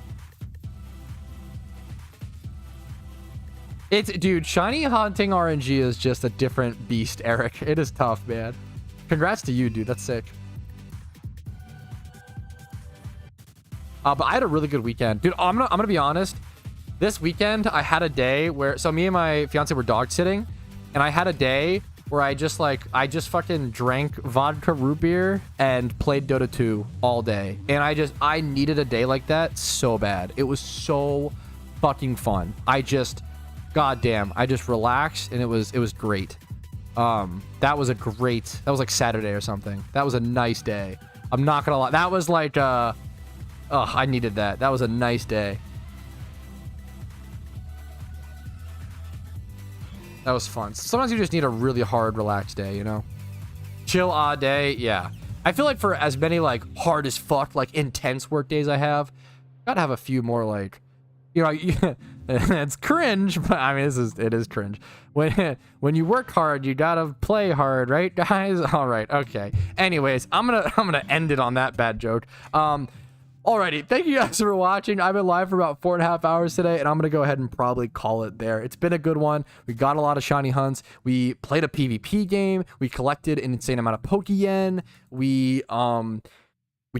Dude, shiny hunting RNG is just a different beast, Eric. It is tough, man. Congrats to you, dude. That's sick. But I had a really good weekend. Dude, I'm gonna be honest. This weekend, I had a day where... So me and my fiance were dog sitting. And I had a day where I just fucking drank vodka root beer and played Dota 2 all day. And I needed a day like that so bad. It was so fucking fun. God damn, I just relaxed and it was great. That was like Saturday or something. That was a nice day. I'm not gonna lie. That was like, I needed that. That was a nice day. That was fun. Sometimes you just need a really hard, relaxed day, you know? Chill odd day, yeah. I feel like for as many like hard as fuck, like intense work days I have, gotta have a few more like, you know, it's cringe, but I mean, it is cringe. When you work hard, you gotta play hard, right, guys? All right, okay. Anyways, I'm gonna end it on that bad joke. Alrighty, thank you guys for watching. I've been live for about 4.5 hours today, and I'm gonna go ahead and probably call it there. It's been a good one. We got a lot of shiny hunts. We played a PvP game. We collected an insane amount of Pokeyen. We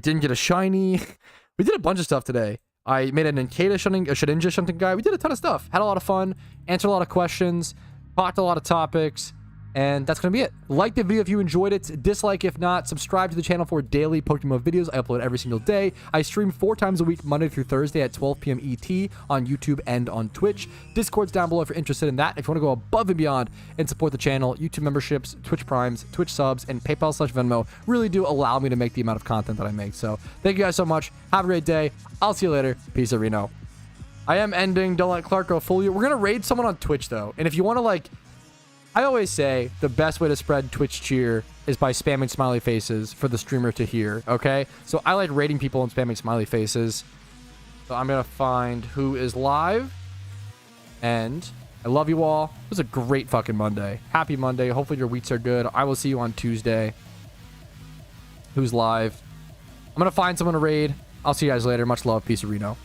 didn't get a shiny. We did a bunch of stuff today. I made an Ninkata Shedinja shunting guy. We did a ton of stuff. Had a lot of fun. Answered a lot of questions. Talked a lot of topics. And that's going to be it. Like the video if you enjoyed it. Dislike if not. Subscribe to the channel for daily PokeMMO videos. I upload every single day. I stream 4 times a week, Monday through Thursday at 12 p.m. ET on YouTube and on Twitch. Discord's down below if you're interested in that. If you want to go above and beyond and support the channel, YouTube memberships, Twitch Primes, Twitch subs, and PayPal/Venmo really do allow me to make the amount of content that I make. So thank you guys so much. Have a great day. I'll see you later. Peace out, Reno. I am ending. Don't let Clarko fool you. We're going to raid someone on Twitch, though. And if you want to, like... I always say the best way to spread Twitch cheer is by spamming smiley faces for the streamer to hear, okay? So I like rating people and spamming smiley faces. So I'm going to find who is live. And I love you all. It was a great fucking Monday. Happy Monday. Hopefully your weeks are good. I will see you on Tuesday. Who's live? I'm going to find someone to raid. I'll see you guys later. Much love. Peace, Reno.